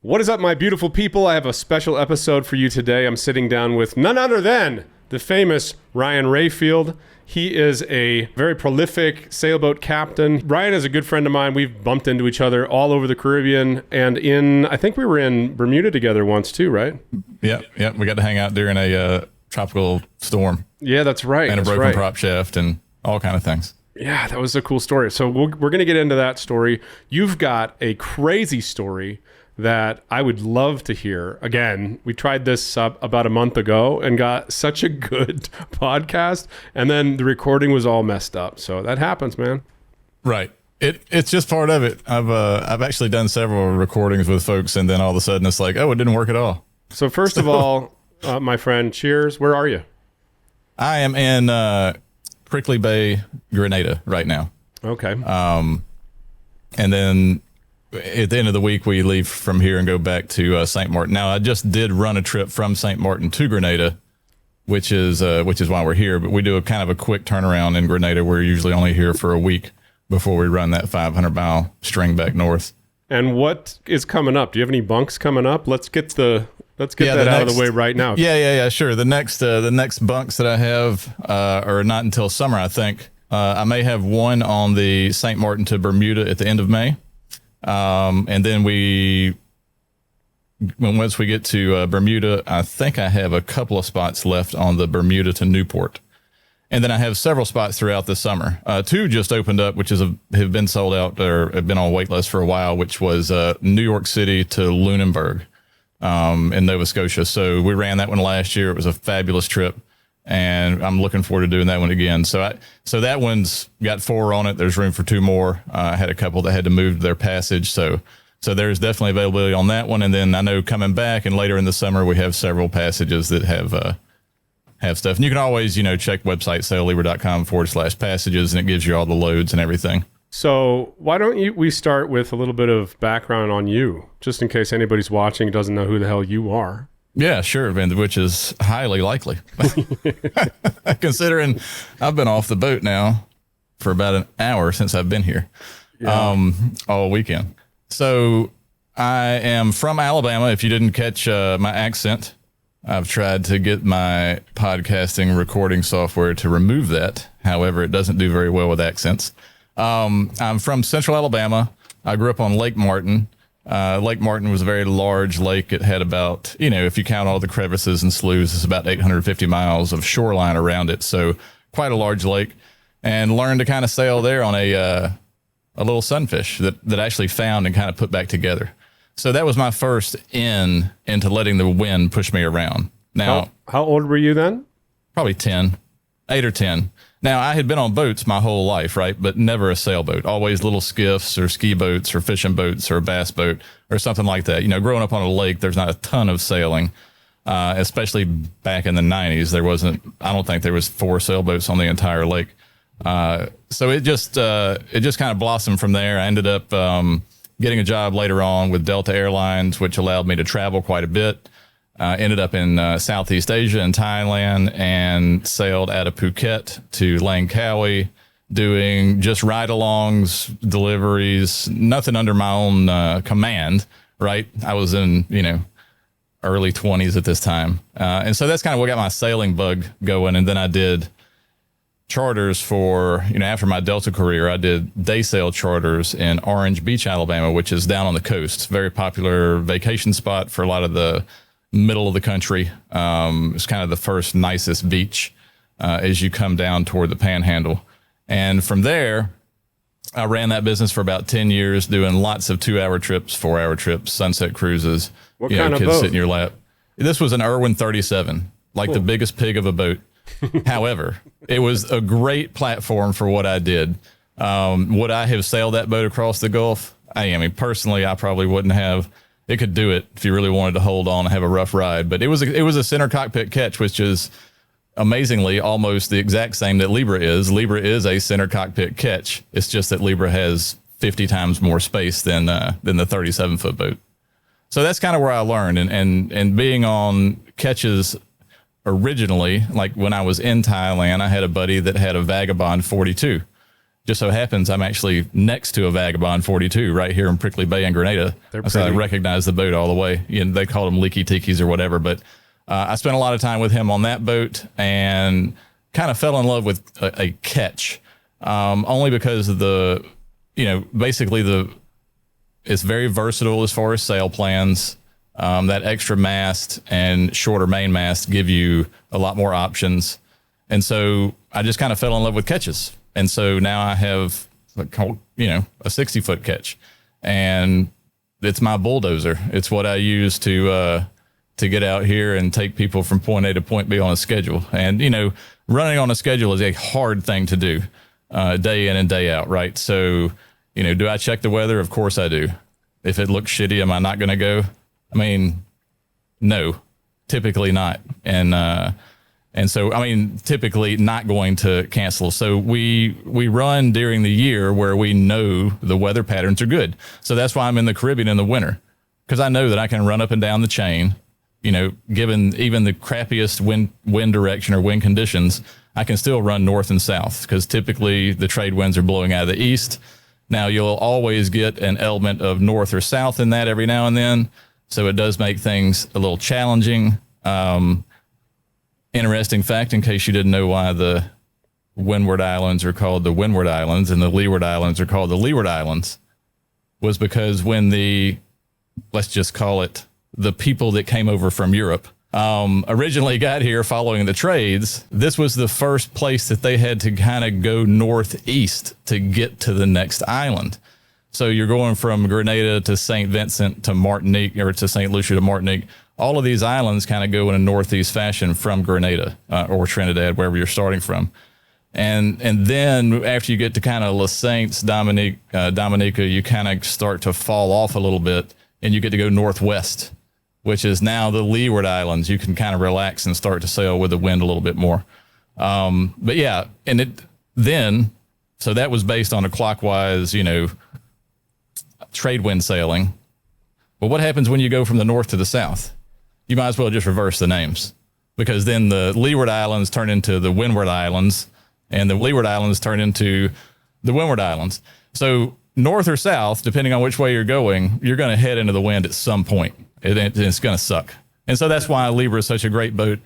What is up, my beautiful people? I have a special episode for you today. I'm sitting down with none other than the famous Ryan Rayfield. He is a very prolific sailboat captain. Ryan is a good friend of mine. We've bumped into each other all over the Caribbean and I think we were in Bermuda together once too, right? Yep. We got to hang out during a tropical storm. Yeah, that's right. And a broken prop shaft and all kind of things. Yeah, that was a cool story. So we're going to get into that story. You've got a crazy story that I would love to hear. Again, we tried this about a month ago and got such a good podcast, and then the recording was all messed up. So that happens, man. Right. It's just part of it. I've actually done several recordings with folks, and then all of a sudden it's like, oh, it didn't work at all. So first of all, my friend, cheers. Where are you? I am in Prickly Bay, Grenada right now. Okay. And then at the end of the week, we leave from here and go back to St. Martin. Now, I just did run a trip from St. Martin to Grenada, which is why we're here. But we do a kind of a quick turnaround in Grenada. We're usually only here for a week before we run that 500-mile string back north. And what is coming up? Do you have any bunks coming up? Let's get that out of the way right now. Yeah, sure. The next bunks that I have are not until summer, I think. I may have one on the St. Martin to Bermuda at the end of May. And then once we get to Bermuda, I think I have a couple of spots left on the Bermuda to Newport. And then I have several spots throughout the summer. Two just opened up, which have been sold out or have been on wait list for a while, which was New York City to Lunenburg in Nova Scotia. So we ran that one last year. It was a fabulous trip, and I'm looking forward to doing that one again. So that one's got 4 on it. There's room for 2 more. I had a couple that had to move their passage. So there's definitely availability on that one. And then I know coming back and later in the summer, we have several passages that have stuff. And you can always, check website saillibra.com/passages, and it gives you all the loads and everything. So why don't we start with a little bit of background on you, just in case anybody's watching and doesn't know who the hell you are. Yeah, sure, which is highly likely. Considering I've been off the boat now for about an hour since I've been here, all weekend. So I am from Alabama. If you didn't catch my accent, I've tried to get my podcasting recording software to remove that. However, it doesn't do very well with accents. I'm from Central Alabama. I grew up on Lake Martin. Lake Martin was a very large lake. It had about, if you count all the crevices and sloughs, it's about 850 miles of shoreline around it. So quite a large lake, and learned to kind of sail there on a little sunfish that actually found and kind of put back together. So that was my first into letting the wind push me around. Now, how old were you then? Probably 8 or 10. Now, I had been on boats my whole life, right? But never a sailboat. Always little skiffs or ski boats or fishing boats or a bass boat or something like that. Growing up on a lake, there's not a ton of sailing, especially back in the 90s. I don't think there was 4 sailboats on the entire lake. So it just kind of blossomed from there. I ended up getting a job later on with Delta Airlines, which allowed me to travel quite a bit. Ended up in Southeast Asia and Thailand, and sailed out of Phuket to Langkawi, doing just ride-alongs, deliveries, nothing under my own command, right? I was in, early 20s at this time. And so that's kind of what got my sailing bug going. And then I did charters for, after my Delta career, I did day sail charters in Orange Beach, Alabama, which is down on the coast. Very popular vacation spot for a lot of the middle of the country. It's kind of the first nicest beach as you come down toward the Panhandle. And from there, I ran that business for about 10 years, doing lots of 2-hour trips, 4-hour trips, sunset cruises. What kind of kids boat? Sit in your lap. This was an Irwin 37, like the biggest pig of a boat. However, it was a great platform for what I did. Would I have sailed that boat across the Gulf? I mean, personally, I probably wouldn't have. It could do it if you really wanted to hold on and have a rough ride. But it was a center cockpit Ketch, which is amazingly almost the exact same that Libra is. Libra is a center cockpit Ketch. It's just that Libra has 50 times more space than the 37-foot boat. So that's kind of where I learned. And being on Ketches originally, like when I was in Thailand, I had a buddy that had a Vagabond 42. just so happens I'm actually next to a Vagabond 42 right here in Prickly Bay in Grenada. So I recognize the boat all the way. They call them leaky tikis or whatever, but I spent a lot of time with him on that boat and kind of fell in love with a Ketch, only because of basically it's very versatile as far as sail plans. That extra mast and shorter main mast give you a lot more options. And so I just kind of fell in love with Ketches. And so now I have, a 60-foot Ketch, and it's my bulldozer. It's what I use to get out here and take people from point A to point B on a schedule. And, running on a schedule is a hard thing to do, day in and day out, right? So, do I check the weather? Of course I do. If it looks shitty, am I not going to go? I mean, no, typically not. And so, typically not going to cancel. So we run during the year where we know the weather patterns are good. So that's why I'm in the Caribbean in the winter, because I know that I can run up and down the chain, given even the crappiest wind direction or wind conditions, I can still run north and south, because typically the trade winds are blowing out of the east. Now, you'll always get an element of north or south in that every now and then. So it does make things a little challenging. Interesting fact, in case you didn't know why the Windward Islands are called the Windward Islands and the Leeward Islands are called the Leeward Islands, was because when let's just call it the people that came over from Europe, originally got here following the trades, this was the first place that they had to kind of go northeast to get to the next island. So you're going from Grenada to St. Vincent to Martinique, or to St. Lucia to Martinique. All of these islands kind of go in a northeast fashion from Grenada or Trinidad, wherever you're starting from. And then after you get to kind of Les Saintes, Dominica, you kind of start to fall off a little bit, and you get to go northwest, which is now the Leeward Islands. You can kind of relax and start to sail with the wind a little bit more. But yeah, so that was based on a clockwise, trade wind sailing. But what happens when you go from the north to the south? You might as well just reverse the names, because then the Leeward Islands turn into the Windward Islands, and the Leeward Islands turn into the Windward Islands. So north or south, depending on which way you're going, you're going to head into the wind at some point. It's going to suck. And so that's why Libra is such a great boat.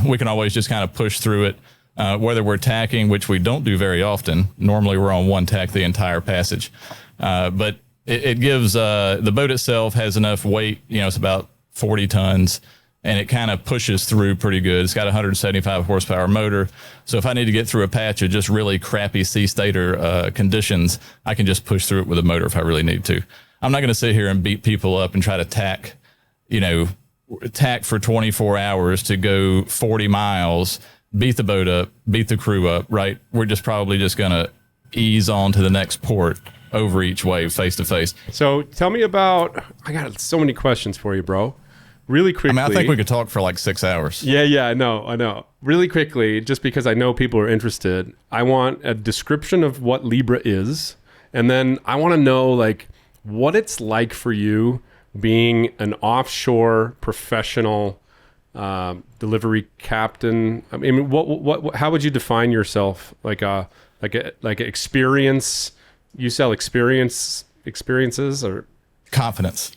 We can always just kind of push through it, whether we're tacking, which we don't do very often. Normally we're on one tack the entire passage. But it gives, the boat itself has enough weight, it's about 40 tons, and it kind of pushes through pretty good. It's got a 175 horsepower motor. So if I need to get through a patch of just really crappy sea stater conditions, I can just push through it with a motor if I really need to. I'm not going to sit here and beat people up and try to tack for 24 hours to go 40 miles, beat the boat up, beat the crew up, right? We're just probably just going to ease on to the next port over each wave face to face. So tell me about, I got so many questions for you, bro. Really quickly. I think we could talk for like 6 hours. Yeah, I know. Really quickly, just because I know people are interested, I want a description of what Libra is. And then I want to know what it's like for you being an offshore professional delivery captain. I mean, how would you define yourself? Like experience? You sell experiences or confidence?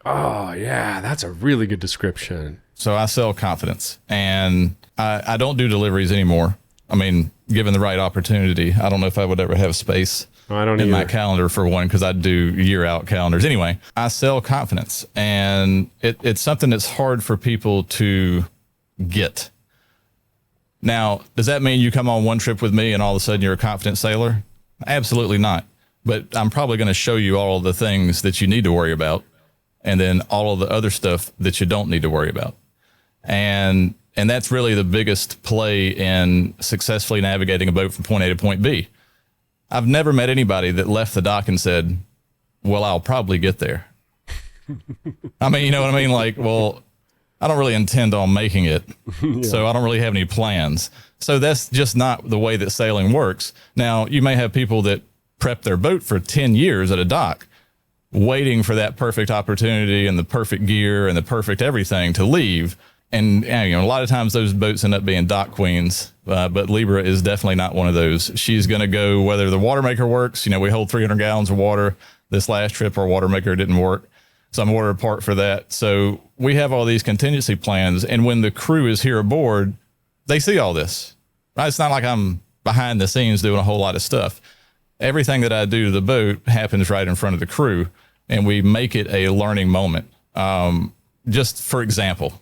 Oh yeah, that's a really good description. So I sell confidence, and I don't do deliveries anymore. I mean, given the right opportunity, I don't know if I would ever have space in my calendar for one, because I do year-out calendars. Anyway, I sell confidence, and it's something that's hard for people to get. Now, does that mean you come on one trip with me and all of a sudden you're a confident sailor? Absolutely not. But I'm probably going to show you all of the things that you need to worry about, and then all of the other stuff that you don't need to worry about. And that's really the biggest play in successfully navigating a boat from point A to point B. I've never met anybody that left the dock and said, well, I'll probably get there. I mean, you know what I mean? Well, I don't really intend on making it, so I don't really have any plans. So that's just not the way that sailing works. Now, you may have people that prep their boat for 10 years at a dock, waiting for that perfect opportunity and the perfect gear and the perfect everything to leave. And you know, a lot of times those boats end up being dock queens, but Libra is definitely not one of those. She's going to go whether the water maker works. You know, we hold 300 gallons of water. This last trip, our water maker didn't work, so I'm ordered a part for that. So we have all these contingency plans, and when the crew is here aboard, they see all this. Right? It's not like I'm behind the scenes doing a whole lot of stuff. Everything that I do to the boat happens right in front of the crew, and we make it a learning moment. Just for example.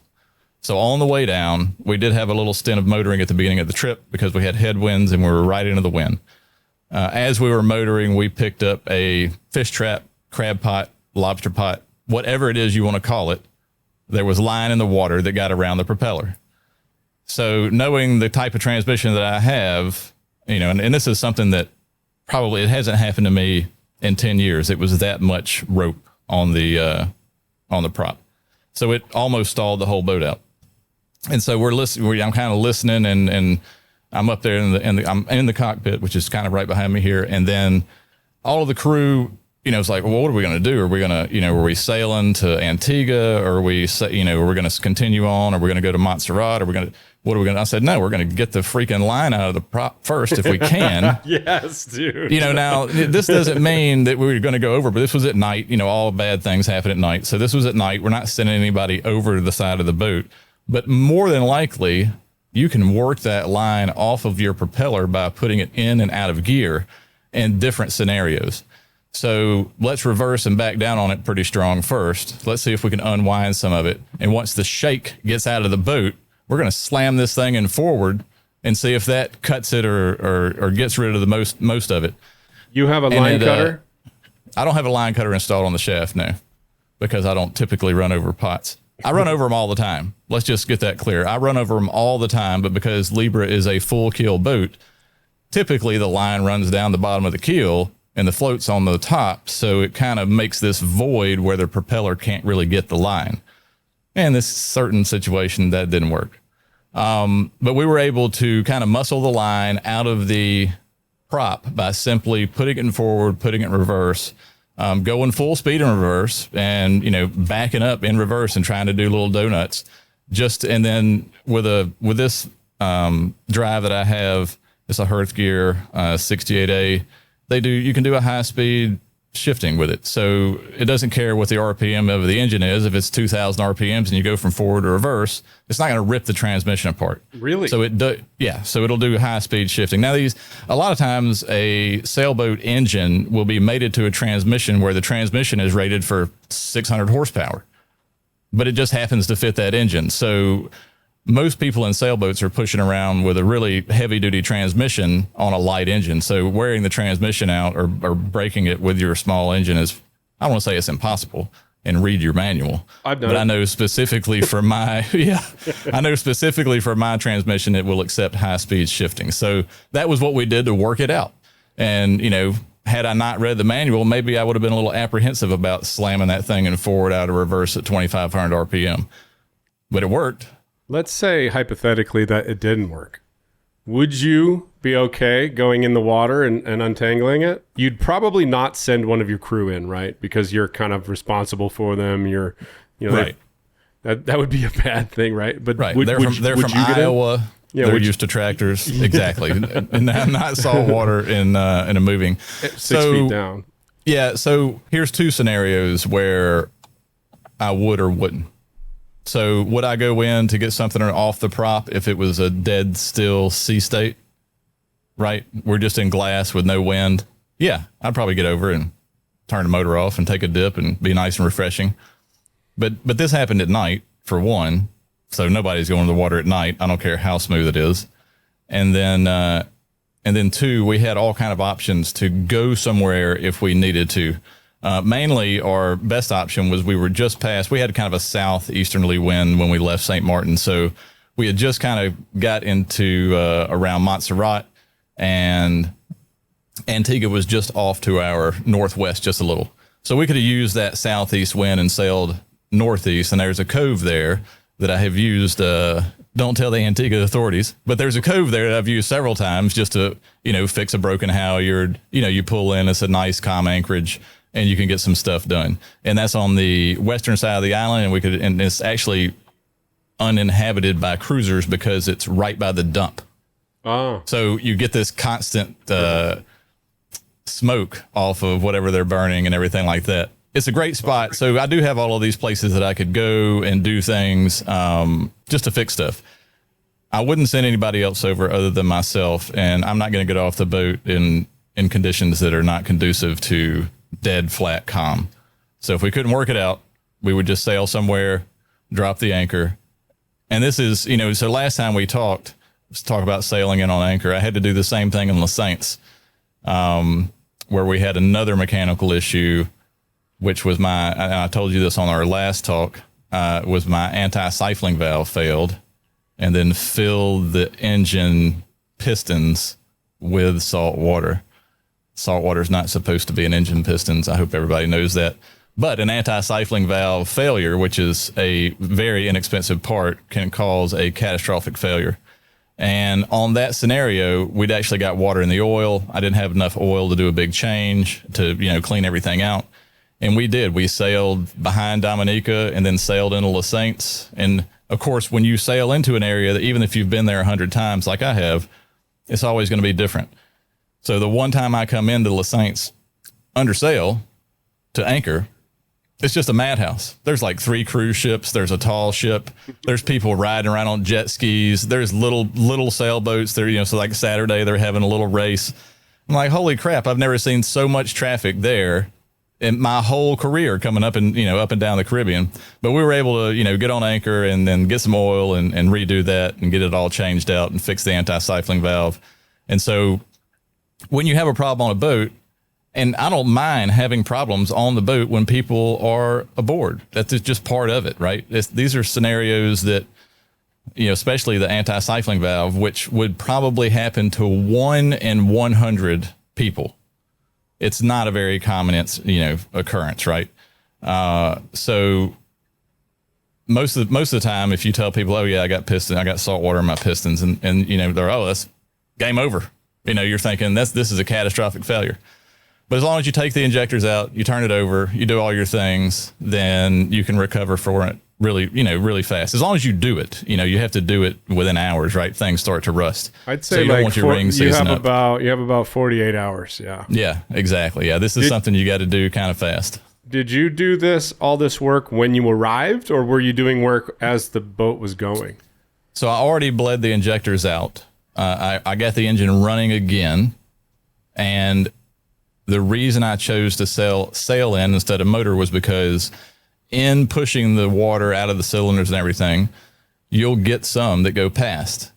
So on the way down, we did have a little stint of motoring at the beginning of the trip because we had headwinds and we were right into the wind. As we were motoring, we picked up a fish trap, crab pot, lobster pot, whatever it is you want to call it. There was line in the water that got around the propeller. So knowing the type of transmission that I have, you know, and this is something that probably it hasn't happened to me in 10 years. It was that much rope on the prop. So it almost stalled the whole boat out. And so we're listening. I'm kind of listening, and I'm up there I'm in the cockpit, which is kind of right behind me here. And then all of the crew, you know, it's like, well, what are we going to do? Are we going to, you know, are we sailing to Antigua? Or are we, you know, are we going to continue on? Are we going to go to Montserrat? What are we going to, I said, no, we're going to get the freaking line out of the prop first if we can. Yes, dude. You know, now this doesn't mean that we were going to go over, but this was at night. You know, all bad things happen at night. So this was at night. We're not sending anybody over to the side of the boat. But more than likely, you can work that line off of your propeller by putting it in and out of gear in different scenarios. So let's reverse and back down on it pretty strong first. Let's see if we can unwind some of it. And once the shake gets out of the boat, we're going to slam this thing in forward and see if that cuts it or gets rid of the most of it. You have a line cutter? I don't have a line cutter installed on the shaft, no, because I don't typically run over pots. I run over them all the time. Let's just get that clear. I run over them all the time, but because Libra is a full keel boat, typically the line runs down the bottom of the keel and the float's on the top. So it kind of makes this void where the propeller can't really get the line. And this certain situation that didn't work. But we were able to kind of muscle the line out of the prop by simply putting it in forward, putting it in reverse, going full speed in reverse and, you know, backing up in reverse and trying to do little donuts. And then with this drive that I have, it's a Hearthgear 68A. You can do a high speed shifting with it. So it doesn't care what the RPM of the engine is. If it's 2,000 RPMs and you go from forward to reverse, it's not going to rip the transmission apart. Really? So so it'll do high speed shifting. Now a lot of times a sailboat engine will be mated to a transmission where the transmission is rated for 600 horsepower, but it just happens to fit that engine. So most people in sailboats are pushing around with a really heavy duty transmission on a light engine. So wearing the transmission out or breaking it with your small engine is, I don't want to say it's impossible, and read your manual. I've done but it. I know specifically for my, transmission, it will accept high speed shifting. So that was what we did to work it out. And, you know, had I not read the manual, maybe I would have been a little apprehensive about slamming that thing in forward out of reverse at 2,500 RPM, but it worked. Let's say hypothetically that it didn't work. Would you be okay going in the water and untangling it? You'd probably not send one of your crew in, right? Because you're kind of responsible for them. Right. That would be a bad thing, right? But right. Would, They're from Iowa. Yeah, they're used to tractors. Exactly. And not salt water in a moving. 6 feet down. Yeah. So here's two scenarios where I would or wouldn't. So would I go in to get something off the prop if it was a dead still sea state? Right? We're just in glass with no wind. Yeah, I'd probably get over and turn the motor off and take a dip and be nice and refreshing. But this happened at night, for one. So nobody's going to the water at night. I don't care how smooth it is. And then two, we had all kind of options to go somewhere if we needed to. Mainly our best option was we had kind of a southeasterly wind when we left St. Martin. So we had just kind of got into around Montserrat, and Antigua was just off to our northwest just a little. So we could have used that southeast wind and sailed northeast. And there's a cove there that I have used. Don't tell the Antigua authorities, but there's a cove there that I've used several times just to, you know, fix a broken halyard. You know, you pull in, it's a nice calm anchorage, and you can get some stuff done. And that's on the western side of the island. And it's actually uninhabited by cruisers because it's right by the dump. Oh. So you get this constant smoke off of whatever they're burning and everything like that. It's a great spot. So I do have all of these places that I could go and do things just to fix stuff. I wouldn't send anybody else over other than myself, and I'm not going to get off the boat in conditions that are not conducive to dead, flat, calm. So if we couldn't work it out, we would just sail somewhere, drop the anchor. And this is, so last time we talked, let's talk about sailing in on anchor. I had to do the same thing in La Saintes, where we had another mechanical issue, which was and I told you this on our last talk, was my anti-siphoning valve failed and then filled the engine pistons with salt water. Salt water is not supposed to be in engine pistons. I hope everybody knows that. But an anti-siphoning valve failure, which is a very inexpensive part, can cause a catastrophic failure. And on that scenario, we'd actually got water in the oil. I didn't have enough oil to do a big change to, clean everything out. And we did. We sailed behind Dominica and then sailed into La Saintes. And of course, when you sail into an area that even if you've been there 100 times like I have, it's always going to be different. So the one time I come into La Saintes under sail to anchor, it's just a madhouse. There's like 3 cruise ships. There's a tall ship. There's people riding around on jet skis. There's little sailboats there, so like Saturday, they're having a little race. I'm like, holy crap, I've never seen so much traffic there in my whole career coming up and, up and down the Caribbean. But we were able to, get on anchor and then get some oil and redo that and get it all changed out and fix the anti-siphoning valve. And so when you have a problem on a boat, and I don't mind having problems on the boat when people are aboard. That's just part of it, right? These are scenarios that, especially the anti-siphoning valve, which would probably happen to 1 in 100 people. It's not a very common, occurrence, right? So most of the time, if you tell people, oh yeah, I got salt water in my pistons, and they're, oh, that's game over. You're thinking this is a catastrophic failure. But as long as you take the injectors out, you turn it over, you do all your things, then you can recover for it really fast. As long as you do it, you have to do it within hours, right? Things start to rust. I'd say so you don't want your rings you have about 48 hours. Yeah. Yeah, exactly. Yeah. This is something you got to do kind of fast. Did you do all this work when you arrived, or were you doing work as the boat was going? So I already bled the injectors out. I got the engine running again, and the reason I chose to sail in instead of motor was because in pushing the water out of the cylinders and everything, you'll get some that go past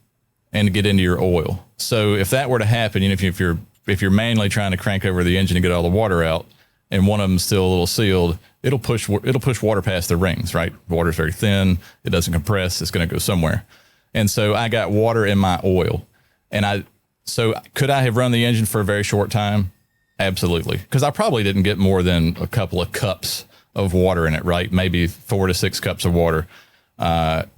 and get into your oil. So if that were to happen, if you're manually trying to crank over the engine to get all the water out, and one of them's still a little sealed, it'll push water past the rings, right? Water's very thin. It doesn't compress. It's going to go somewhere. And so I got water in my oil. So could I have run the engine for a very short time? Absolutely. Because I probably didn't get more than a couple of cups of water in it, right? Maybe 4 to 6 cups of water,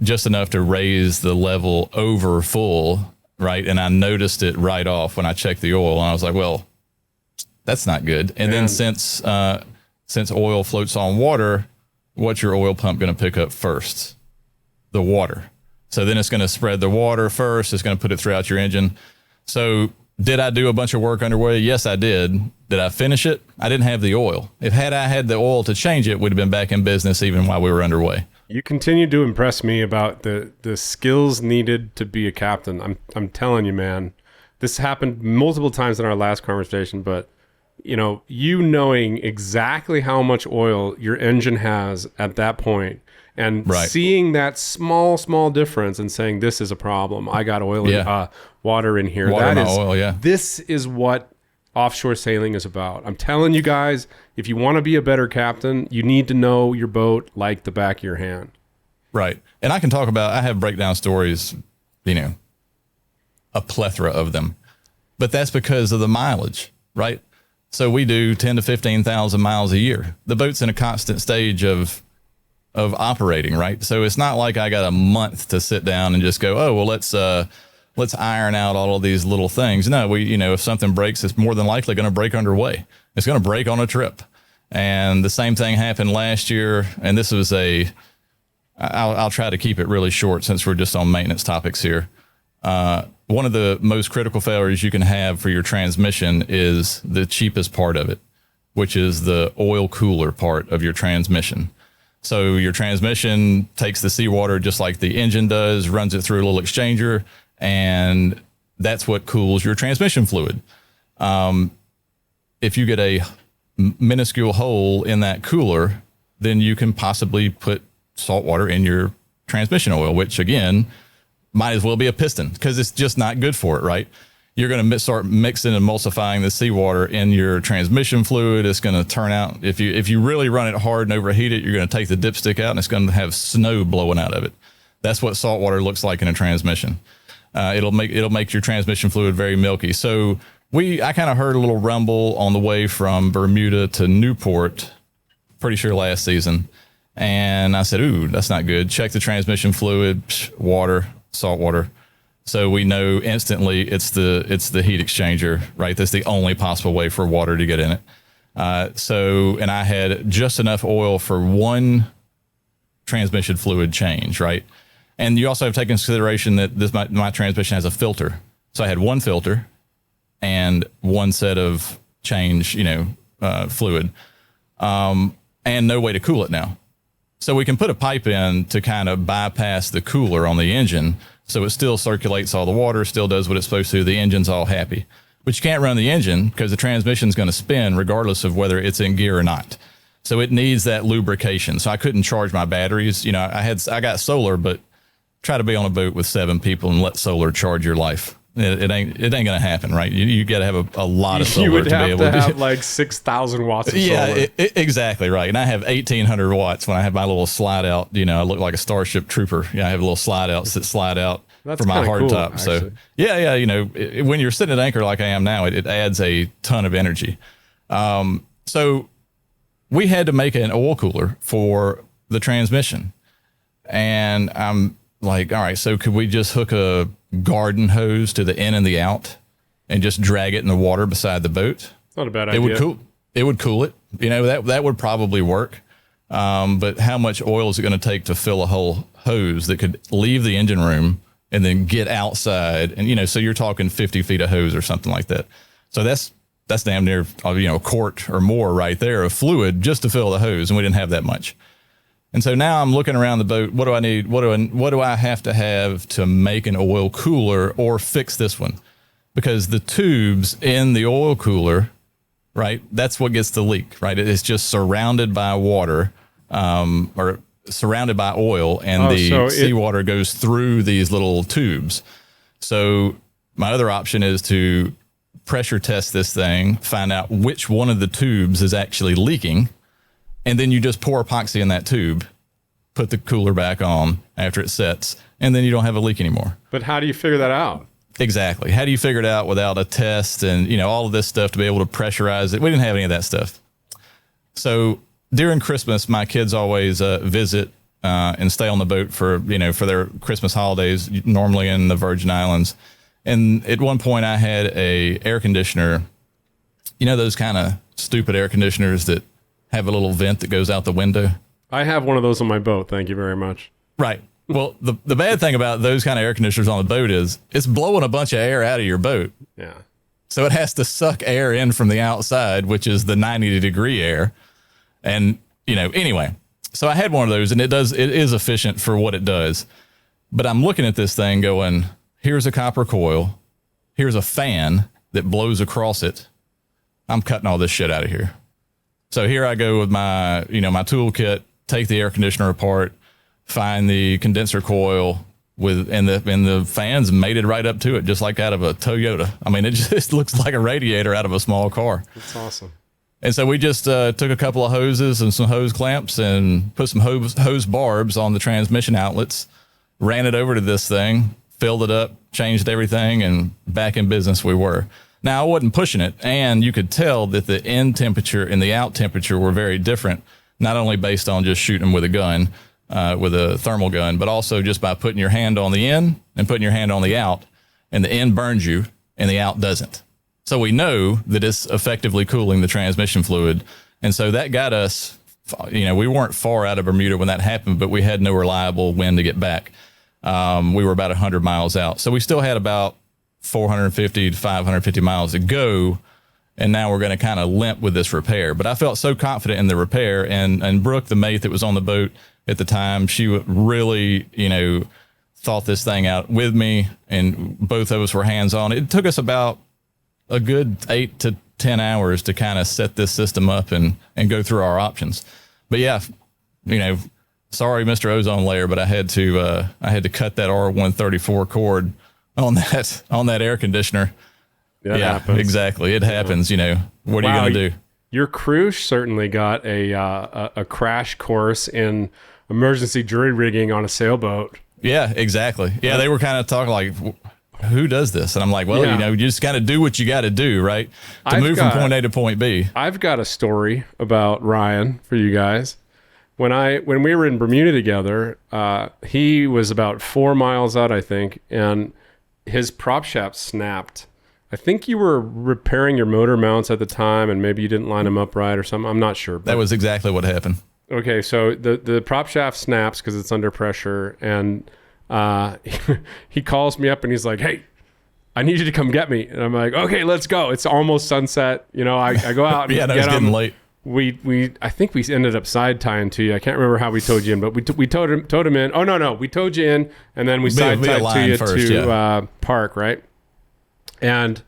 just enough to raise the level over full, right? And I noticed it right off when I checked the oil, and I was like, well, that's not good. And then since oil floats on water, what's your oil pump going to pick up first? The water. So then it's going to spread the water first. It's going to put it throughout your engine. So did I do a bunch of work underway? Yes, I did. Did I finish it? I didn't have the oil. I had the oil to change it, would have been back in business even while we were underway. You continue to impress me about the skills needed to be a captain. I'm telling you, man, this happened multiple times in our last conversation, but you knowing exactly how much oil your engine has at that point and seeing that small difference and saying, this is a problem. I got oil and water in here. This is what offshore sailing is about. I'm telling you guys, if you want to be a better captain, you need to know your boat like the back of your hand. Right. And I have breakdown stories, a plethora of them, but that's because of the mileage, right? So we do 10 to 15,000 miles a year. The boat's in a constant stage of operating, right? So it's not like I got a month to sit down and just go, oh, well, let's iron out all of these little things. No, if something breaks, it's more than likely going to break underway. It's going to break on a trip. And the same thing happened last year. And this was I'll try to keep it really short since we're just on maintenance topics here. One of the most critical failures you can have for your transmission is the cheapest part of it, which is the oil cooler part of your transmission. So your transmission takes the seawater just like the engine does, runs it through a little exchanger, and that's what cools your transmission fluid. If you get a minuscule hole in that cooler, then you can possibly put salt water in your transmission oil, which again, might as well be a piston because it's just not good for it, right? You're going to start mixing and emulsifying the seawater in your transmission fluid. It's going to turn out, if you really run it hard and overheat it, you're going to take the dipstick out and it's going to have snow blowing out of it. That's what salt water looks like in a transmission. It'll make your transmission fluid very milky. So I kind of heard a little rumble on the way from Bermuda to Newport, pretty sure last season. And I said, ooh, that's not good. Check the transmission fluid, water, salt water. So we know instantly it's the heat exchanger, right? That's the only possible way for water to get in it. And I had just enough oil for one transmission fluid change, right? And you also have to take into consideration that my transmission has a filter. So I had one filter and one set of change, fluid, and no way to cool it now. So we can put a pipe in to kind of bypass the cooler on the engine. So it still circulates all the water, still does what it's supposed to. The engine's all happy. But you can't run the engine because the transmission's going to spin regardless of whether it's in gear or not. So it needs that lubrication. So I couldn't charge my batteries. I got solar, but try to be on a boat with 7 people and let solar charge your life. It ain't going to happen, right? You got to have a lot of solar you would to be able to have like 6,000 watts of solar. Yeah, exactly right. And I have 1,800 watts when I have my little slide out. I look like a Starship Trooper. I have little slide outs that slide out for my hard top. Actually. So yeah. When you're sitting at anchor like I am now, it adds a ton of energy. So we had to make an oil cooler for the transmission, and I'm like, all right, so could we just hook a garden hose to the in and the out and just drag it in the water beside the boat? Not a bad idea. It would cool it. That would probably work. But how much oil is it going to take to fill a whole hose that could leave the engine room and then get outside? And, so you're talking 50 feet of hose or something like that. So that's damn near, a quart or more right there of fluid just to fill the hose. And we didn't have that much. And so now I'm looking around the boat. What do I need? What do I have to make an oil cooler or fix this one? Because the tubes in the oil cooler, right, that's what gets the leak, right? It's just surrounded by water, or surrounded by oil, and seawater goes through these little tubes. So my other option is to pressure test this thing, find out which one of the tubes is actually leaking, and then you just pour epoxy in that tube, put the cooler back on after it sets, and then you don't have a leak anymore. But how do you figure that out? Exactly. How do you figure it out without a test and, all of this stuff to be able to pressurize it? We didn't have any of that stuff. So during Christmas, my kids always visit and stay on the boat for their Christmas holidays, normally in the Virgin Islands. And at one point I had a air conditioner, those kind of stupid air conditioners that have a little vent that goes out the window. I have one of those on my boat. Thank you very much. Right. Well, the bad thing about those kind of air conditioners on the boat is it's blowing a bunch of air out of your boat. Yeah. So it has to suck air in from the outside, which is the 90-degree air. And, anyway, so I had one of those, and it is efficient for what it does. But I'm looking at this thing going, here's a copper coil. Here's a fan that blows across it. I'm cutting all this shit out of here. So here I go with my, my toolkit, take the air conditioner apart, find the condenser coil and the fans mated right up to it, just like out of a Toyota. I mean, it just looks like a radiator out of a small car. That's awesome. And so we just took a couple of hoses and some hose clamps and put some hose barbs on the transmission outlets, ran it over to this thing, filled it up, changed everything, and back in business we were. Now, I wasn't pushing it, and you could tell that the in temperature and the out temperature were very different, not only based on just shooting them with a gun, with a thermal gun, but also just by putting your hand on the in and putting your hand on the out, and the in burns you and the out doesn't. So we know that it's effectively cooling the transmission fluid. And so that got us we weren't far out of Bermuda when that happened, but we had no reliable wind to get back. We were about 100 miles out. So we still had about 450 to 550 miles to go. And now we're going to kind of limp with this repair. But I felt so confident in the repair. And Brooke, the mate that was on the boat at the time, she really, thought this thing out with me. And both of us were hands on. It took us about a good 8 to 10 hours to kind of set this system up and go through our options. But yeah, sorry, Mr. Ozone Layer, but I had to cut that R134 cord on that air conditioner. Yeah, happens. Exactly. It happens. What are you going to do? Your crew certainly got a crash course in emergency jury rigging on a sailboat. Yeah, exactly. Yeah, they were kind of talking like, who does this? And I'm like, well, you just got to do what you got to do, right? To move from point A to point B. I've got a story about Ryan for you guys. When we were in Bermuda together, he was about 4 miles out, I think, and his prop shaft snapped. I think you were repairing your motor mounts at the time, and maybe you didn't line them up right or something. I'm not sure. That was exactly what happened. Okay, so the prop shaft snaps because it's under pressure, and he calls me up and he's like, "Hey, I need you to come get me." And I'm like, "Okay, let's go." It's almost sunset. I go out and yeah, get it's getting late. I think we ended up side tying to you. I can't remember how we towed you in, but we towed him in. Oh no, we towed you in, and then we side tied to you first, to park, right? And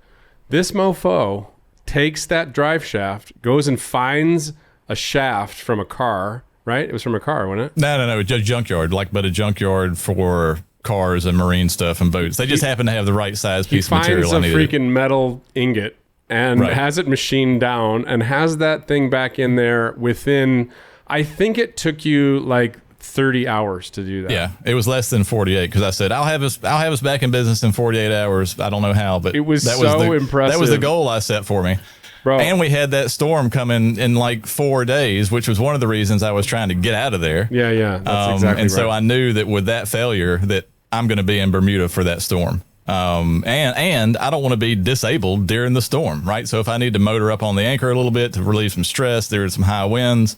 this mofo takes that drive shaft, goes and finds a shaft from a car, right? It was from a car, wasn't it? No, just junkyard, but a junkyard for cars and marine stuff and boats. They just happen to have the right size piece of material. He finds a freaking metal ingot and has it machined down and has that thing back in there within, I think it took you like 30 hours to do that. Yeah, it was less than 48 because I said I'll have us back in business in 48 hours. I don't know how, but it was so impressive. That was the goal I set for me. Bro. And we had that storm coming in like 4 days, which was one of the reasons I was trying to get out of there. Yeah, that's exactly and so I knew that with that failure that I'm going to be in Bermuda for that storm. And I don't want to be disabled during the storm, right? So if I need to motor up on the anchor a little bit to relieve some stress, there's some high winds.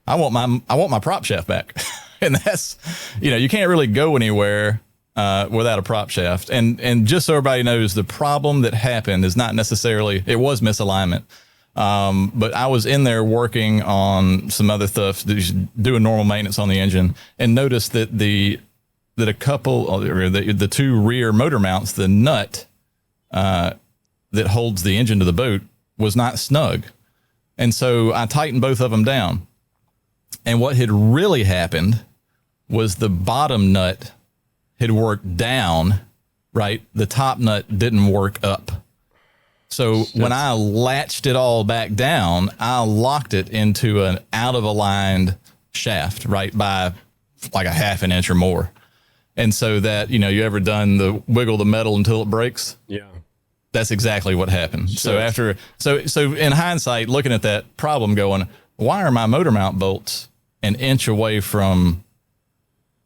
I want my prop shaft back. And that's, you can't really go anywhere without a prop shaft. And just so everybody knows, the problem that happened is not necessarily, it was misalignment. But I was in there working on some other stuff, doing normal maintenance on the engine, and noticed that the two rear motor mounts, the nut that holds the engine to the boat was not snug. And so I tightened both of them down. And what had really happened was the bottom nut had worked down, right? The top nut didn't work up. So when I latched it all back down, I locked it into an out of aligned shaft, right, by like a half an inch or more. And so that, you ever done the wiggle the metal until it breaks? Yeah. That's exactly what happened. Sure. So in hindsight, looking at that problem going, why are my motor mount bolts an inch away from,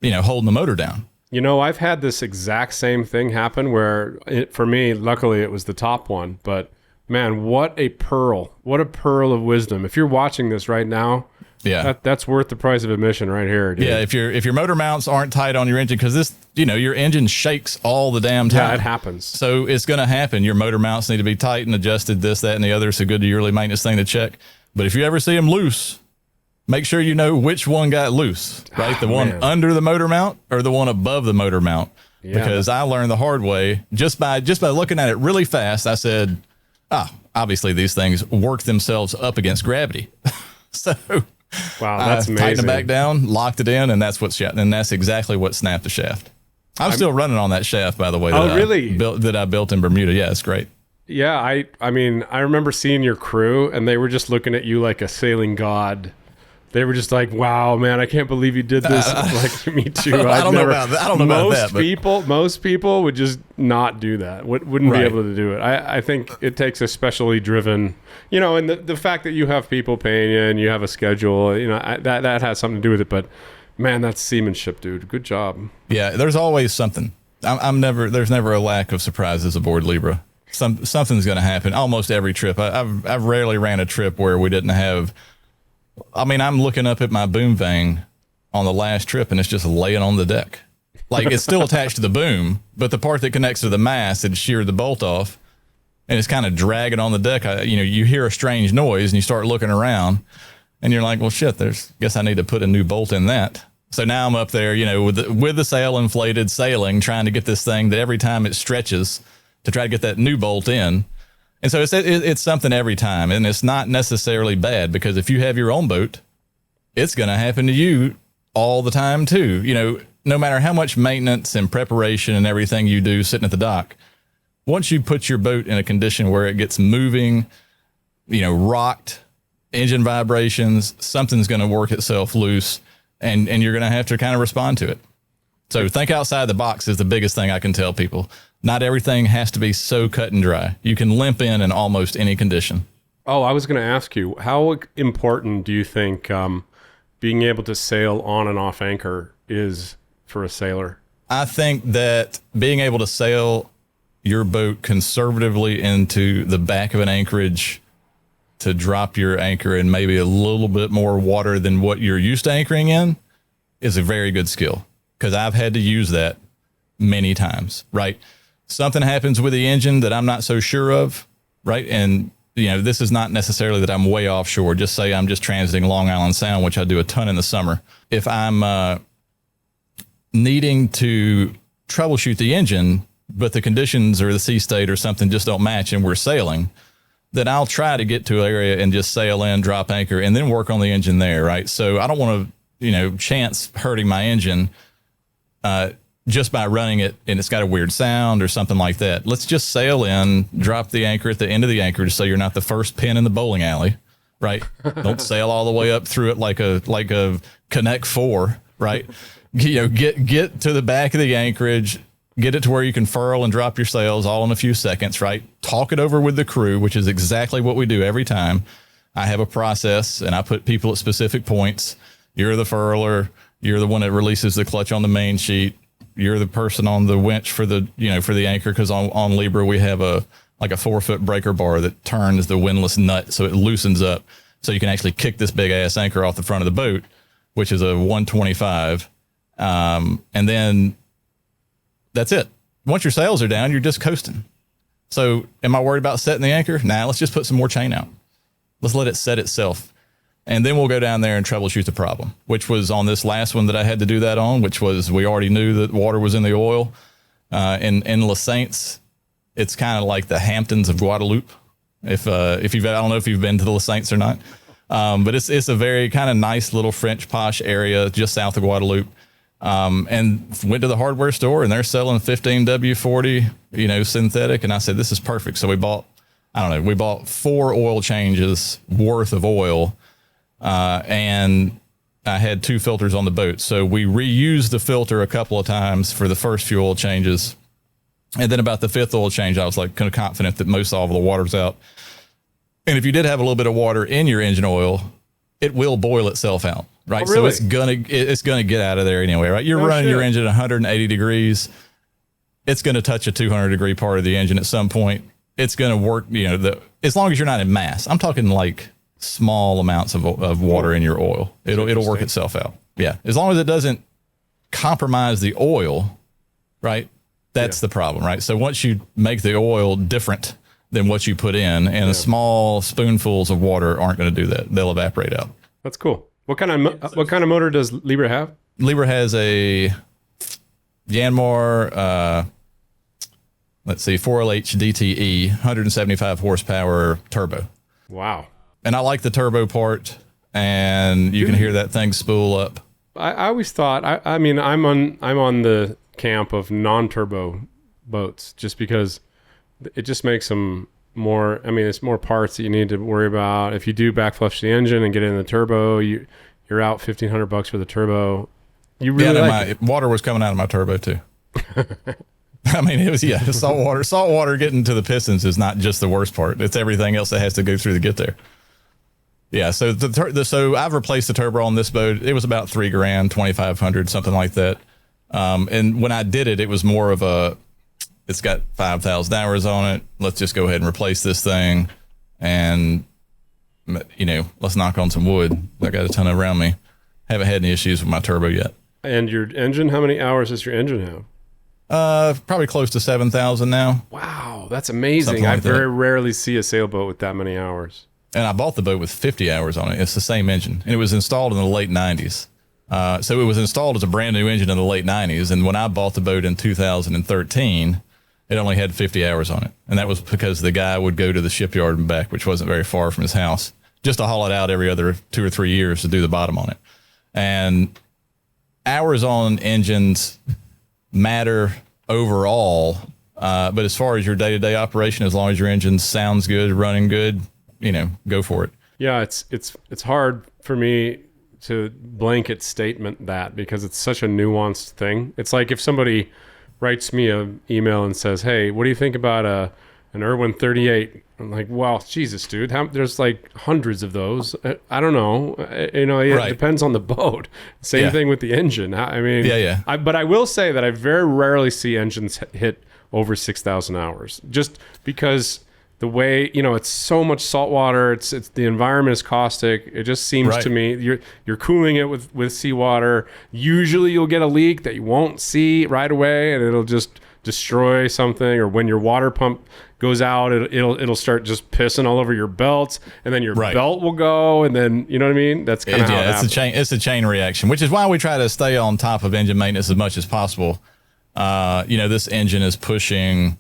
holding the motor down? I've had this exact same thing happen where for me, luckily it was the top one, but man, what a pearl of wisdom. If you're watching this right now, that's worth the price of admission right here, dude. Yeah. If your motor mounts aren't tight on your engine, cause this, your engine shakes all the damn time. Yeah, it happens. So it's going to happen. Your motor mounts need to be tight and adjusted, this, that, and the other. So good to yearly maintenance thing to check. But if you ever see them loose, make sure you know which one got loose, right? The one under the motor mount or the one above the motor mount. Yeah. Because I learned the hard way just by looking at it really fast. I said, obviously these things work themselves up against gravity. So wow, that's amazing. Tightened it back down, locked it in, and that's exactly what snapped the shaft. I'm still running on that shaft, by the way. That I built in Bermuda. Yeah, it's great. Yeah, I mean, I remember seeing your crew, and they were just looking at you like a sailing god. They were just like, "Wow, man, I can't believe you did this." Like, me too. I don't know about that. Most people would just not do that. Wouldn't be able to do it. I think it takes a specially driven, and the fact that you have people paying you and you have a schedule, that has something to do with it. But man, that's seamanship, dude. Good job. Yeah, there's always something. There's never a lack of surprises aboard Libra. Something's going to happen almost every trip. I've rarely ran a trip where we didn't have I mean, I'm looking up at my boom vane on the last trip, and it's just laying on the deck. Like, it's still attached to the boom, but the part that connects to the mast had sheared the bolt off, and it's kind of dragging on the deck. You hear a strange noise, and you start looking around, and you're like, well, shit, guess I need to put a new bolt in that. So now I'm up there, with the sail inflated, sailing, trying to get this thing that every time it stretches to try to get that new bolt in. And so it's something every time, and it's not necessarily bad, because if you have your own boat, it's going to happen to you all the time too. No matter how much maintenance and preparation and everything you do sitting at the dock, once you put your boat in a condition where it gets moving, rocked, engine vibrations, something's going to work itself loose, and you're going to have to kind of respond to it. So think outside the box is the biggest thing I can tell people. Not everything has to be so cut and dry. You can limp in almost any condition. Oh, I was going to ask you, how important do you think being able to sail on and off anchor is for a sailor? I think that being able to sail your boat conservatively into the back of an anchorage to drop your anchor in maybe a little bit more water than what you're used to anchoring in is a very good skill, because I've had to use that many times, right? Something happens with the engine that I'm not so sure of, right? And, this is not necessarily that I'm way offshore. Just say I'm just transiting Long Island Sound, which I do a ton in the summer. If I'm needing to troubleshoot the engine, but the conditions or the sea state or something just don't match and we're sailing, then I'll try to get to an area and just sail in, drop anchor, and then work on the engine there, right? So I don't want to, chance hurting my engine just by running it and it's got a weird sound or something like that. Let's just sail in, drop the anchor at the end of the anchorage so you're not the first pin in the bowling alley, right? Don't sail all the way up through it like a Connect 4, right? Get to the back of the anchorage, get it to where you can furl and drop your sails all in a few seconds, right? Talk it over with the crew, which is exactly what we do every time. I have a process and I put people at specific points. You're the furler. You're the one that releases the clutch on the main sheet. You're the person on the winch for the anchor. Cause on Libra, we have a 4-foot breaker bar that turns the windlass nut. So it loosens up. So you can actually kick this big ass anchor off the front of the boat, which is a 125. And then that's it. Once your sails are down, you're just coasting. So am I worried about setting the anchor? Nah, let's just put some more chain out. Let's let it set itself. And then we'll go down there and troubleshoot the problem, which was on this last one that I had to do that on, which was we already knew that water was in the oil. In La Saintes, it's kind of like the Hamptons of Guadeloupe. If you've, I don't know if you've been to the La Saintes or not, but it's a very kind of nice little French posh area just south of Guadeloupe. And went to the hardware store and they're selling 15W40, synthetic. And I said, this is perfect. So we bought 4 oil changes worth of oil. And I had 2 filters on the boat. So we reused the filter a couple of times for the first few oil changes. And then about the 5th oil change, I was like kind of confident that most all of the water's out. And if you did have a little bit of water in your engine oil, it will boil itself out, right? Oh, really? So it's gonna get out of there anyway, right? You're running your engine at 180 degrees. It's going to touch a 200-degree part of the engine at some point. It's going to work, as long as you're not in mass. I'm talking like small amounts of water in your oil. It'll work itself out. Yeah. As long as it doesn't compromise the oil, right? That's the problem, right? So once you make the oil different than what you put in, and small spoonfuls of water aren't going to do that. They'll evaporate out. That's cool. What kind of motor does Libra have? Libra has a Yanmar, 4LH DTE, 175 horsepower turbo. Wow. And I like the turbo part, and you can hear that thing spool up. I always thought, I mean, I'm on the camp of non-turbo boats just because it just makes them more, it's more parts that you need to worry about. If you do backflush the engine and get in the turbo, you're out $1,500 for the turbo. You really water was coming out of my turbo too. It was salt water. Salt water getting to the pistons is not just the worst part. It's everything else that has to go through to get there. Yeah. So so I've replaced the turbo on this boat. It was about $3,000, 2,500, something like that. And when I did it, it was more of it's got 5,000 hours on it. Let's just go ahead and replace this thing. And let's knock on some wood. I got a ton around me. Haven't had any issues with my turbo yet. And your engine, how many hours does your engine have? Probably close to 7,000 now. Wow, that's amazing. Something like I very rarely see a sailboat with that many hours. And I bought the boat with 50 hours on it. It's the same engine. And it was installed in the late 90s. So it was installed as a brand new engine in the late 90s. And when I bought the boat in 2013, it only had 50 hours on it. And that was because the guy would go to the shipyard and back, which wasn't very far from his house, just to haul it out every other 2 or 3 years to do the bottom on it. And hours on engines matter overall. But as far as your day-to-day operation, as long as your engine sounds good, running good, go for it. Yeah, it's hard for me to blanket statement that because it's such a nuanced thing. It's like if somebody writes me an email and says, "Hey, what do you think about an Irwin 38?" I'm like, "Well, Jesus, dude, there's like hundreds of those. I don't know. It depends on the boat. Same thing with the engine. I mean, but I will say that I very rarely see engines hit over 6,000 hours, just because the way, it's so much salt water. It's the environment is caustic. It just seems to me you're cooling it with seawater. Usually you'll get a leak that you won't see right away, and it'll just destroy something. Or when your water pump goes out, it'll start just pissing all over your belts, and then your belt will go, and then you know what I mean. That's kind of how it happens. It's a chain reaction, which is why we try to stay on top of engine maintenance as much as possible. This engine is pushing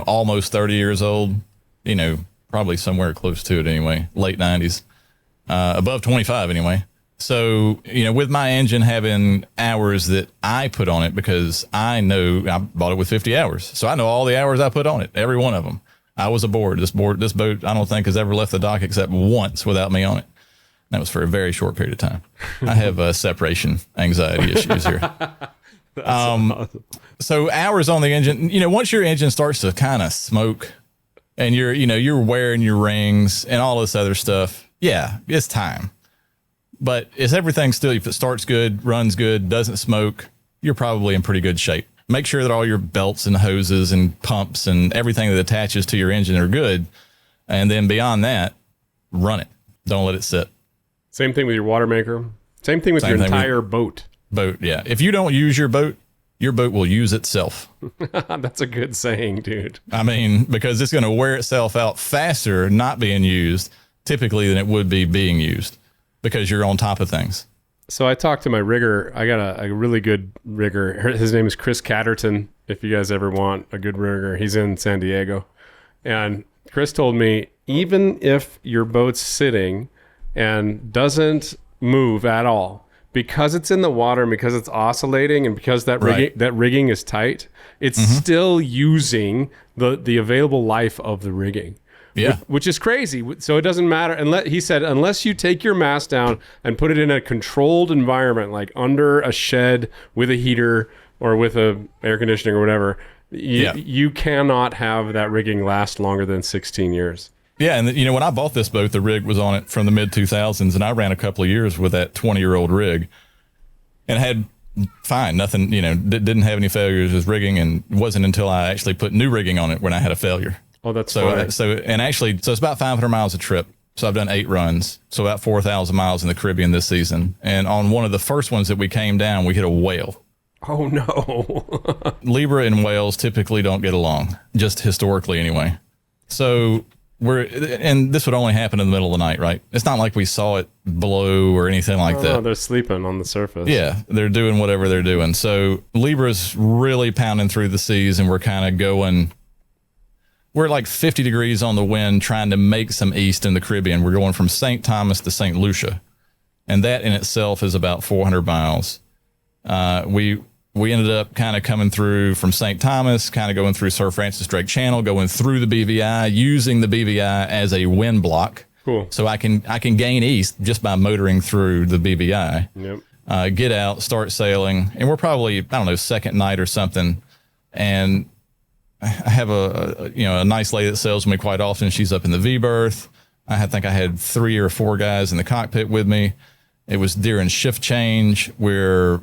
almost 30 years old. Probably somewhere close to it anyway, late 90s, above 25 anyway. So, with my engine having hours that I put on it, because I know I bought it with 50 hours. So I know all the hours I put on it, every one of them. I was aboard. This boat, I don't think has ever left the dock except once without me on it. That was for a very short period of time. I have separation anxiety issues here. Awesome. So hours on the engine, once your engine starts to kind of smoke, and you're wearing your rings and all this other stuff, yeah, it's time. But if it starts good, runs good, doesn't smoke, you're probably in pretty good shape. Make sure that all your belts and hoses and pumps and everything that attaches to your engine are good. And then beyond that, run it. Don't let it sit. Same thing with your water maker. Same thing with your entire boat. Yeah. If you don't use your boat will use itself. That's a good saying, dude. I mean, because it's going to wear itself out faster not being used typically than it would be being used because you're on top of things. So I talked to my rigger. I got a really good rigger. His name is Chris Catterton. If you guys ever want a good rigger, he's in San Diego. And Chris told me, even if your boat's sitting and doesn't move at all, because it's in the water and because it's oscillating and because that rigging is tight, it's still using the available life of the rigging. Yeah. Which is crazy. So it doesn't matter. He said, unless you take your mast down and put it in a controlled environment, like under a shed with a heater or with a air conditioning or whatever, you cannot have that rigging last longer than 16 years. Yeah, and when I bought this boat, the rig was on it from the mid-2000s, and I ran a couple of years with that 20-year-old rig, and had fine, nothing, didn't have any failures with rigging, and it wasn't until I actually put new rigging on it when I had a failure. Oh, that's so. funny. So it's about 500 miles a trip. So I've done 8 runs, so about 4,000 miles in the Caribbean this season. And on one of the first ones that we came down, we hit a whale. Oh no! Libra and whales typically don't get along, just historically anyway. So. And this would only happen in the middle of the night, right? It's not like we saw it blow or anything like that. No, they're sleeping on the surface. Yeah, they're doing whatever they're doing. So Libra's really pounding through the seas, and we're kind of going. We're like 50 degrees on the wind, trying to make some east in the Caribbean. We're going from St. Thomas to St. Lucia, and that in itself is about 400 miles. We ended up kind of coming through from St. Thomas, kind of going through Sir Francis Drake Channel, going through the BVI, using the BVI as a wind block. Cool. So I can gain east just by motoring through the BVI. Yep. Get out, start sailing, and we're probably, second night or something. And I have a nice lady that sails with me quite often. She's up in the V berth. I think I had 3 or 4 guys in the cockpit with me. It was during shift change where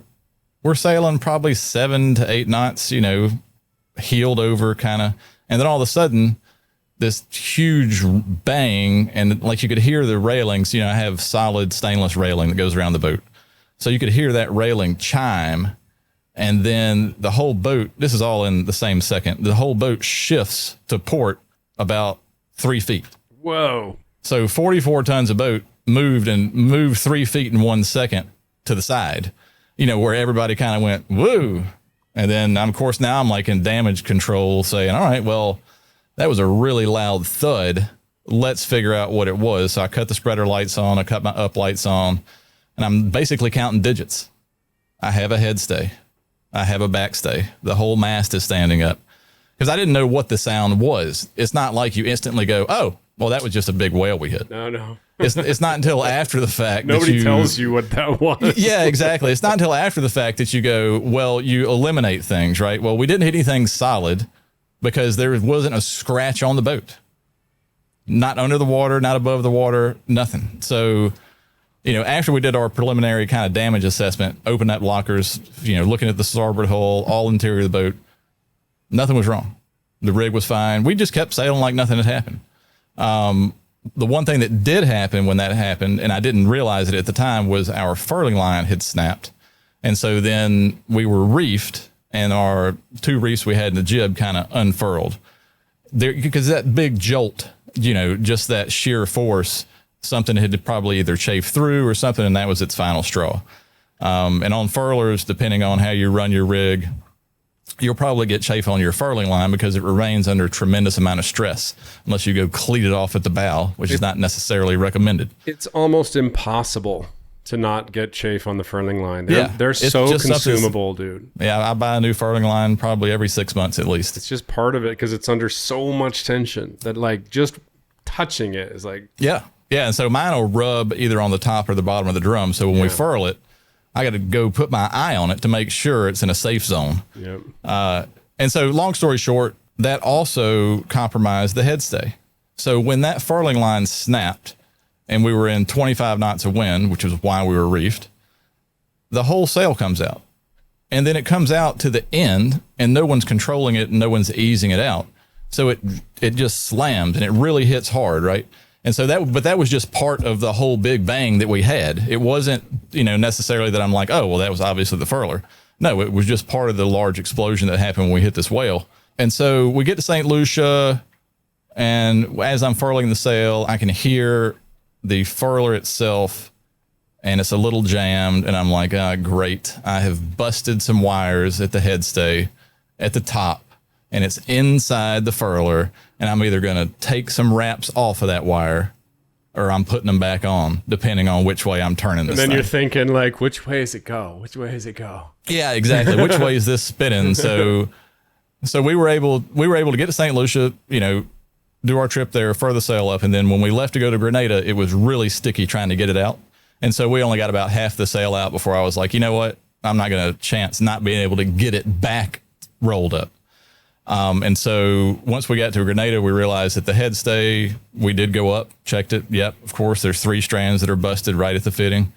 we're sailing probably 7 to 8 knots, heeled over kind of. And then all of a sudden, this huge bang, and like you could hear the railings. I have solid stainless railing that goes around the boat. So you could hear that railing chime, and then the whole boat, this is all in the same second, the whole boat shifts to port about 3 feet. Whoa. So 44 tons of boat moved 3 feet in 1 second to the side, where everybody kind of went, woo. And then, of course, now I'm like in damage control saying, all right, well, that was a really loud thud. Let's figure out what it was. So I cut the spreader lights on, I cut my up lights on, and I'm basically counting digits. I have a head stay. I have a back stay. The whole mast is standing up because I didn't know what the sound was. It's not like you instantly go, oh, well, that was just a big whale we hit. No. It's not until after the fact. Nobody tells you what that was. Yeah, exactly. It's not until after the fact that you go, well, you eliminate things, right? Well, we didn't hit anything solid because there wasn't a scratch on the boat. Not under the water, not above the water, nothing. So, after we did our preliminary kind of damage assessment, opened up lockers, looking at the starboard hull, all interior of the boat, nothing was wrong. The rig was fine. We just kept sailing like nothing had happened. The one thing that did happen when that happened, and I didn't realize it at the time, was our furling line had snapped. And so then we were reefed, and our 2 reefs we had in the jib kind of unfurled. Because that big jolt, just that sheer force, something had probably either chafed through or something, and that was its final straw. And on furlers, depending on how you run your rig, you'll probably get chafe on your furling line because it remains under a tremendous amount of stress unless you go cleat it off at the bow, which is not necessarily recommended. It's almost impossible to not get chafe on the furling line. They're it's so consumable, dude. Yeah, I buy a new furling line probably every 6 months at least. It's just part of it because it's under so much tension that like just touching it is like... Yeah, and so mine will rub either on the top or the bottom of the drum. So when we furl it, I got to go put my eye on it to make sure it's in a safe zone. Yep. And so long story short, that also compromised the head stay. So when that furling line snapped and we were in 25 knots of wind, which is why we were reefed, the whole sail comes out. And then it comes out to the end and no one's controlling it and no one's easing it out. So it just slams and it really hits hard, right? And so that was just part of the whole big bang that we had. It wasn't, necessarily that I'm like, oh, well, that was obviously the furler. No, it was just part of the large explosion that happened when we hit this whale. And so we get to St. Lucia, and as I'm furling the sail, I can hear the furler itself, and it's a little jammed, and I'm like, great. I have busted some wires at the head stay at the top, and it's inside the furler, and I'm either going to take some wraps off of that wire or I'm putting them back on, depending on which way I'm turning this thing. And then you're thinking, like, which way does it go? Which way does it go? Yeah, exactly. Which way is this spinning? So we were able to get to St. Lucia, do our trip there, further sail up, and then when we left to go to Grenada, it was really sticky trying to get it out. And so we only got about half the sail out before I was like, you know what? I'm not going to chance not being able to get it back rolled up. And so once we got to Grenada, we realized that the head stay, we did go up, checked it. Yep. Of course, there's 3 strands that are busted right at the fitting.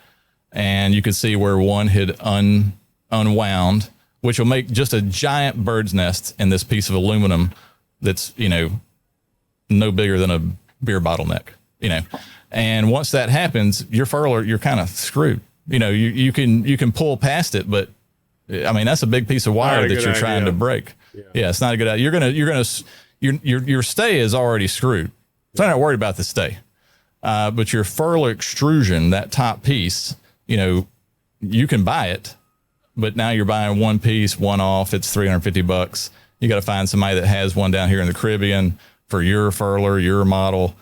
And you could see where one had unwound, which will make just a giant bird's nest in this piece of aluminum that's, no bigger than a beer bottle neck, And once that happens, your furler, you're kind of screwed. You can pull past it, but I mean, that's a big piece of wire that you're trying to break. Yeah, it's not a good idea. Your stay is already screwed. So I'm not worried about the stay. But your furler extrusion, that top piece, you can buy it, but now you're buying one piece, one off. It's $350. You got to find somebody that has one down here in the Caribbean for your furler, your model.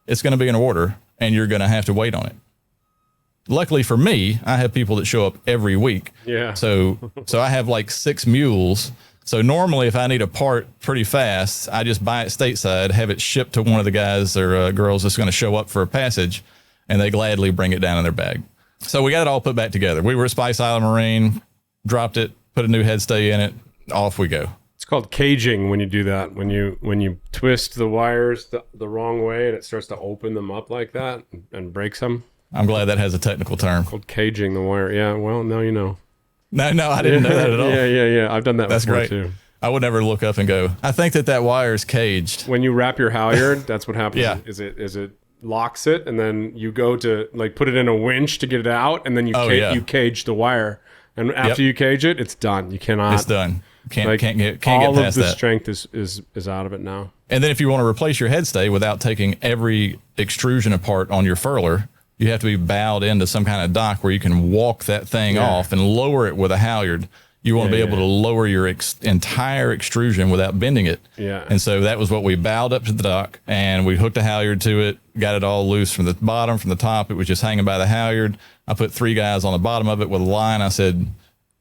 It's going to be an order and you're going to have to wait on it. Luckily for me, I have people that show up every week. Yeah. So I have like 6 mules. So normally if I need a part pretty fast, I just buy it stateside, have it shipped to one of the guys or girls that's going to show up for a passage, and they gladly bring it down in their bag. So we got it all put back together. We were at Spice Island Marine, dropped it, put a new head stay in it, off we go. It's called caging when you do that. When you twist the wires the wrong way and it starts to open them up like that and breaks them. I'm glad that has a technical term. Called caging the wire. Yeah, well, now you know. No, I didn't know that at all. Yeah. I've done that That's before great. too. I would never look up and go, I think that wire is caged. When you wrap your halyard, that's what happens. Yeah. Is it locks it, and then you go to like put it in a winch to get it out, and then you you cage the wire. And after you cage it, it's done. You cannot. It's done. Can't get past that. All of the strength is out of it now. And then if you want to replace your headstay without taking every extrusion apart on your furler, you have to be bowed into some kind of dock where you can walk that thing off and lower it with a halyard. You want to be able to lower your entire extrusion without bending it. Yeah. And so that was what we bowed up to the dock, and we hooked a halyard to it, got it all loose from the bottom, from the top. It was just hanging by the halyard. I put 3 guys on the bottom of it with a line. I said,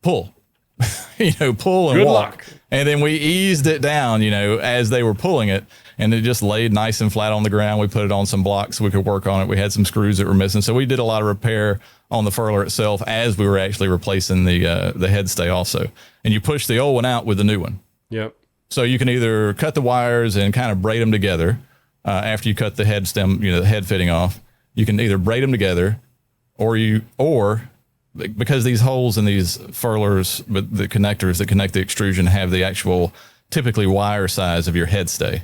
pull, pull and Good walk. luck. And then we eased it down, as they were pulling it, and it just laid nice and flat on the ground. We put it on some blocks so we could work on it. We had some screws that were missing. So we did a lot of repair on the furler itself as we were actually replacing the headstay also. And you push the old one out with the new one. Yep. So you can either cut the wires and kind of braid them together after you cut the head stem, the head fitting off. You can either braid them together or because these holes in these furlers, but the connectors that connect the extrusion have the actual typically wire size of your head stay.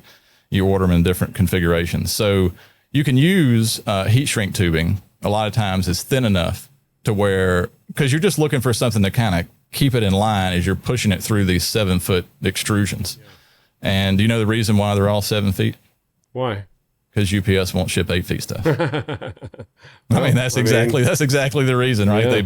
You order them in different configurations. So you can use heat shrink tubing. A lot of times it's thin enough to where, because you're just looking for something to kind of keep it in line as you're pushing it through these 7-foot extrusions. Yeah. And do you know the reason why they're all 7 feet? Why? Because UPS won't ship 8 feet stuff. That's exactly the reason, right? Yeah. They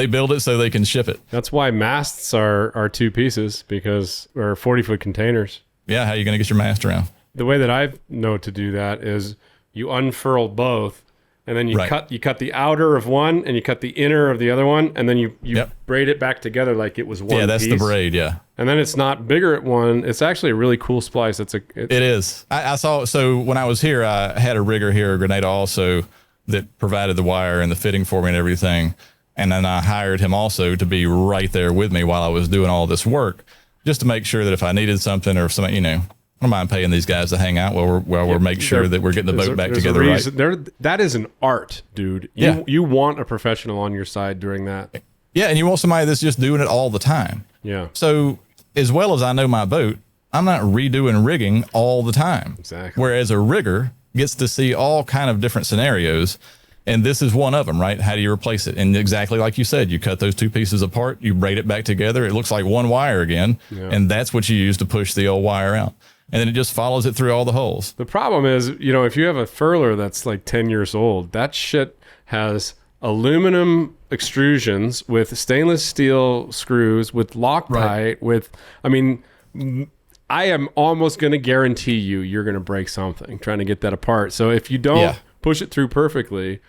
build it so they can ship it. That's why masts are 2 pieces, because or 40-foot containers. Yeah, how are you going to get your mast around? The way that I know to do that is you unfurl both, and then you cut the outer of one, and you cut the inner of the other one, and then you braid it back together like it was one piece. Yeah, that's the braid, yeah. And then it's not bigger at one. It's actually a really cool splice. It is. I saw, so when I was here, I had a rigger here, Grenada also, that provided the wire and the fitting for me and everything. And then I hired him also to be right there with me while I was doing all this work, just to make sure that if I needed something or something, I don't mind paying these guys to hang out while we're making sure that we're getting the boat back together right. That is an art, dude. You want a professional on your side during that. Yeah, and you want somebody that's just doing it all the time. Yeah. So as well as I know my boat, I'm not redoing rigging all the time. Exactly. Whereas a rigger gets to see all kind of different scenarios, and this is one of them, right? How do you replace it? And exactly like you said, you cut those 2 pieces apart, you braid it back together. It looks like one wire again, and that's what you use to push the old wire out. And then it just follows it through all the holes. The problem is, if you have a furler that's like 10 years old, that shit has aluminum extrusions with stainless steel screws, with Loctite, I am almost going to guarantee you're going to break something trying to get that apart. So if you don't push it through perfectly,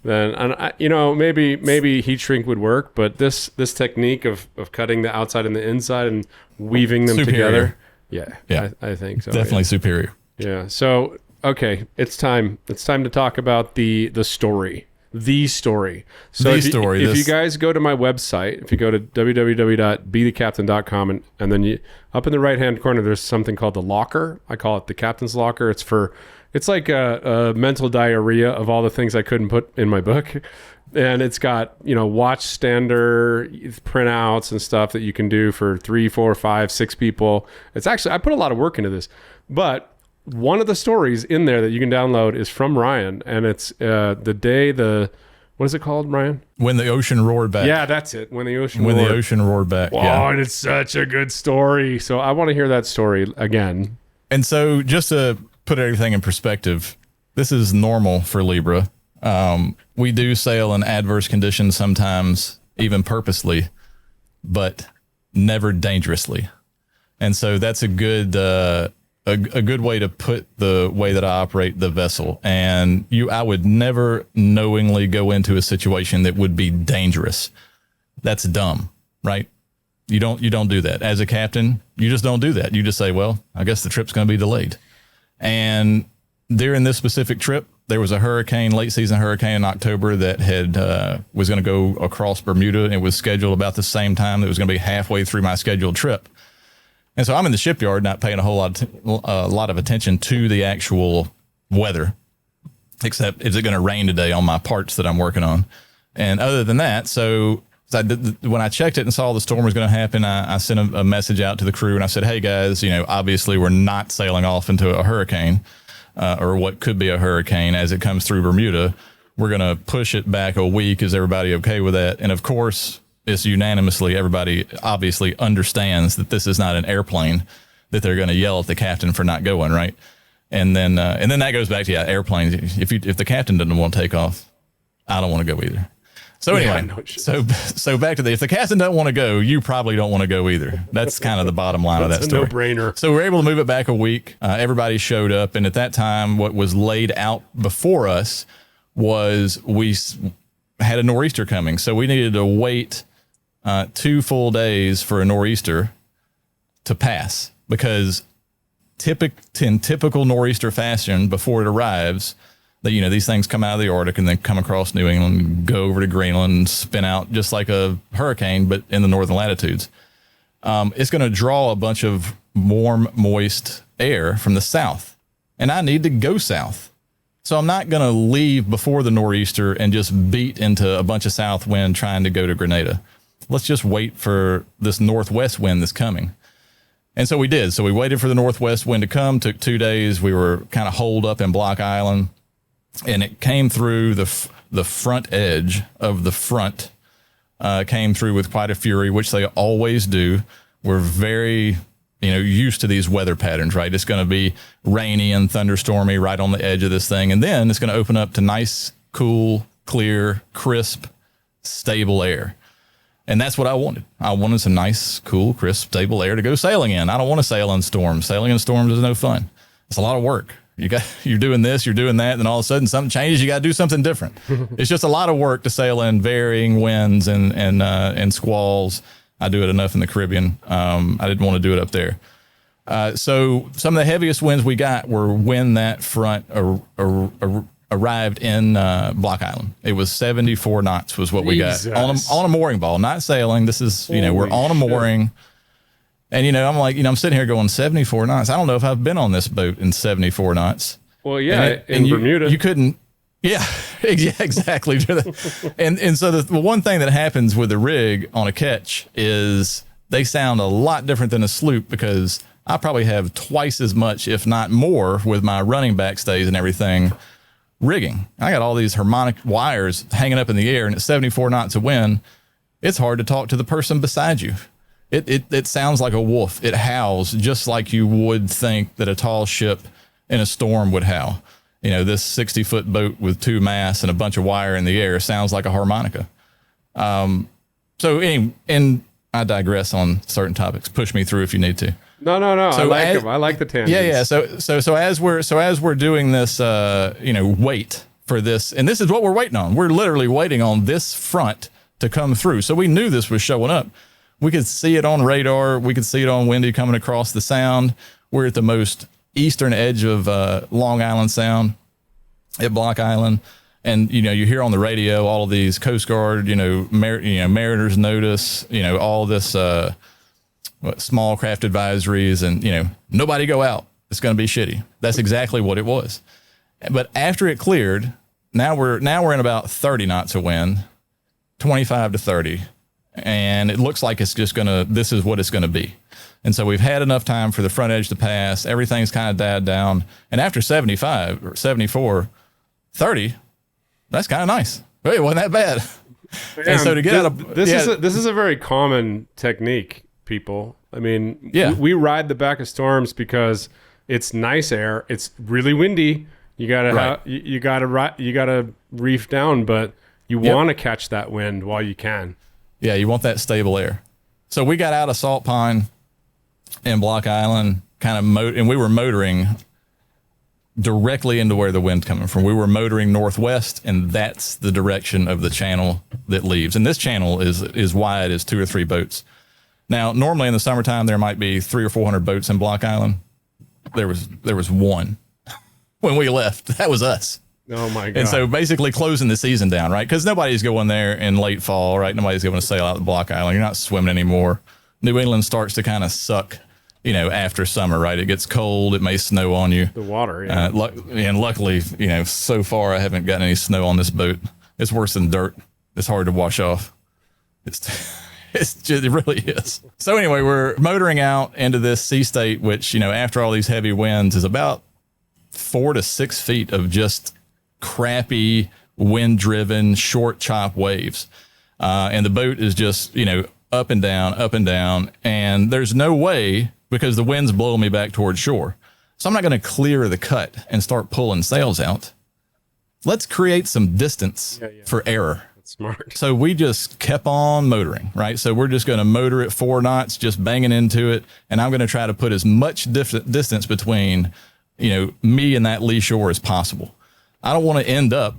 then maybe heat shrink would work, but this technique of cutting the outside and the inside and weaving them together, I think so. Definitely superior. Yeah. So okay, it's time to talk about the story. The story. So if you guys go to my website, if you go to www.bethecaptain.com and then up in the right hand corner, there's something called the locker. I call it the captain's locker. It's like a mental diarrhea of all the things I couldn't put in my book. And it's got, watch stander printouts and stuff that you can do for 3, 4, 5, 6 people. It's actually, I put a lot of work into this, but one of the stories in there that you can download is from Ryan, and it's what is it called, Ryan? When the ocean roared back. Yeah, that's it. When the ocean roared back. Oh, and it's such a good story. So I want to hear that story again. And so just to put everything in perspective, this is normal for Libra. We do sail in adverse conditions sometimes, even purposely, but never dangerously. And so that's a good way to put the way that I operate the vessel. And I would never knowingly go into a situation that would be dangerous. That's dumb, right? You don't do that. As a captain, you just don't do that. You just say, well, I guess the trip's going to be delayed. And during this specific trip, there was a late season hurricane in October that was going to go across Bermuda, and it was scheduled about the same time. That was going to be halfway through my scheduled trip. And so I'm in the shipyard, not paying a lot of attention to the actual weather, except is it going to rain today on my parts that I'm working on? And other than that, so So when I checked it and saw the storm was going to happen, I sent a message out to the crew and I said, hey guys, obviously we're not sailing off into a hurricane or what could be a hurricane as it comes through Bermuda. We're going to push it back a week. Is everybody okay with that? And of course, it's unanimously, everybody obviously understands that this is not an airplane, that they're going to yell at the captain for not going, right? And then that goes back to airplanes. If the captain doesn't want to take off, I don't want to go either. So anyway, so back to if the captain doesn't want to go, you probably don't want to go either. That's kind of the bottom line of that story. That's a no-brainer. So we're able to move it back a week. Everybody showed up, and at that time, what was laid out before us was we had a nor'easter coming. So we needed to wait 2 full days for a nor'easter to pass, because in typical nor'easter fashion, before it arrives, that these things come out of the Arctic and then come across New England, go over to Greenland, and spin out just like a hurricane, but in the northern latitudes. It's going to draw a bunch of warm, moist air from the south, and I need to go south. So I'm not going to leave before the nor'easter and just beat into a bunch of south wind trying to go to Grenada. Let's just wait for this northwest wind that's coming. And so we did. So we waited for the northwest wind to come. Took 2 days. We were kind of holed up in Block Island. And it came through the front edge of the front, came through with quite a fury, which they always do. We're very, used to these weather patterns, right? It's going to be rainy and thunderstormy right on the edge of this thing. And then it's going to open up to nice, cool, clear, crisp, stable air. And that's what I wanted. I wanted some nice, cool, crisp, stable air to go sailing in. I don't want to sail in storms. Sailing in storms is no fun. It's a lot of work. You're doing this, you're doing that, and then all of a sudden something changes. You got to do something different. It's just a lot of work to sail in varying winds and squalls. I do it enough in the Caribbean. I didn't want to do it up there. So some of the heaviest winds we got were when that front arrived in Block Island. It was 74 knots was what we got on a mooring ball, not sailing. This is, we're on a mooring. And, I'm like, I'm sitting here going 74 knots. I don't know if I've been on this boat in 74 knots. Well, yeah, in Bermuda. You couldn't. Yeah, exactly. and so the one thing that happens with the rig on a Ketch is they sound a lot different than a sloop, because I probably have twice as much, if not more, with my running backstays and everything rigging. I got all these harmonic wires hanging up in the air, and at 74 knots of wind, it's hard to talk to the person beside you. It sounds like a wolf. It howls just like you would think that a tall ship in a storm would howl. This 60-foot boat with 2 masts and a bunch of wire in the air sounds like a harmonica. And I digress on certain topics. Push me through if you need to. No. So I like the tangents. Yeah. So as we're doing this, wait for this, and this is what we're waiting on. We're literally waiting on this front to come through. So we knew this was showing up. We could see it on radar. We could see it on windy coming across the sound. We're at the most eastern edge of Long Island Sound at Block Island. And, you hear on the radio all of these Coast Guard, Mariners Notice, all this small craft advisories, and, nobody go out. It's going to be shitty. That's exactly what it was. But after it cleared, now we're in about 30 knots of wind, 25 to 30. And it looks like it's just this is what it's going to be. And so we've had enough time for the front edge to pass. Everything's kind of died down. And after 75 or 74, 30, that's kind of nice. Hey, it wasn't that bad. Yeah, and so to get out of this is a very common technique, people. I mean, we ride the back of storms because it's nice air. It's really windy. You gotta reef down, but you want to catch that wind while you can. Yeah, you want that stable air. So we got out of Salt Pine in Block Island, and we were motoring directly into where the wind's coming from. We were motoring northwest, and that's the direction of the channel that leaves. And this channel is wide as 2 or 3 boats. Now, normally in the summertime, there might be 300 or 400 boats in Block Island. There was one when we left. That was us. Oh my God. And so basically closing the season down, right? Because nobody's going there in late fall, right? Nobody's going to sail out the Block Island. You're not swimming anymore. New England starts to kind of suck, after summer, right? It gets cold. It may snow on you. The water, yeah. And luckily, so far I haven't gotten any snow on this boat. It's worse than dirt. It's hard to wash off. It really is. So anyway, we're motoring out into this sea state, which, after all these heavy winds is about 4 to 6 feet of just crappy, wind driven, short chop waves. And the boat is just, up and down, up and down. And there's no way, because the wind's blowing me back towards shore. So I'm not going to clear the cut and start pulling sails out. Let's create some distance for error. That's smart. So we just kept on motoring, right? So we're just going to motor at 4 knots, just banging into it. And I'm going to try to put as much distance between, me and that lee shore as possible. I don't want to end up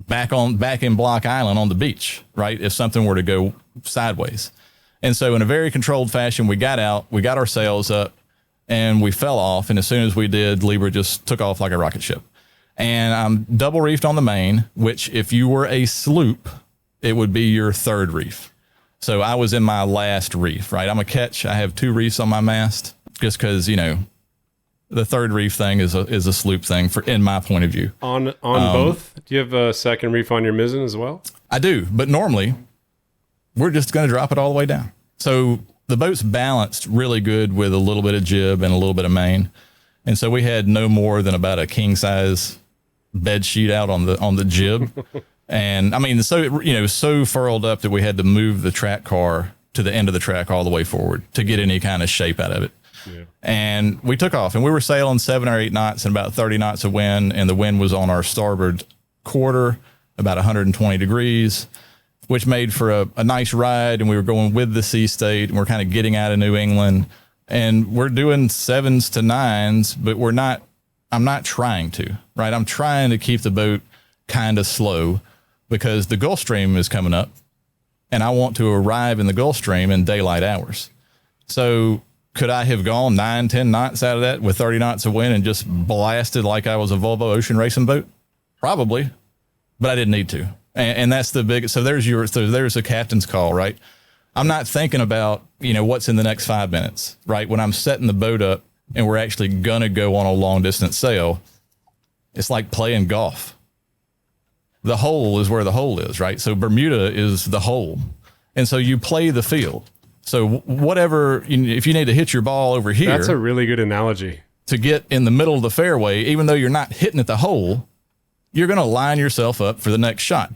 back in Block Island on the beach, right? If something were to go sideways. And so in a very controlled fashion, we got out, we got our sails up, and we fell off. And as soon as we did, Libra just took off like a rocket ship. And I'm double reefed on the main, which if you were a sloop, it would be your third reef. So I was in my last reef, right? I'm a Ketch. I have 2 reefs on my mast just because, the third reef thing is a sloop thing in my point of view. On both? Do you have a second reef on your mizzen as well? I do, but normally we're just going to drop it all the way down. So the boat's balanced really good with a little bit of jib and a little bit of main. And so we had no more than about a king size bed sheet out on the jib. And I mean, so it was so furled up that we had to move the track car to the end of the track all the way forward to get any kind of shape out of it. Yeah. And we took off, and we were sailing 7 or 8 knots and about 30 knots of wind. And the wind was on our starboard quarter, about 120 degrees, which made for a nice ride. And we were going with the sea state, and we're kind of getting out of New England, and we're doing 7s to 9s, but I'm not trying to, right? I'm trying to keep the boat kind of slow because the Gulf Stream is coming up, and I want to arrive in the Gulf Stream in daylight hours. So could I have gone 9, 10 knots out of that with 30 knots of wind and just blasted like I was a Volvo ocean racing boat? Probably, but I didn't need to. And that's the biggest. So there's a captain's call, right? I'm not thinking about, what's in the next 5 minutes, right? When I'm setting the boat up and we're actually going to go on a long distance sail, it's like playing golf. The hole is where the hole is, right? So Bermuda is the hole. And so you play the field. So whatever, if you need to hit your ball over here. That's a really good analogy. To get in the middle of the fairway, even though you're not hitting at the hole, you're going to line yourself up for the next shot.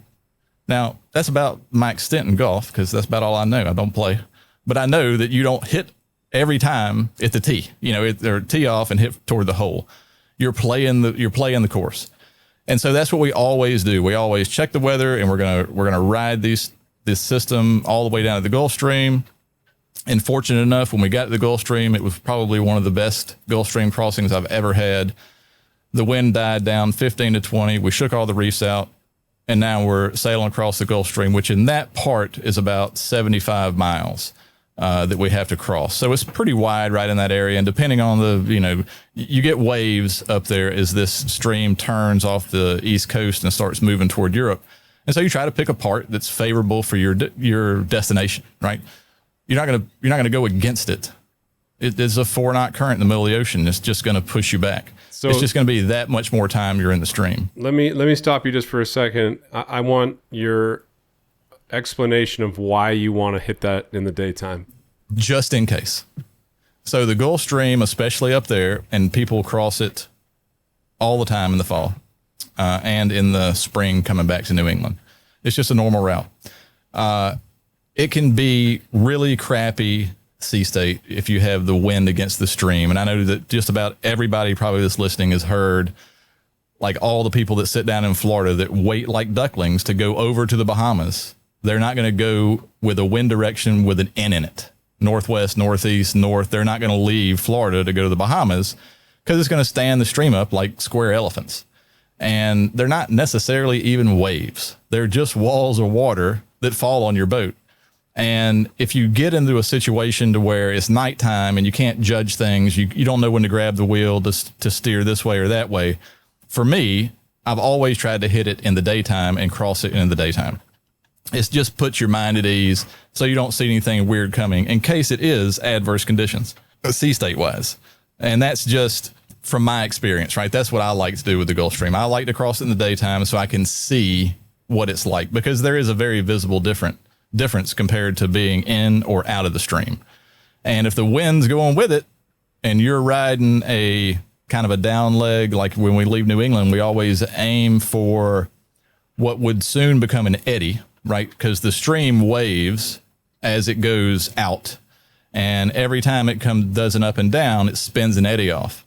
Now, that's about my extent in golf because that's about all I know. I don't play. But I know that you don't hit every time at the tee, or tee off and hit toward the hole. You're playing the course. And so that's what we always do. We always check the weather, and we're going to ride this system all the way down to the Gulf Stream. And fortunate enough, when we got to the Gulf Stream, it was probably one of the best Gulf Stream crossings I've ever had. The wind died down 15 to 20. We shook all the reefs out, and now we're sailing across the Gulf Stream, which in that part is about 75 miles that we have to cross. So it's pretty wide right in that area. And depending on you get waves up there as this stream turns off the East Coast and starts moving toward Europe. And so you try to pick a part that's favorable for your destination, right? You're not gonna go against it. It is a 4-knot current in the middle of the ocean. It's just going to push you back. So it's just going to be that much more time you're in the stream. Let me stop you just for a second. I want your explanation of why you want to hit that in the daytime. Just in case. So the Gulf Stream, especially up there, and people cross it all the time in the fall and in the spring coming back to New England. It's just a normal route. It can be really crappy sea state if you have the wind against the stream. And I know that just about everybody probably that's listening has heard, like all the people that sit down in Florida that wait like ducklings to go over to the Bahamas. They're not going to go with a wind direction with an N in it. Northwest, northeast, north. They're not going to leave Florida to go to the Bahamas because it's going to stand the stream up like square elephants. And they're not necessarily even waves. They're just walls of water that fall on your boat. And if you get into a situation to where it's nighttime and you can't judge things, you don't know when to grab the wheel to steer this way or that way. For me, I've always tried to hit it in the daytime and cross it in the daytime. It just puts your mind at ease so you don't see anything weird coming in case it is adverse conditions, sea state wise. And that's just from my experience, right? That's what I like to do with the Gulf Stream. I like to cross it in the daytime so I can see what it's like because there is a very visible difference difference compared to being in or out of the stream. And if the wind's going with it and you're riding a kind of a down leg, like when we leave New England, we always aim for what would soon become an eddy, right? Because the stream waves as it goes out. And every time it does an up and down, it spins an eddy off.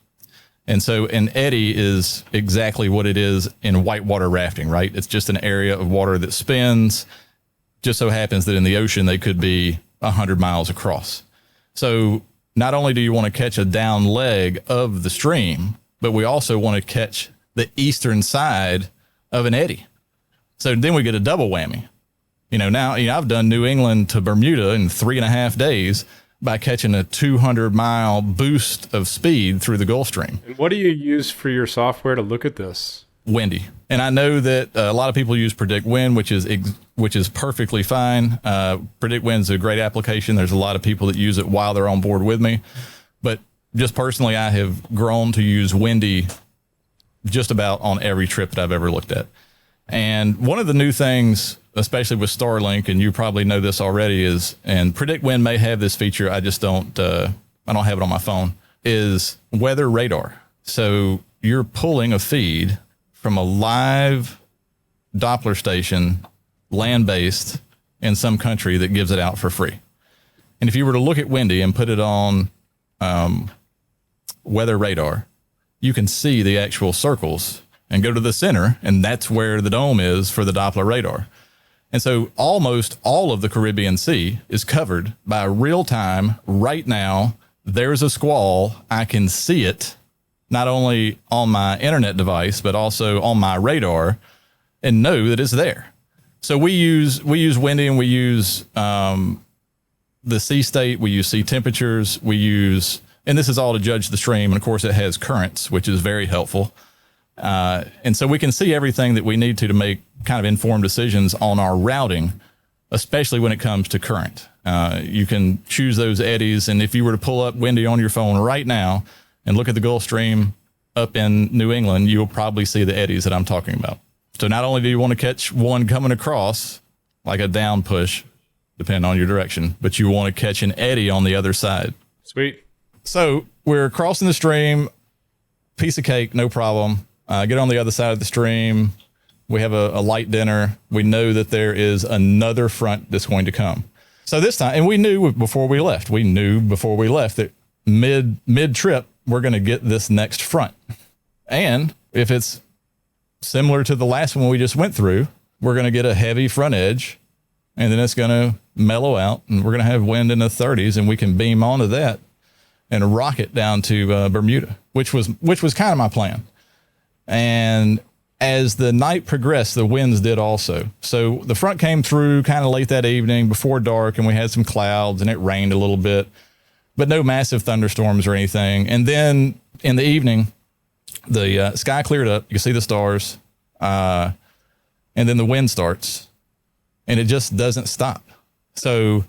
And so an eddy is exactly what it is in whitewater rafting, right? It's just an area of water that spins. Just so happens that in the ocean, they could be 100 miles across. So not only do you want to catch a down leg of the stream, but we also want to catch the eastern side of an eddy. So then we get a double whammy. Now I've done New England to Bermuda in 3.5 days by catching a 200-mile boost of speed through the Gulf Stream. And what do you use for your software to look at this? Windy. And I know that a lot of people use Predict Wind, which is perfectly fine. Predict Wind's a great application. There's a lot of people that use it while they're on board with me. But just personally, I have grown to use Windy just about on every trip that I've ever looked at. And one of the new things, especially with Starlink, and you probably know this already, and Predict Wind may have this feature, I just don't have it on my phone, is weather radar. So you're pulling a feed from a live Doppler station, land-based, in some country that gives it out for free. And if you were to look at Windy and put it on weather radar, you can see the actual circles and go to the center, and that's where the dome is for the Doppler radar. And so almost all of the Caribbean Sea is covered by real-time, right now, there's a squall, I can see it, not only on my internet device, but also on my radar, and know that it's there. So we use Windy, and we use the sea state, we use sea temperatures, and this is all to judge the stream, and of course it has currents, which is very helpful. And so we can see everything that we need to make kind of informed decisions on our routing, especially when it comes to current. You can choose those eddies. And if you were to pull up Windy on your phone right now and look at the Gulf Stream up in New England, you'll probably see the eddies that I'm talking about. So not only do you want to catch one coming across like a down push, depending on your direction, but you want to catch an eddy on the other side. Sweet. So we're crossing the stream, piece of cake, no problem. Get on the other side of the stream. We have a light dinner. We know that there is another front that's going to come. So this time, and we knew before we left that mid trip, we're going to get this next front. And if it's similar to the last one we just went through, we're going to get a heavy front edge, and then it's going to mellow out, and we're going to have wind in the 30s, and we can beam onto that and rocket down to Bermuda, which was kind of my plan. And as the night progressed, the winds did also. So the front came through kind of late that evening before dark, and we had some clouds and it rained a little bit, but no massive thunderstorms or anything. And then in the evening, the sky cleared up. You can see the stars. And then the wind starts, and it just doesn't stop. So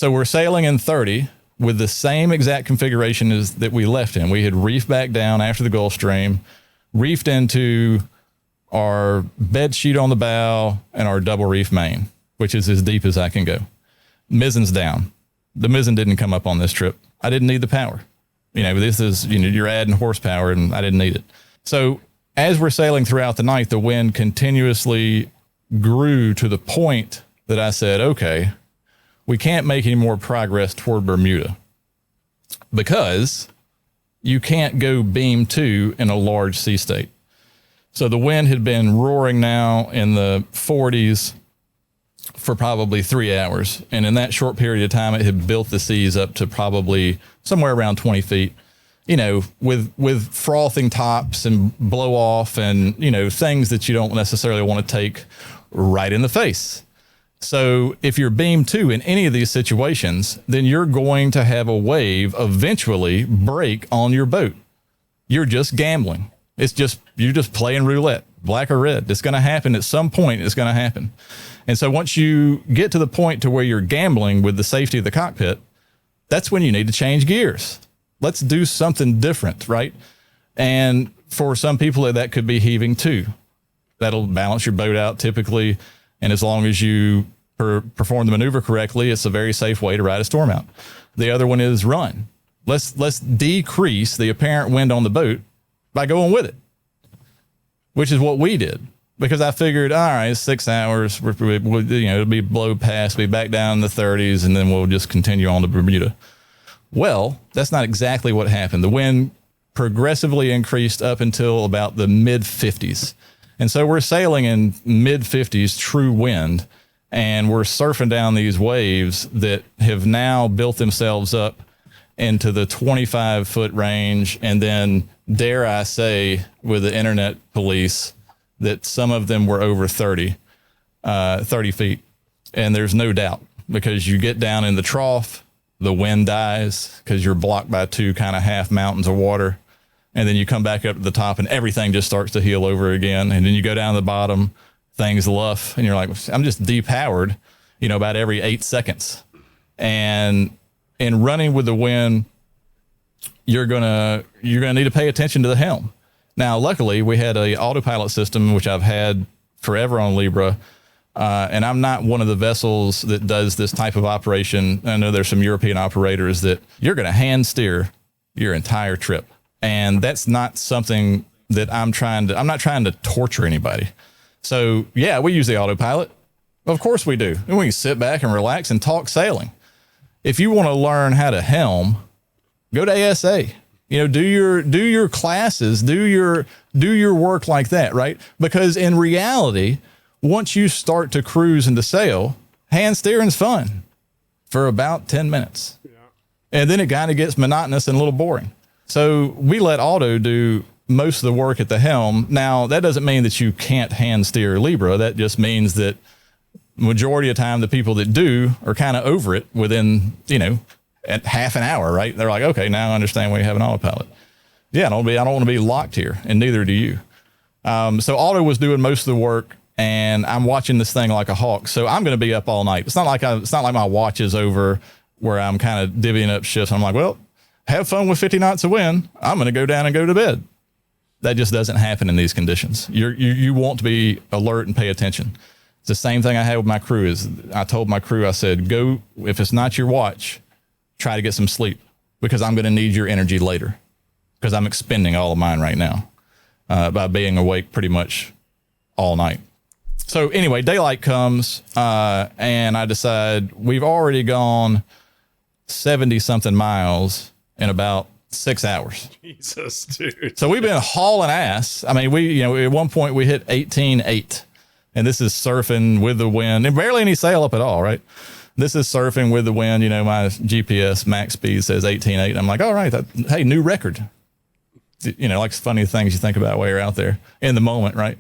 we're sailing in 30 with the same exact configuration as that we left in. We had reefed back down after the Gulf Stream, reefed into our bed sheet on the bow and our double reef main, which is as deep as I can go. Mizzen's down. The mizzen didn't come up on this trip. I didn't need the power. This is, you're adding horsepower, and I didn't need it. So as we're sailing throughout the night, the wind continuously grew to the point that I said, okay, we can't make any more progress toward Bermuda because you can't go beam to in a large sea state. So the wind had been roaring now in the 40s for probably 3 hours. And in that short period of time, it had built the seas up to probably somewhere around 20 feet, with frothing tops and blow off and, things that you don't necessarily want to take right in the face. So if you're beam to in any of these situations, then you're going to have a wave eventually break on your boat. You're just gambling. You're just playing roulette, black or red. It's going to happen at some point. It's going to happen. And so once you get to the point to where you're gambling with the safety of the cockpit, that's when you need to change gears. Let's do something different, right? And for some people, that could be heaving to. That'll balance your boat out typically. And as long as you perform the maneuver correctly, it's a very safe way to ride a storm out. The other one is run. Let's decrease the apparent wind on the boat by going with it, which is what we did. Because I figured, all right, it's 6 hours. It'll be blow past, be back down in the 30s, and then we'll just continue on to Bermuda. Well, that's not exactly what happened. The wind progressively increased up until about the mid 50s. And so we're sailing in mid 50s true wind, and we're surfing down these waves that have now built themselves up into the 25-foot range. And then, dare I say, with the internet police, that some of them were over 30 feet. And there's no doubt, because you get down in the trough, the wind dies because you're blocked by two kind of half mountains of water. And then you come back up to the top and everything just starts to heal over again. And then you go down to the bottom, things luff, and you're like, I'm just depowered, about every 8 seconds. And in running with the wind, you're gonna need to pay attention to the helm. Now, luckily, we had a autopilot system, which I've had forever on Libra, and I'm not one of the vessels that does this type of operation. I know there's some European operators that you're going to hand steer your entire trip, and that's not something that I'm not trying to torture anybody. So, yeah, we use the autopilot. Of course we do. And we can sit back and relax and talk sailing. If you want to learn how to helm, go to ASA. Do your classes, do your work like that, right? Because in reality, once you start to cruise and to sail, hand steering's fun for about 10 minutes. Yeah. And then it kind of gets monotonous and a little boring. So we let Auto do most of the work at the helm. Now, that doesn't mean that you can't hand steer Libra. That just means that majority of the time, the people that do are kind of over it within, at half an hour, right? They're like, okay, now I understand why you have an autopilot. Yeah, I don't want to be locked here, and neither do you. So Auto was doing most of the work, and I'm watching this thing like a hawk. So I'm going to be up all night. It's not like my watch is over where I'm kind of divvying up shifts. I'm like, well, have fun with 50 knots of wind. I'm going to go down and go to bed. That just doesn't happen in these conditions. You want to be alert and pay attention. It's the same thing I had with my crew. I told my crew, I said, go, if it's not your watch, try to get some sleep, because I'm going to need your energy later, because I'm expending all of mine right now by being awake pretty much all night. So anyway, daylight comes and I decide we've already gone 70 something miles in about 6 hours. Jesus, dude. So we've been hauling ass. I mean, at one point we hit 18.8, and this is surfing with the wind and barely any sail up at all, right? This is surfing with the wind. My GPS max speed says 18.8. I'm like, all right, hey, new record. Like funny things you think about while you're out there in the moment, right?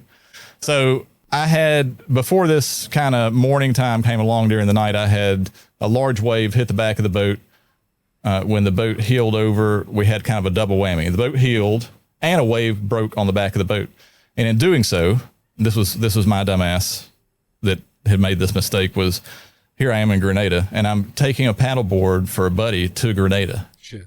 So I had, before this kind of morning time came along during the night, I had a large wave hit the back of the boat. When the boat heeled over, we had kind of a double whammy. The boat heeled and a wave broke on the back of the boat. And in doing so, this was my dumbass that had made this mistake. Was here I am in Grenada, and I'm taking a paddleboard for a buddy to Grenada. Shit.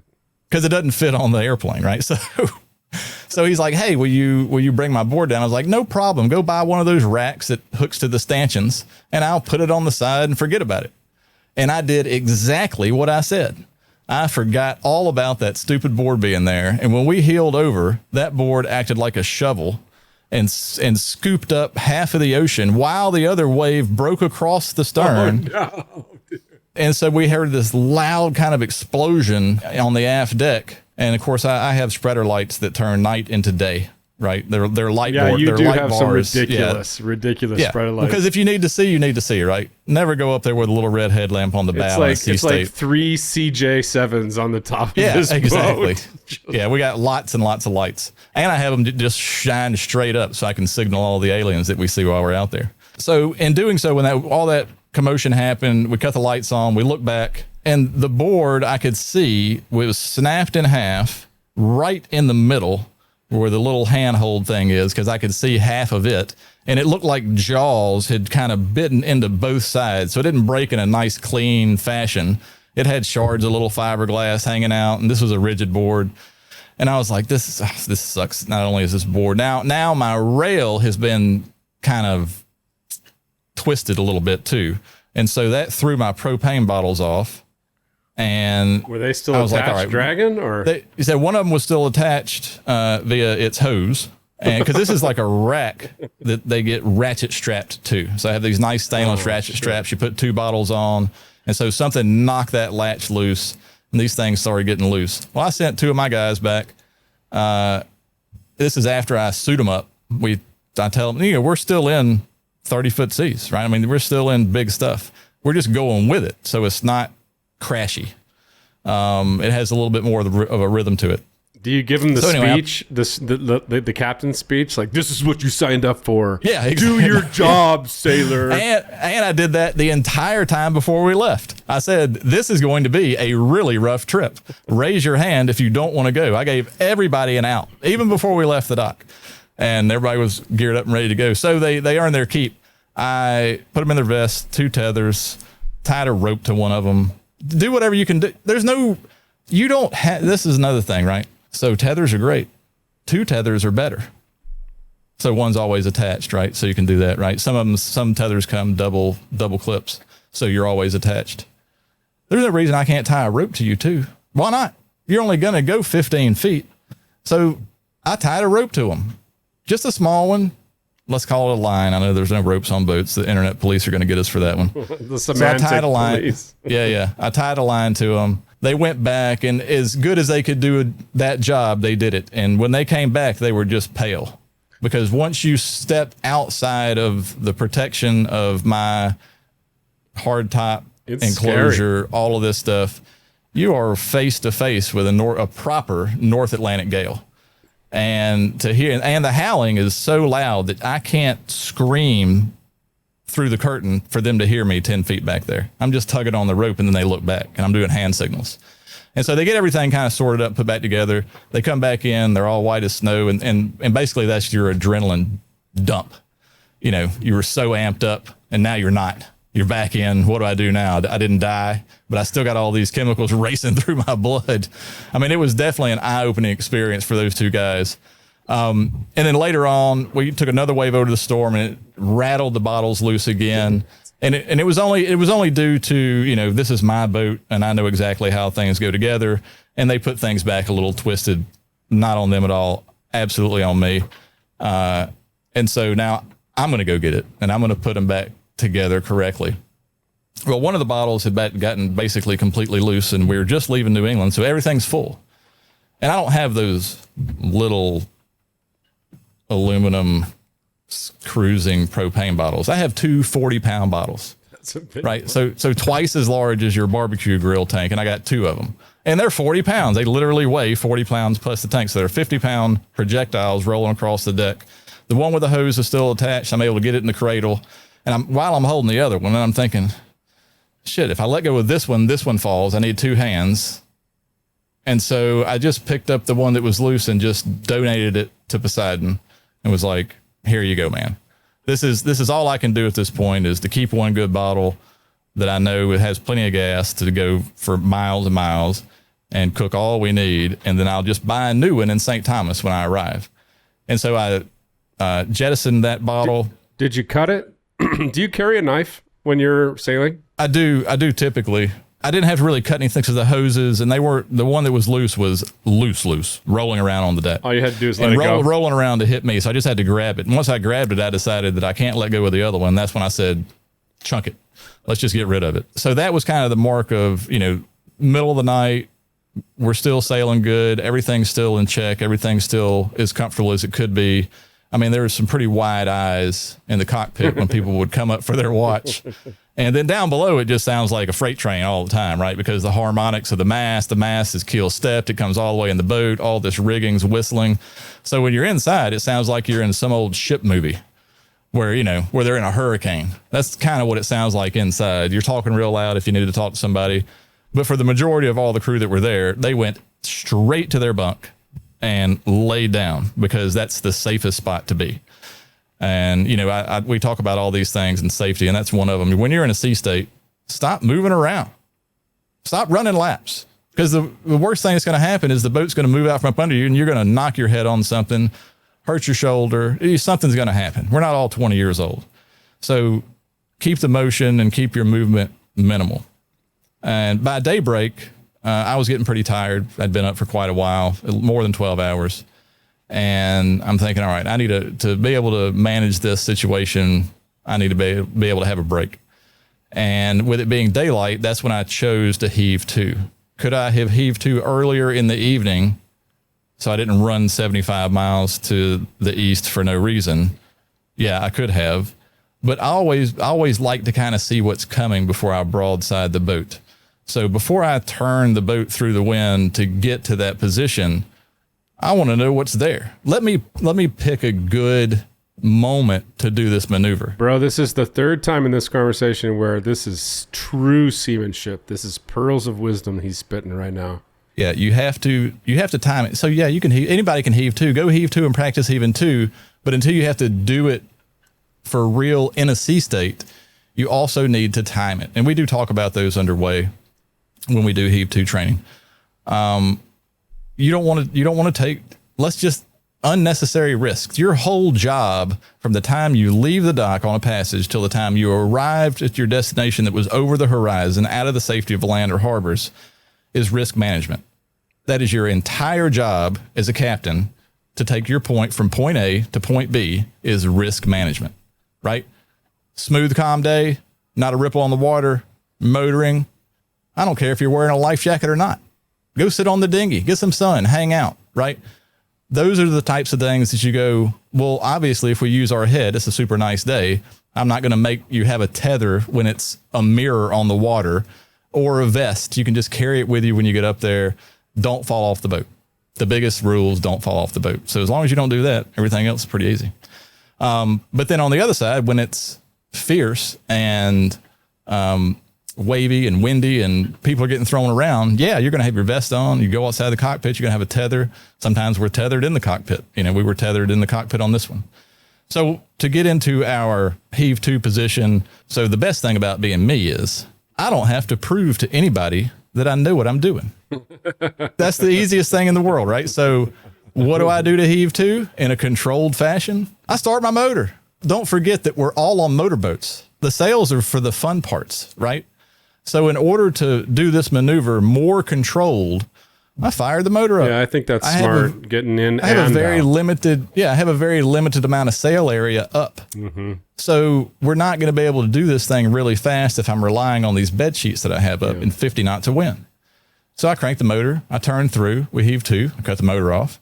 Because it doesn't fit on the airplane, right? So he's like, hey, will you bring my board down? I was like, no problem. Go buy one of those racks that hooks to the stanchions, and I'll put it on the side and forget about it. And I did exactly what I said. I forgot all about that stupid board being there. And when we heeled over, that board acted like a shovel and scooped up half of the ocean while the other wave broke across the stern. Oh, no, dude. And so we heard this loud kind of explosion on the aft deck. And of course, I have spreader lights that turn night into day, right? They're light yeah, board. You they're do light have bars. some ridiculous spreader lights. Because if you need to see, you need to see, right? Never go up there with a little red headlamp on the bow. It's like 3 CJ7s on the top of this exactly. boat. Yeah, we got lots and lots of lights. And I have them just shine straight up so I can signal all the aliens that we see while we're out there. So in doing so, when all that commotion happened, we cut the lights on, we look back, and the board I could see was snapped in half right in the middle where the little handhold thing is, because I could see half of it. And it looked like jaws had kind of bitten into both sides. So it didn't break in a nice, clean fashion. It had shards of little fiberglass hanging out, and this was a rigid board. And I was like, this sucks. Not only is this board, now my rail has been kind of twisted a little bit too. And so that threw my propane bottles off. And were they still attached, all right, dragging? Or he said one of them was still attached via its hose. And because this is like a rack that they get ratchet strapped to. So I have these nice stainless ratchet straps. You put 2 bottles on. And so something knocked that latch loose and these things started getting loose. Well, I sent 2 of my guys back. This is after I suit them up. I tell them, we're still in 30-foot seas, right? I mean, we're still in big stuff. We're just going with it. So it's not crashy. It has a little bit more of a rhythm to it. Do you give them the speech, the captain's speech? Like, this is what you signed up for. Yeah, exactly. Do your job, sailor. And I did that the entire time before we left. I said, this is going to be a really rough trip. Raise your hand if you don't want to go. I gave everybody an out, even before we left the dock. And everybody was geared up and ready to go. So they earned their keep. I put them in their vests, 2 tethers, tied a rope to one of them. Do whatever you can do. This is another thing, right? So tethers are great. 2 tethers are better. So one's always attached, right? So you can do that, right? Some tethers come double clips. So you're always attached. There's no reason I can't tie a rope to you too. Why not? You're only going to go 15 feet. So I tied a rope to them. Just a small one. Let's call it a line. I know there's no ropes on boats. The internet police are going to get us for that one. So I tied a line. Police. Yeah. I tied a line to them. They went back, and as good as they could do that job, they did it. And when they came back, they were just pale. Because once you step outside of the protection of my hard top enclosure, scary. All of this stuff, you are face to face with a proper North Atlantic gale. And the howling is so loud that I can't scream through the curtain for them to hear me 10 feet back there. I'm just tugging on the rope and then they look back and I'm doing hand signals. And so they get everything kind of sorted up, put back together. They come back in, they're all white as snow. And basically that's your adrenaline dump. You were so amped up and now you're not. You're back in. What do I do now? I didn't die, but I still got all these chemicals racing through my blood. I mean, it was definitely an eye-opening experience for those 2 guys. And then later on, we took another wave over the storm and it rattled the bottles loose again. And it was only due to, this is my boat and I know exactly how things go together. And they put things back a little twisted, not on them at all, absolutely on me. And so now I'm going to go get it and I'm going to put them back together correctly. Well, one of the bottles had gotten basically completely loose and we were just leaving New England. So everything's full. And I don't have those little aluminum cruising propane bottles. I have 2 40-pound bottles. That's a big right. One. So twice as large as your barbecue grill tank. And I got 2 of them and they're 40 pounds. They literally weigh 40 pounds plus the tank. So they're 50-pound projectiles rolling across the deck. The one with the hose is still attached. I'm able to get it in the cradle. And while I'm holding the other one, and I'm thinking, shit, if I let go of this one falls. I need 2 hands. And so I just picked up the one that was loose and just donated it to Poseidon and was like, here you go, man. This is all I can do at this point is to keep one good bottle that I know it has plenty of gas to go for miles and miles and cook all we need. And then I'll just buy a new one in St. Thomas when I arrive. And so I jettisoned that bottle. Did you cut it? Do you carry a knife when you're sailing? I do typically. I didn't have to really cut anything because the hoses, and the one that was loose, rolling around on the deck. All you had to do is let it go. Rolling around to hit me. So I just had to grab it. And once I grabbed it, I decided that I can't let go of the other one. That's when I said, chunk it. Let's just get rid of it. So that was kind of the mark of, middle of the night. We're still sailing good. Everything's still in check. Everything still as comfortable as it could be. I mean, there was some pretty wide eyes in the cockpit when people would come up for their watch. And then down below, it just sounds like a freight train all the time, right? Because the harmonics of the mast is keel stepped. It comes all the way in the boat. All this rigging's whistling. So when you're inside, it sounds like you're in some old ship movie where they're in a hurricane. That's kind of what it sounds like inside. You're talking real loud if you need to talk to somebody. But for the majority of all the crew that were there, they went straight to their bunk and laid down because that's the safest spot to be. And, we talk about all these things and safety, and that's one of them. When you're in a sea state, stop moving around. Stop running laps. Because the worst thing that's going to happen is the boat's going to move out from up under you and you're going to knock your head on something, hurt your shoulder. Something's going to happen. We're not all 20 years old. So keep the motion and keep your movement minimal. And by daybreak, I was getting pretty tired. I'd been up for quite a while, more than 12 hours. And I'm thinking, all right, I need to be able to manage this situation. I need to be able to have a break. And with it being daylight, that's when I chose to heave to. Could I have heaved to earlier in the evening so I didn't run 75 miles to the east for no reason? Yeah, I could have. But I always like to kind of see what's coming before I broadside the boat. So before I turn the boat through the wind to get to that position, I want to know what's there. Let me pick a good moment to do this maneuver. Bro, this is the third time in this conversation where this is true seamanship. This is pearls of wisdom he's spitting right now. Yeah, you have to time it. So yeah, you can anybody can heave to. Go heave to and practice heaving to, but until you have to do it for real in a sea state, you also need to time it. And we do talk about those underway when we do heave to training. You don't want to take, let's just unnecessary risks. Your whole job from the time you leave the dock on a passage till the time you arrived at your destination that was over the horizon, out of the safety of land or harbors, is risk management. That is your entire job as a captain. To take your point from point A to point B is risk management, right? Smooth, calm day, not a ripple on the water, motoring. I don't care if you're wearing a life jacket or not. Go sit on the dinghy, get some sun, hang out, right? Those are the types of things that you go, well, obviously, if we use our head, it's a super nice day. I'm not going to make you have a tether when it's a mirror on the water or a vest. You can just carry it with you when you get up there. Don't fall off the boat. The biggest rules, don't fall off the boat. So as long as you don't do that, everything else is pretty easy. But then on the other side, when it's fierce and wavy and windy and people are getting thrown around, yeah, you're going to have your vest on. You go outside the cockpit, you're going to have a tether. Sometimes we're tethered in the cockpit. We were tethered in the cockpit on this one. So to get into our heave to position, so the best thing about being me is I don't have to prove to anybody that I know what I'm doing. That's the easiest thing in the world, right? So what do I do to heave to in a controlled fashion? I start my motor. Don't forget that we're all on motorboats. The sails are for the fun parts, right? So in order to do this maneuver more controlled, I fire the motor up. Yeah, I think that's smart, getting in. I have and a very out. limited, I have a very limited amount of sail area up. Mm-hmm. So we're not going to be able to do this thing really fast if I'm relying on these bed sheets that I have up in 50 knots of wind. So I crank the motor, I turn through, we heave to, I cut the motor off,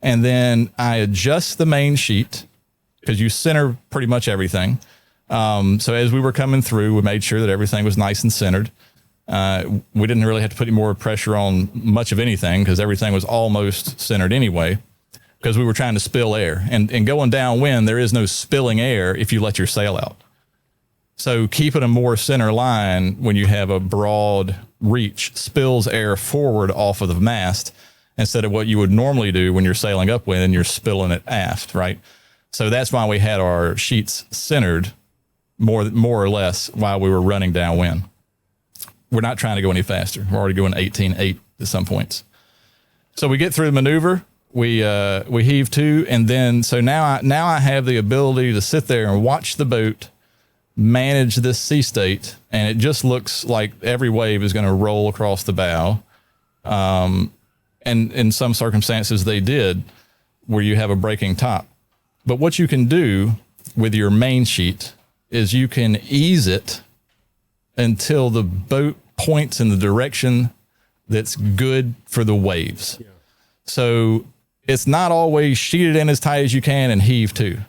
and then I adjust the main sheet because you center pretty much everything. So as we were coming through, we made sure that everything was nice and centered. We didn't really have to put any more pressure on much of anything because everything was almost centered anyway, because we were trying to spill air. And going downwind, there is no spilling air if you let your sail out. So keeping a more center line when you have a broad reach spills air forward off of the mast instead of what you would normally do when you're sailing upwind and you're spilling it aft, right? So that's why we had our sheets centered more or less while we were running downwind. We're not trying to go any faster. We're already going 18.8 at some points. So we get through the maneuver, we heave to, and then so now I have the ability to sit there and watch the boat manage this sea state, and it just looks like every wave is going to roll across the bow. And in some circumstances they did, where you have a breaking top. But what you can do with your main sheet is you can ease it until the boat points in the direction that's good for the waves. Yeah. So it's not always sheet it in as tight as you can and heave to.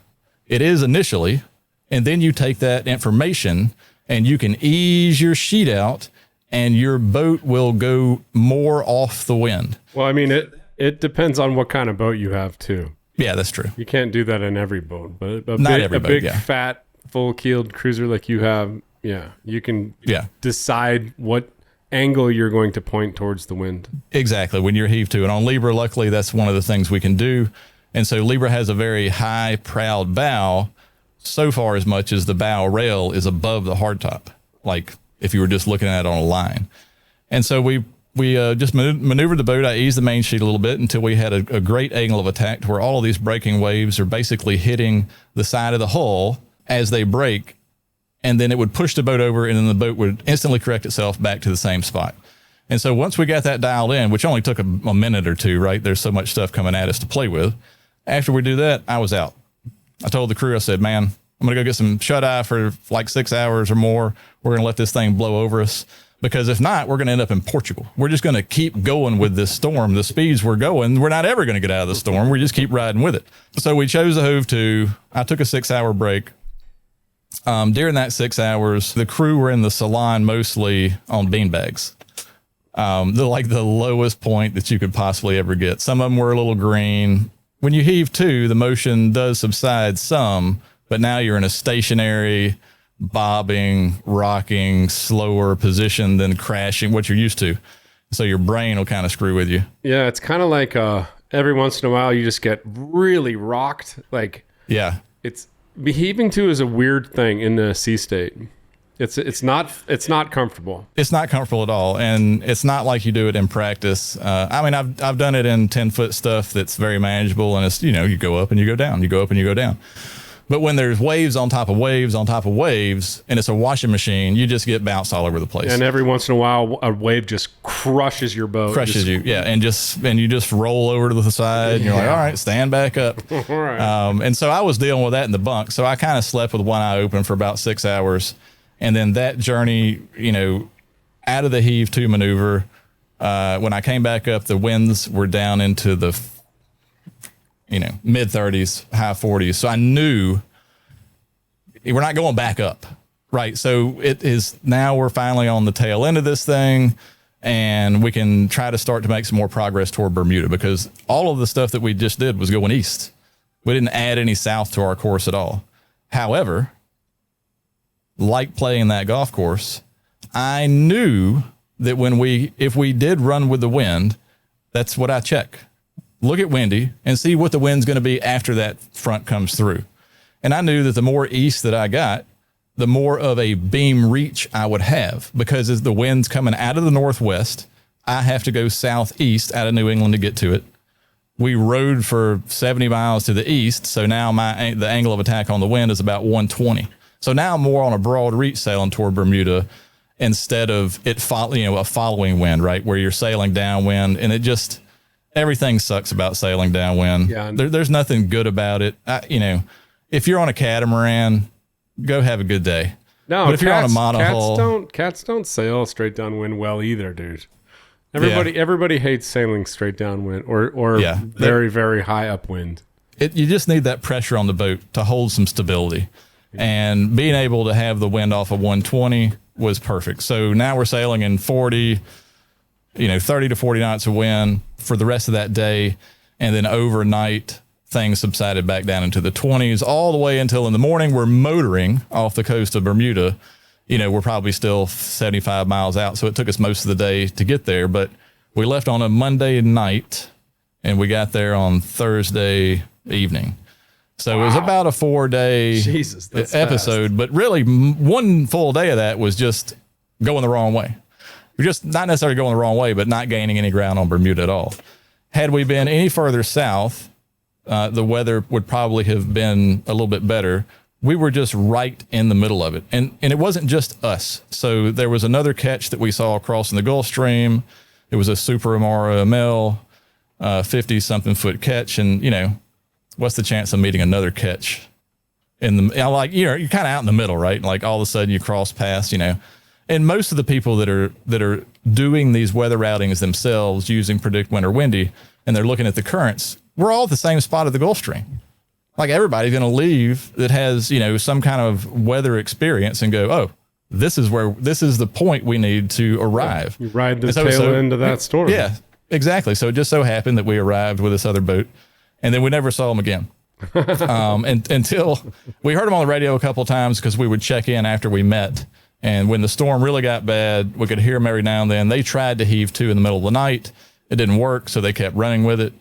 It is initially, and then you take that information and you can ease your sheet out and your boat will go more off the wind. Well, I mean, it depends on what kind of boat you have too. Yeah, that's true. You can't do that in every boat, but a big fat, full-keeled cruiser like you have, you can decide what angle you're going to point towards the wind. Exactly, when you're heave to. And on Libra, luckily, that's one of the things we can do. And so Libra has a very high, proud bow, so far as much as the bow rail is above the hardtop, like if you were just looking at it on a line. And so we just maneuvered the boat. I eased the main sheet a little bit until we had a great angle of attack to where all of these breaking waves are basically hitting the side of the hull as they break. and then it would push the boat over, and then the boat would instantly correct itself back to the same spot. And so once we got that dialed in, which only took a minute or two, right? There's so much stuff coming at us to play with. After we do that, I was out. I told the crew, I said, man, I'm going to go get some shut-eye for like 6 hours or more. We're going to let this thing blow over us, because if not, we're going to end up in Portugal. We're just going to keep going with this storm. The speeds we're going, we're not ever going to get out of the storm. We just keep riding with it. So we chose a hove to. I took a 6-hour break. During that 6 hours, the crew were in the salon mostly on beanbags. The lowest point that you could possibly ever get. Some of them were a little green. When you heave to, the motion does subside some, but now you're in a stationary, bobbing, rocking, slower position than crashing, what you're used to. So your brain will kind of screw with you. Yeah, it's kind of like every once in a while you just get really rocked. Like, yeah, it's heaving to is a weird thing in the sea state. It's not comfortable. It's not comfortable at all, and it's not like you do it in practice. I mean, I've done it in 10-foot stuff that's very manageable, and it's, you go up and you go down, you go up and you go down. But when there's waves on top of waves on top of waves, and it's a washing machine, you just get bounced all over the place. And every once in a while, a wave just crushes your boat. Crushes you, yeah, and you just roll over to the side, and you're like, all right, stand back up. All right. And so I was dealing with that in the bunk, so I kind of slept with one eye open for about 6 hours. And then that journey, out of the heave to maneuver, when I came back up, the winds were down into the, mid 30s, high 40s. So I knew we're not going back up, right? So it is now we're finally on the tail end of this thing, and we can try to start to make some more progress toward Bermuda, because all of the stuff that we just did was going east. We didn't add any south to our course at all. However, like playing that golf course, I knew that if we did run with the wind, that's what I check. Look at windy and see what the wind's going to be after that front comes through. And I knew that the more east that I got, the more of a beam reach I would have, because as the wind's coming out of the northwest, I have to go southeast out of New England to get to it. We rode for 70 miles to the east, so now the angle of attack on the wind is about 120. So now I'm more on a broad reach sailing toward Bermuda instead of it a following wind, right? Where you're sailing downwind, and it just, everything sucks about sailing downwind. Yeah. There's nothing good about it. If you're on a catamaran, go have a good day. No, but if you're on a monohull, cats don't sail straight downwind well either, dude. Everybody hates sailing straight downwind or very, very high upwind. You just need that pressure on the boat to hold some stability. And being able to have the wind off of 120 was perfect. So now we're sailing in 30 to 40 knots of wind for the rest of that day. And then overnight, things subsided back down into the 20s all the way until in the morning we're motoring off the coast of Bermuda. We're probably still 75 miles out. So it took us most of the day to get there. But we left on a Monday night and we got there on Thursday evening. So It was about a 4-day episode, fast. But really one full day of that was just going the wrong way. We're just not necessarily going the wrong way, but not gaining any ground on Bermuda at all. Had we been any further south, the weather would probably have been a little bit better. We were just right in the middle of it. And it wasn't just us. So there was another ketch that we saw crossing the Gulf Stream. It was a Super Amara ML, 50-something foot ketch. And, what's the chance of meeting another ketch in the, you're kind of out in the middle, right? Like all of a sudden you cross paths, and most of the people that are doing these weather routings themselves using Predict Winter Windy, and they're looking at the currents, we're all at the same spot of the Gulf Stream. Like everybody's going to leave that has, some kind of weather experience and go, oh, this is the point we need to arrive. You ride the tail end of that storm. Yeah, exactly. So it just so happened that we arrived with this other boat. And then we never saw them again until we heard them on the radio a couple of times, because we would check in after we met. And when the storm really got bad, we could hear them every now and then. They tried to heave to in the middle of the night. It didn't work, so they kept running with it.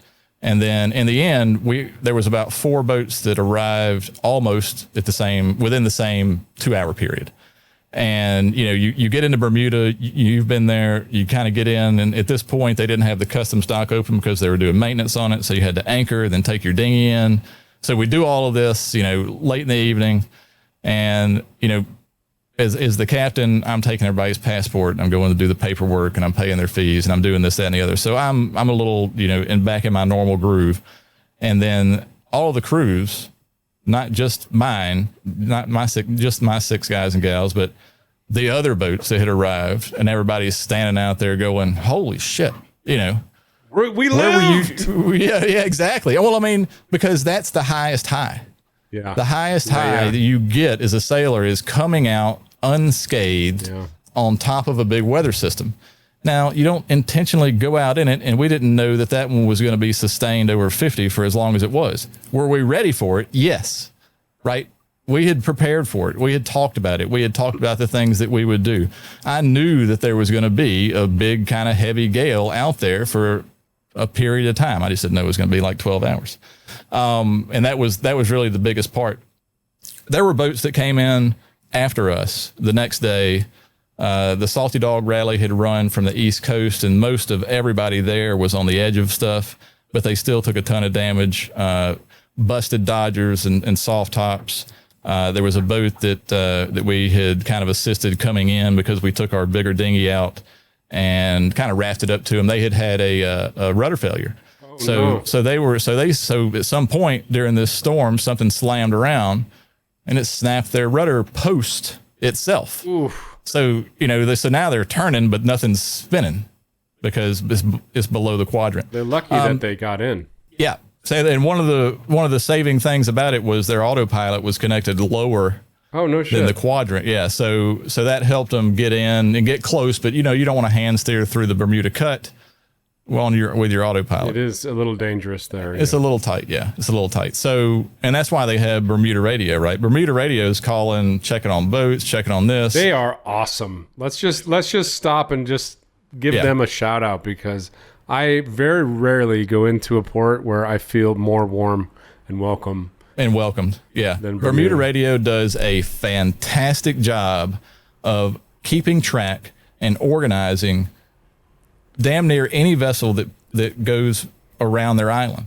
And then in the end, there was about 4 boats that arrived almost within the same 2-hour period. And, you get into Bermuda, you've been there, you kind of get in. And at this point, they didn't have the custom stock open because they were doing maintenance on it. So you had to anchor, then take your dinghy in. So we do all of this, late in the evening. And, as the captain, I'm taking everybody's passport, and I'm going to do the paperwork, and I'm paying their fees, and I'm doing this, that, and the other. So I'm a little, back in my normal groove. And then all of the crews, not just mine, not my just my 6 guys and gals, but the other boats that had arrived, and everybody's standing out there going, "Holy shit!" We lived. Yeah, exactly. Well, I mean, because that's the highest high. Yeah. The highest high that you get as a sailor is coming out unscathed on top of a big weather system. Now, you don't intentionally go out in it, and we didn't know that one was going to be sustained over 50 for as long as it was. Were we ready for it? Yes. Right? We had prepared for it. We had talked about it. We had talked about the things that we would do. I knew that there was going to be a big kind of heavy gale out there for a period of time. I just didn't know it was going to be like 12 hours. And that was really the biggest part. There were boats that came in after us the next day. The Salty Dog Rally had run from the East Coast, and most of everybody there was on the edge of stuff, but they still took a ton of damage, busted Dodgers and soft tops. There was a boat that we had kind of assisted coming in because we took our bigger dinghy out and kind of rafted up to them. They had a rudder failure. So at some point during this storm, something slammed around and it snapped their rudder post itself. Oof. So, so now they're turning, but nothing's spinning because it's below the quadrant. They're lucky that they got in. Yeah. So, and one of the saving things about it was their autopilot was connected lower than the quadrant. Yeah. So that helped them get in and get close, but you don't want to hand steer through the Bermuda Cut with your autopilot. It is a little dangerous there. It's a little tight. Yeah. It's a little tight. So, and that's why they have Bermuda radio, right? Bermuda radio is calling, checking on boats, checking on this. They are awesome. Let's just stop and just give them a shout out, because I very rarely go into a port where I feel more warm and welcome. And welcomed. Yeah. Bermuda radio does a fantastic job of keeping track and organizing damn near any vessel that goes around their island.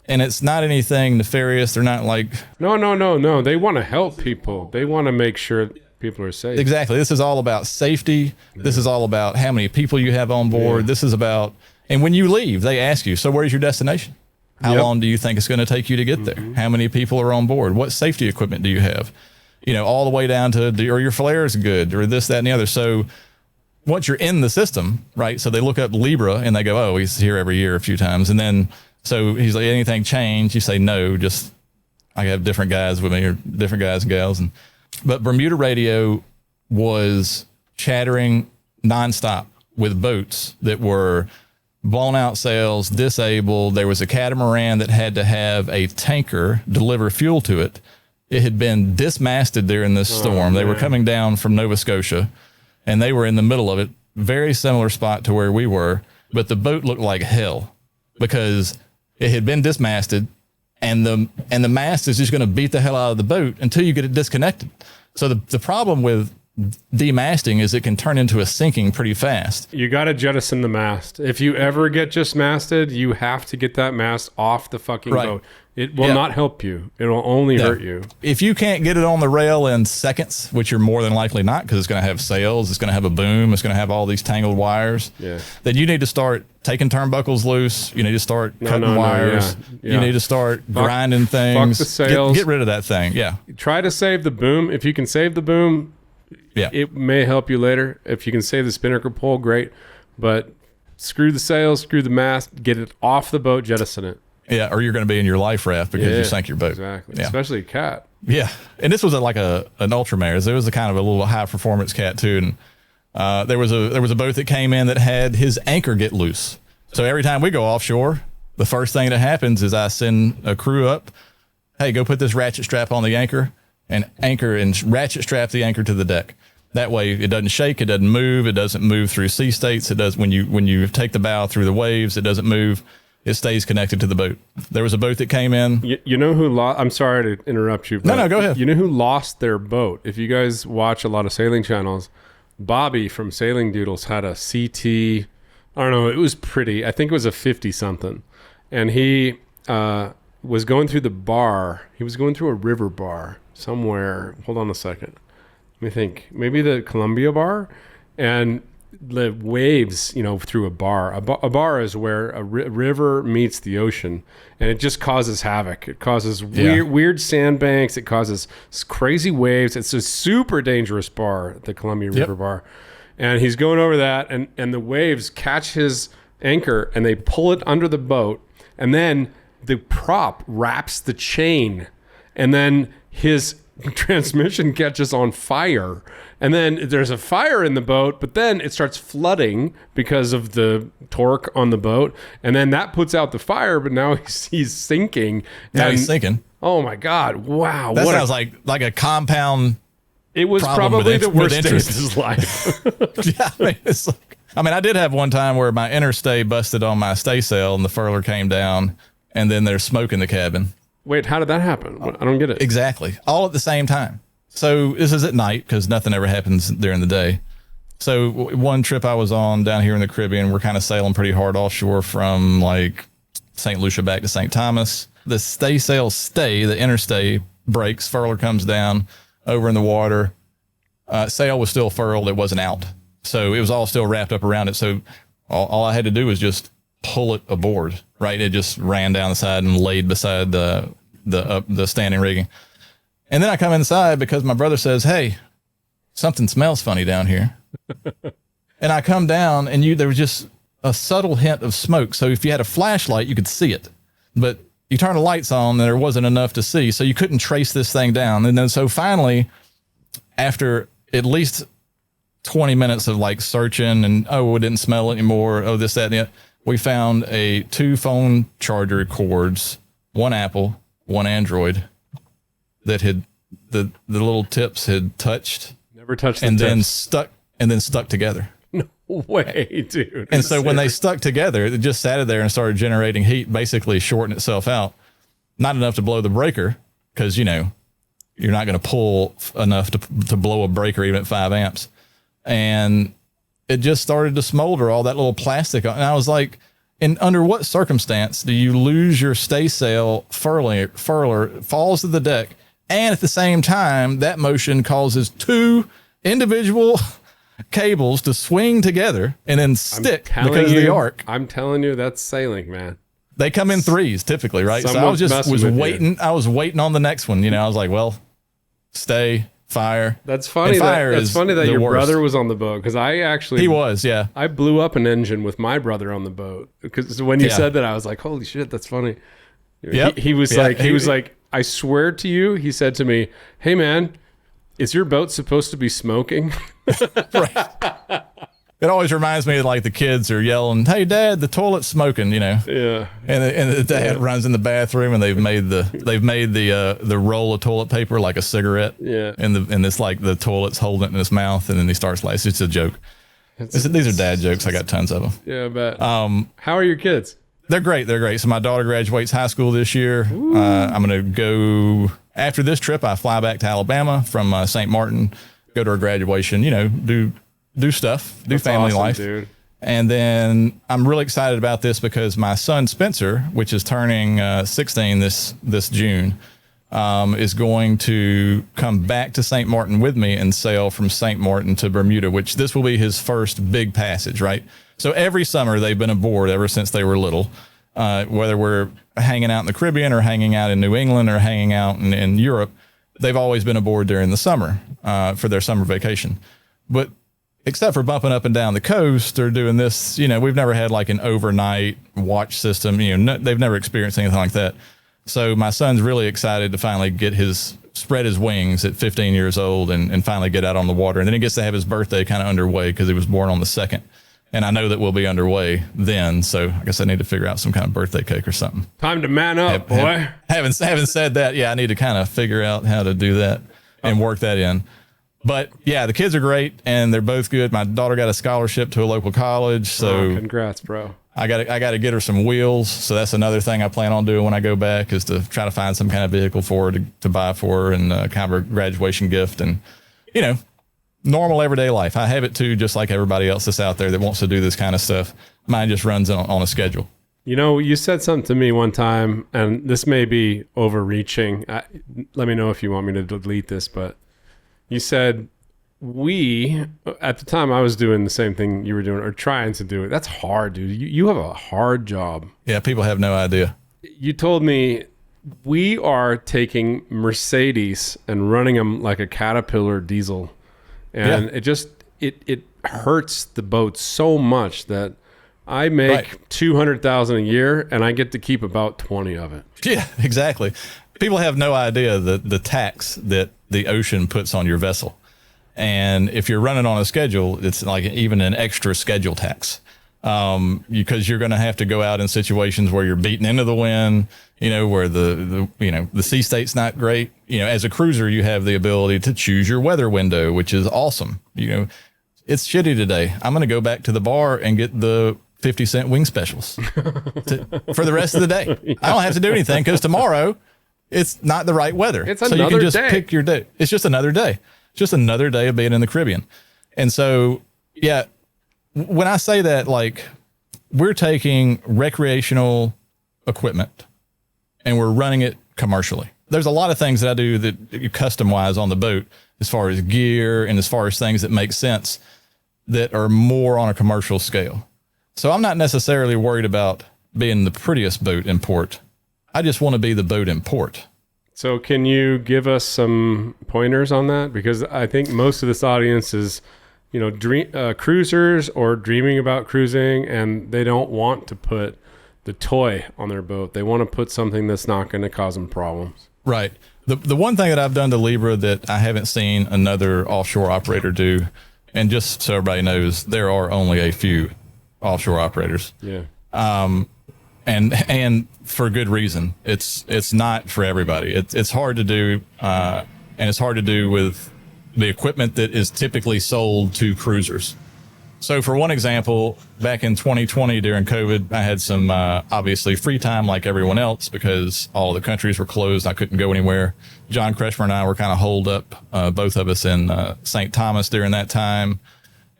And it's not anything nefarious. They're not like... No. They want to help people. They want to make sure people are safe. Exactly. This is all about safety. Yeah. This is all about how many people you have on board. Yeah. This is about... And when you leave, they ask you, so where's your destination? How long do you think it's going to take you to get there? How many people are on board? What safety equipment do you have? All the way down to, are your flares good, or this, that, and the other. So once you're in the system, right? So they look up Libra and they go, oh, he's here every year a few times. And then, so he's like, anything changed? You say, no, just, I have different guys with me, or different guys and gals. But Bermuda radio was chattering nonstop with boats that were blown out sails, disabled. There was a catamaran that had to have a tanker deliver fuel to it. It had been dismasted during this storm. They were coming down from Nova Scotia, and they were in the middle of it. Very similar spot to where we were, but the boat looked like hell because it had been dismasted, and the mast is just going to beat the hell out of the boat until you get it disconnected. So the problem with demasting is it can turn into a sinking pretty fast. You got to jettison the mast. If you ever get just masted, you have to get that mast off the fucking boat. It will not help you. It will only hurt you. If you can't get it on the rail in seconds, which you're more than likely not, because it's going to have sails, it's going to have a boom, it's going to have all these tangled wires, then you need to start taking turnbuckles loose. You need to start cutting wires. You need to start grinding things. Fuck the sails. Get rid of that thing. Yeah. Try to save the boom. If you can save the boom, it may help you later. If you can save the spinnaker pole, great. But screw the sails, screw the mast, get it off the boat, jettison it. Yeah, or you're going to be in your life raft because you sank your boat. Exactly. Yeah. Especially a cat. Yeah. And this was an Ultramare. It was a kind of a little high performance cat too. And there was a boat that came in that had his anchor get loose. So every time we go offshore, the first thing that happens is I send a crew up, hey, go put this ratchet strap on the anchor and ratchet strap the anchor to the deck. That way it doesn't shake, it doesn't move through sea states. It does when you take the bow through the waves, it doesn't move. It stays connected to the boat. There was a boat that came in. You know who lost? I'm sorry to interrupt you. No, go ahead. You know who lost their boat? If you guys watch a lot of sailing channels, Bobby from Sailing Doodles had a CT. I don't know. It was pretty. I think it was a 50 something, and he was going through the bar. He was going through a river bar somewhere. Hold on a second. Let me think. Maybe the Columbia Bar, and the waves, through a bar. A bar is where a river meets the ocean, and it just causes havoc. It causes weird sandbanks. It causes crazy waves. It's a super dangerous bar, the Columbia River Bar. And he's going over that, and the waves catch his anchor, and they pull it under the boat, and then the prop wraps the chain, and then his transmission catches on fire, and then there's a fire in the boat, but then it starts flooding because of the torque on the boat, and then that puts out the fire, but now he's sinking. Now he's sinking. Oh my God. Wow. That sounds like a compound. It was probably the worst day of his life. I did have one time where my inner stay busted on my staysail and the furler came down, and then there's smoke in the cabin. Wait, how did that happen? I don't get it. Exactly. All at the same time. So this is at night because nothing ever happens during the day. So one trip I was on down here in the Caribbean, we're kind of sailing pretty hard offshore from like St. Lucia back to St. Thomas. The staysail the inner stay breaks, furler comes down over in the water. Sail was still furled. It wasn't out. So it was all still wrapped up around it. So all I had to do was just pull it aboard, right? It just ran down the side and laid beside the standing rigging. And then I come inside because my brother says, "Hey, something smells funny down here." And I come down, and there was just a subtle hint of smoke. So if you had a flashlight, you could see it, but you turn the lights on, and there wasn't enough to see. So you couldn't trace this thing down. And then so finally, after at least 20 minutes of like searching and, we didn't smell it anymore. Oh, this, that, and the other. We found 2 phone charger cords, 1 Apple, 1 Android, that had the little tips had touched. Never touched the tips. Then stuck together. No way, dude. And so when they stuck together, it just sat there and started generating heat, basically shorting itself out. Not enough to blow the breaker, because, you're not going to pull enough to blow a breaker even at 5 amps. And it just started to smolder, all that little plastic. And I was like, under what circumstance do you lose your staysail furler falls to the deck, and at the same time, that motion causes 2 individual cables to swing together and then stick because of the arc? I'm telling you, that's sailing, man. They come in 3s typically, right? So I was waiting. I was waiting on the next one. I was like, well, stay. Fire. That's funny. That's funny that your brother was on the boat, because he was. Yeah, I blew up an engine with my brother on the boat, because when you said that, I was like, holy shit, that's funny. Yep. He was like, I swear to you, he said to me, "Hey man, is your boat supposed to be smoking?" Right. It always reminds me of like the kids are yelling, "Hey dad, the toilet's smoking," Yeah. And the dad runs in the bathroom, and they've made the roll of toilet paper like a cigarette. Yeah. And it's like the toilet's holding it in his mouth, and then he starts like, it's just a joke. These are dad jokes. I got tons of them. Yeah, I bet. How are your kids? They're great. So my daughter graduates high school this year. I'm going to go after this trip. I fly back to Alabama from St. Martin, go to her graduation, do stuff, do family life. Dude. And then I'm really excited about this because my son Spencer, which is turning 16 this June, is going to come back to St. Martin with me and sail from St. Martin to Bermuda, which this will be his first big passage, right? So every summer they've been aboard ever since they were little, whether we're hanging out in the Caribbean or hanging out in New England or hanging out in Europe, they've always been aboard during the summer for their summer vacation. But except for bumping up and down the coast or doing this, we've never had like an overnight watch system. They've never experienced anything like that. So my son's really excited to finally spread his wings at 15 years old and finally get out on the water. And then he gets to have his birthday kind of underway because he was born on the 2nd. And I know that we'll be underway then. So I guess I need to figure out some kind of birthday cake or something. Time to man up, boy. Having said that, I need to kind of figure out how to do that and work that in. But yeah, the kids are great and they're both good. My daughter got a scholarship to a local college. So congrats, bro. I got to get her some wheels. So that's another thing I plan on doing when I go back, is to try to find some kind of vehicle for her to buy for her, and kind of a graduation gift, and, normal everyday life. I have it too, just like everybody else that's out there that wants to do this kind of stuff. Mine just runs on a schedule. You said something to me one time, and this may be overreaching. Let me know if you want me to delete this, but you said we, at the time, I was doing the same thing you were doing, or trying to do it. That's hard, dude. You have a hard job. Yeah, people have no idea. You told me we are taking Mercedes and running them like a Caterpillar diesel. And it hurts the boat so much that I make 200,000 a year and I get to keep about 20 of it. Yeah, exactly. People have no idea the tax that the ocean puts on your vessel. And if you're running on a schedule, it's like even an extra schedule tax. Because you're going to have to go out in situations where you're beaten into the wind, where the sea state's not great. As a cruiser, you have the ability to choose your weather window, which is awesome. It's shitty today. I'm going to go back to the bar and get the 50-cent wing specials for the rest of the day. Yeah. I don't have to do anything because tomorrow it's not the right weather. It's so another you can just day. pick your day. It's just another day. Just another day of being in the Caribbean. And so, yeah, when I say that, like, we're taking recreational equipment and we're running it commercially. There's a lot of things that I do that custom wise on the boat, as far as gear and as far as things that make sense that are more on a commercial scale. So I'm not necessarily worried about being the prettiest boat in port. I just want to be the boat in port. So can you give us some pointers on that? Because I think most of this audience is, cruisers or dreaming about cruising, and they don't want to put the toy on their boat. They want to put something that's not going to cause them problems. Right. The one thing that I've done to Libra that I haven't seen another offshore operator do, and just so everybody knows, there are only a few offshore operators. Yeah. And for good reason. It's not for everybody. It's hard to do, and it's hard to do with the equipment that is typically sold to cruisers. So for one example, back in 2020 during COVID, I had some obviously free time like everyone else because all the countries were closed. I couldn't go anywhere. John Kreshmer and I were kind of holed up, both of us in St. Thomas during that time.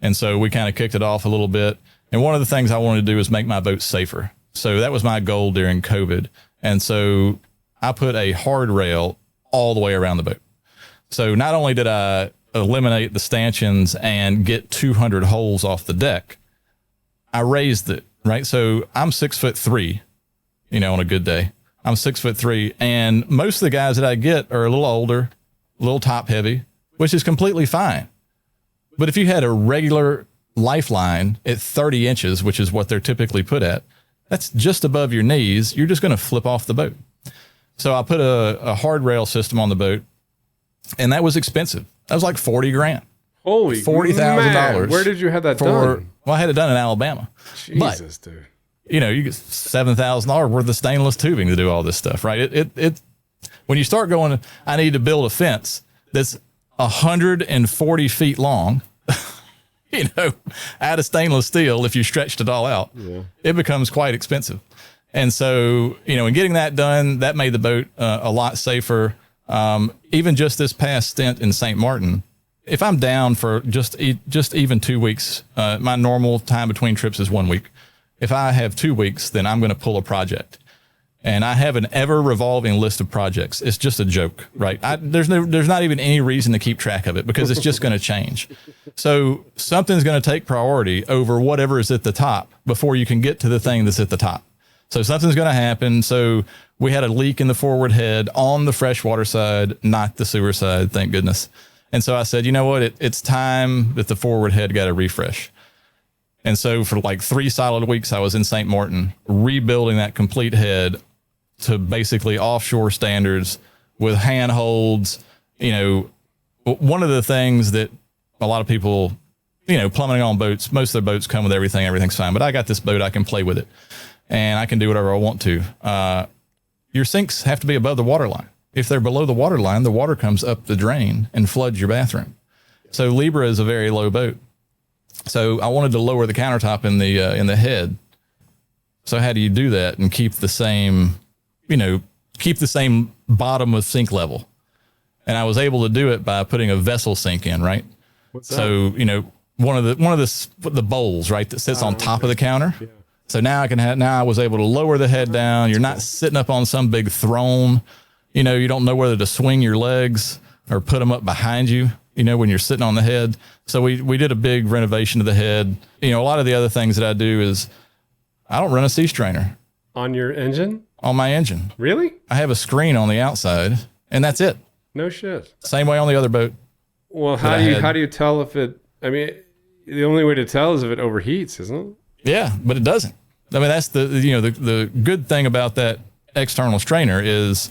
And so we kind of kicked it off a little bit. And one of the things I wanted to do was make my boat safer. So that was my goal during COVID. And so I put a hard rail all the way around the boat. So not only did I eliminate the stanchions and get 200 holes off the deck, I raised it, right? So I'm 6'3", on a good day. I'm 6'3", and most of the guys that I get are a little older, a little top heavy, which is completely fine. But if you had a regular lifeline at 30 inches, which is what they're typically put at, that's just above your knees. You're just going to flip off the boat. So I put a hard rail system on the boat, and that was expensive. That was like $40,000. Holy $40,000. Where did you have that done? Well, I had it done in Alabama. Jesus, dude. You get $7,000 worth of stainless tubing to do all this stuff, right? It when you start going, I need to build a fence that's 140 feet long, out of stainless steel. If you stretched it all out, it becomes quite expensive. And so, in getting that done, that made the boat a lot safer. Even just this past stint in St. Martin, if I'm down for just even 2 weeks, my normal time between trips is 1 week. If I have 2 weeks, then I'm going to pull a project. And I have an ever revolving list of projects. It's just a joke, right? There's not even any reason to keep track of it because it's just going to change. So something's going to take priority over whatever is at the top before you can get to the thing that's at the top. So something's going to happen. So we had a leak in the forward head on the freshwater side, not the sewer side, thank goodness. And so I said, you know what? It's time that the forward head got a refresh. And so for like 3 solid weeks, I was in St. Martin rebuilding that complete head to basically offshore standards with handholds. One of the things that a lot of people, plummeting on boats, most of their boats come with everything. Everything's fine. But I got this boat. I can play with it. And I can do whatever I want to. Your sinks have to be above the water line. If they're below the water line, the water comes up the drain and floods your bathroom. So Libra is a very low boat. So I wanted to lower the countertop in the head. So how do you do that and keep the same bottom of sink level? And I was able to do it by putting a vessel sink in, right? What's that? So, one of the bowls, right, that sits on top of the counter. Yeah. So now I was able to lower the head down. You're not sitting up on some big throne. You don't know whether to swing your legs or put them up behind you. when you're sitting on the head. So we did a big renovation of the head. A lot of the other things that I do is I don't run a sea strainer. On your engine? On my engine. Really? I have a screen on the outside, and that's it. No shit. Same way on the other boat. Well, how do you tell if it, the only way to tell is if it overheats, isn't it? Yeah, but it doesn't. That's the good thing about that external strainer is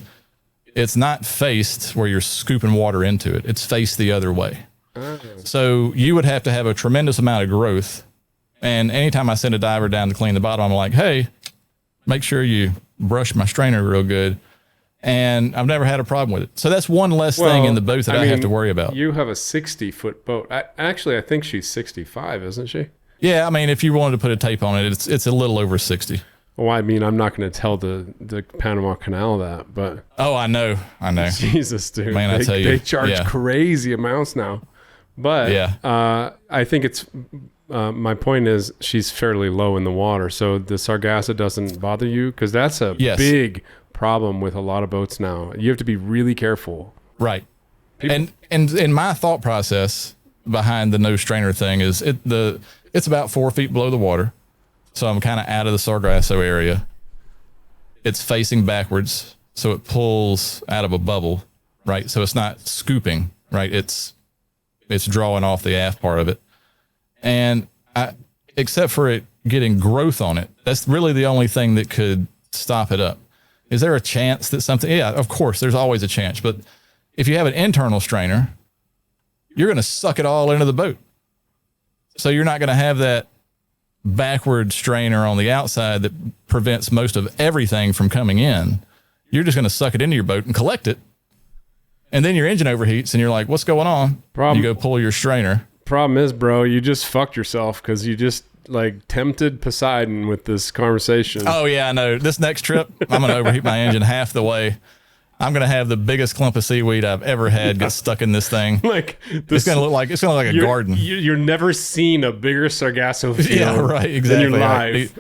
it's not faced where you're scooping water into it. It's faced the other way. So you would have to have a tremendous amount of growth. And anytime I send a diver down to clean the bottom, I'm like, hey, make sure you brush my strainer real good. And I've never had a problem with it. So that's one less thing in the boat that I have to worry about. You have a 60-foot boat. I think she's 65, isn't she? Yeah, if you wanted to put a tape on it, it's a little over 60. Well, I'm not going to tell the Panama Canal that, but... Oh, I know. Jesus, dude. Man, I tell you. They charge crazy amounts now. But I think it's... my point is she's fairly low in the water, so the Sargasso doesn't bother you, because that's a big problem with a lot of boats now. You have to be really careful. Right. And in my thought process behind the no strainer thing is it's about 4 feet below the water. So I'm kind of out of the Sargasso area. It's facing backwards, so it pulls out of a bubble, right? So it's not scooping, right? It's drawing off the aft part of it. And except for it getting growth on it, that's really the only thing that could stop it up. Is there a chance that something, yeah, of course, there's always a chance. But if you have an internal strainer, you're going to suck it all into the boat. So you're not going to have that backward strainer on the outside that prevents most of everything from coming in. You're just going to suck it into your boat and collect it. And then your engine overheats and you're like, what's going on? You go pull your strainer. Problem is, bro, you just fucked yourself because you just tempted Poseidon with this conversation. Oh yeah, I know. This next trip, I'm going to overheat my engine half the way. I'm going to have the biggest clump of seaweed I've ever had get stuck in this thing. It's going to look like a garden. You're never seen a bigger Sargasso field. Yeah, right. Exactly. In your life.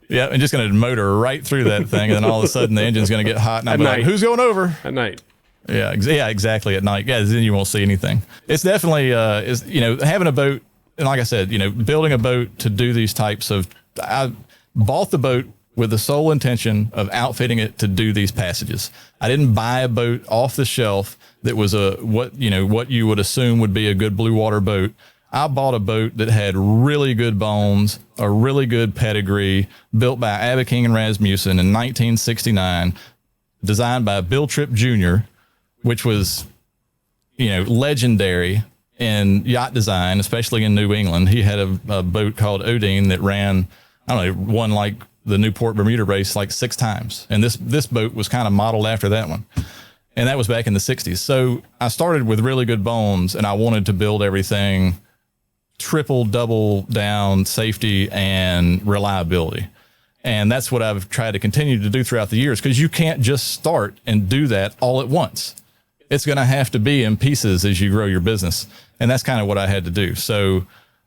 Yeah, and just going to motor right through that thing, and then all of a sudden the engine's going to get hot, and I'm like, "Who's going over?" At night. Yeah, exactly. At night, then you won't see anything. It's definitely having a boat, and like I said, building a boat to do these types of. I bought the boat with the sole intention of outfitting it to do these passages. I didn't buy a boat off the shelf that was what you would assume would be a good blue water boat. I bought a boat that had really good bones, a really good pedigree, built by Abeking and Rasmussen in 1969, designed by Bill Tripp Jr., which was, legendary in yacht design, especially in New England. He had a boat called Odine that ran, won like the Newport Bermuda race like 6 times. And this boat was kind of modeled after that one. And that was back in the 60s. So I started with really good bones, and I wanted to build everything triple, double down safety and reliability. And that's what I've tried to continue to do throughout the years, because you can't just start and do that all at once. It's going to have to be in pieces as you grow your business. And that's kind of what I had to do. So,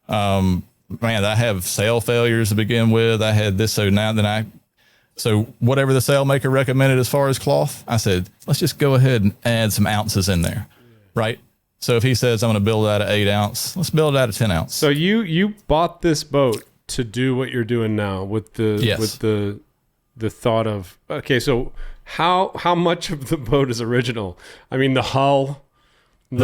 I have sail failures to begin with. I had this. So whatever the sailmaker recommended as far as cloth, I said, let's just go ahead and add some ounces in there. Right. So if he says I'm going to build it out of 8 ounce, let's build it out of 10 ounce. So you bought this boat to do what you're doing now with the thought of, okay, so how much of the boat is original? The hull, you've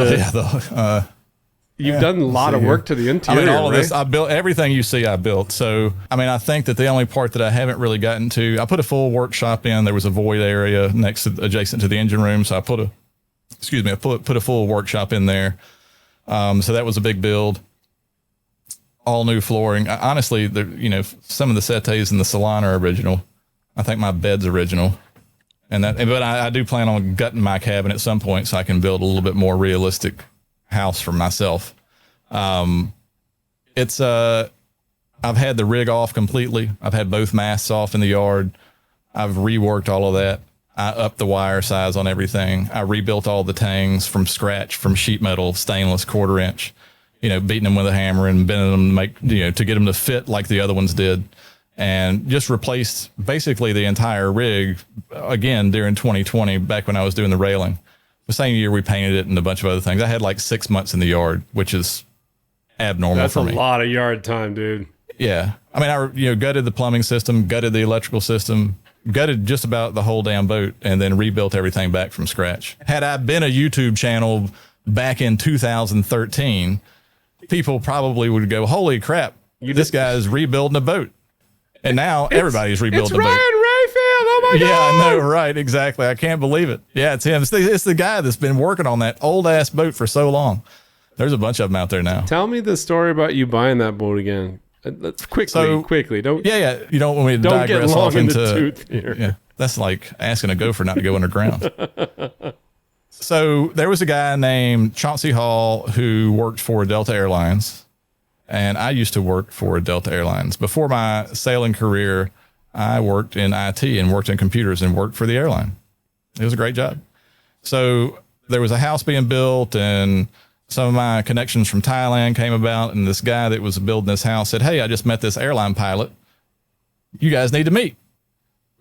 done a lot of work to the interior. All of this, I built everything you see. I built. So, I think that the only part that I haven't really gotten to, I put a full workshop in. There was a void area adjacent to the engine room, so I put a full workshop in there. So that was a big build. All new flooring. Honestly, some of the settees in the salon are original. I think my bed's original. But I do plan on gutting my cabin at some point so I can build a little bit more realistic house for myself. I've had the rig off completely. I've had both masts off in the yard. I've reworked all of that. I upped the wire size on everything. I rebuilt all the tangs from scratch, from sheet metal, stainless, 1/4 inch, beating them with a hammer and bending them to get them to fit like the other ones did. And just replaced basically the entire rig again during 2020, back when I was doing the railing. The same year we painted it and a bunch of other things. I had like 6 months in the yard, which is abnormal for me. That's a lot of yard time, dude. Yeah. I mean, I gutted the plumbing system, gutted the electrical system, gutted just about the whole damn boat, and then rebuilt everything back from scratch. Had I been a YouTube channel back in 2013, people probably would go, holy crap, this guy's rebuilding a boat. And now everybody's rebuilding a boat. Ryan Rayfield. Oh my God. Yeah, I know, right? Exactly. I can't believe it. Yeah, it's him. It's the guy that's been working on that old ass boat for so long. There's a bunch of them out there now. Tell me the story about you buying that boat again. Let's quickly. Don't. Yeah. You don't want me to Don't digress get long off in the into. tooth here. Yeah, that's like asking a gopher not to go underground. So there was a guy named Chauncey Hall who worked for Delta Airlines. And I used to work for Delta Airlines. Before my sailing career, I worked in IT and worked in computers and worked for the airline. It was a great job. So there was a house being built, and some of my connections from Thailand came about. And this guy that was building this house said, hey, I just met this airline pilot. You guys need to meet.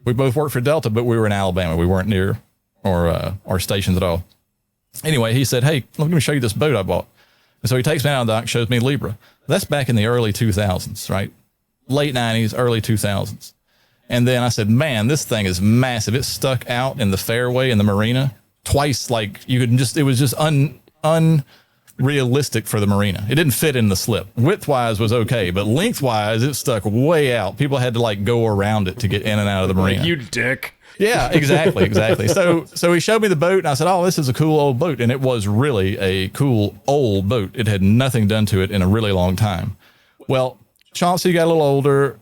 We both worked for Delta, but we were in Alabama. We weren't near our stations at all. Anyway, he said, hey, let me show you this boat I bought. And so he takes me out on the dock, shows me Libra. That's back in the early 2000s, right? Late 90s, early 2000s. And then I said, man, this thing is massive. It stuck out in the fairway in the marina twice. Like you could just, it was just unrealistic for the marina. It didn't fit in the slip. Width-wise was okay, but lengthwise, it stuck way out. People had to like go around it to get in and out of the marina. You dick. Yeah, exactly. So he showed me the boat, and I said, oh, this is a cool old boat. And it was really a cool old boat. It had nothing done to it in a really long time. Well, Chauncey got a little older.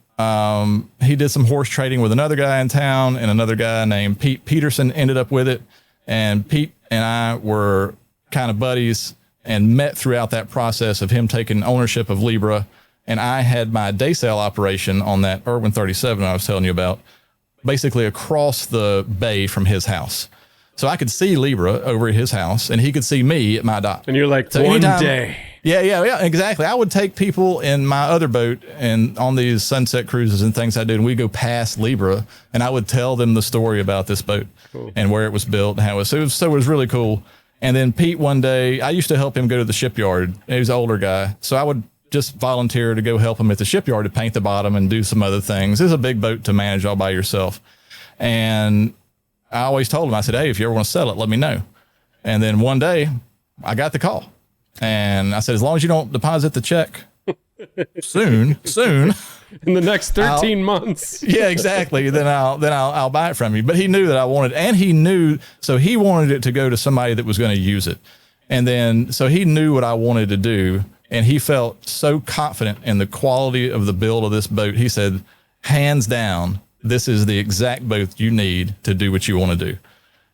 He did some horse trading with another guy in town, and another guy named Pete Peterson ended up with it. And Pete and I were kind of buddies and met throughout that process of him taking ownership of Libra. And I had my day sail operation on that Irwin 37 I was telling you about, basically across the bay from his house. So I could see Libra over at his house, and he could see me at my dock. And you're like, so one day. Yeah, exactly. I would take people in my other boat and on these sunset cruises and things I did, and we'd go past Libra, and I would tell them the story about this boat and where it was built and how it was. So it was really cool. And then Pete, one day, I used to help him go to the shipyard. He was an older guy. So I would just volunteer to go help him at the shipyard to paint the bottom and do some other things. It's a big boat to manage all by yourself. And I always told him, I said, hey, if you ever want to sell it, let me know. And then one day I got the call, and I said, as long as you don't deposit the check soon, in the next 13 months. Yeah, exactly. Then I'll buy it from you. But he knew that I wanted, and he knew, so he wanted it to go to somebody that was going to use it. And then, so he knew what I wanted to do. And he felt so confident in the quality of the build of this boat. He said, hands down, this is the exact boat you need to do what you want to do.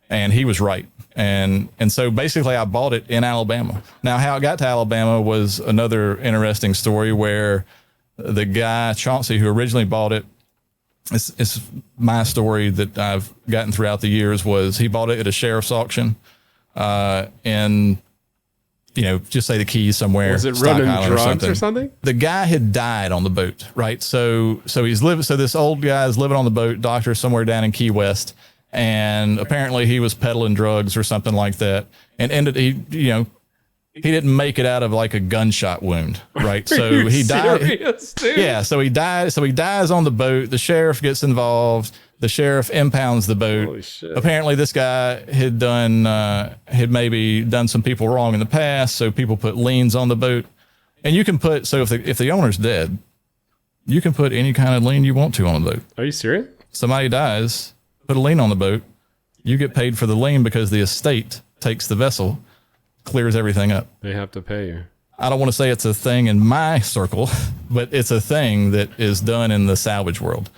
And he was right. And so basically I bought it in Alabama. Now, how it got to Alabama was another interesting story where the guy, Chauncey, who originally bought it, it's my story that I've gotten throughout the years, was he bought it at a sheriff's auction in, just say the Keys somewhere. Was it Stock running Island drugs or something? The guy had died on the boat, right? So this old guy's living on the boat, doctor somewhere down in Key West, and apparently he was peddling drugs or something like that, and he didn't make it out of like a gunshot wound, right? So he died. Serious, dude? Yeah, so he died. So he dies on the boat. The sheriff gets involved. The sheriff impounds the boat. Holy shit. Apparently this guy had maybe done some people wrong in the past, so people put liens on the boat. And you can put, so if the owner's dead, you can put any kind of lien you want to on the boat. Are you serious? Somebody dies, put a lien on the boat, you get paid for the lien because the estate takes the vessel, clears everything up. They have to pay you. I don't want to say it's a thing in my circle, but it's a thing that is done in the salvage world.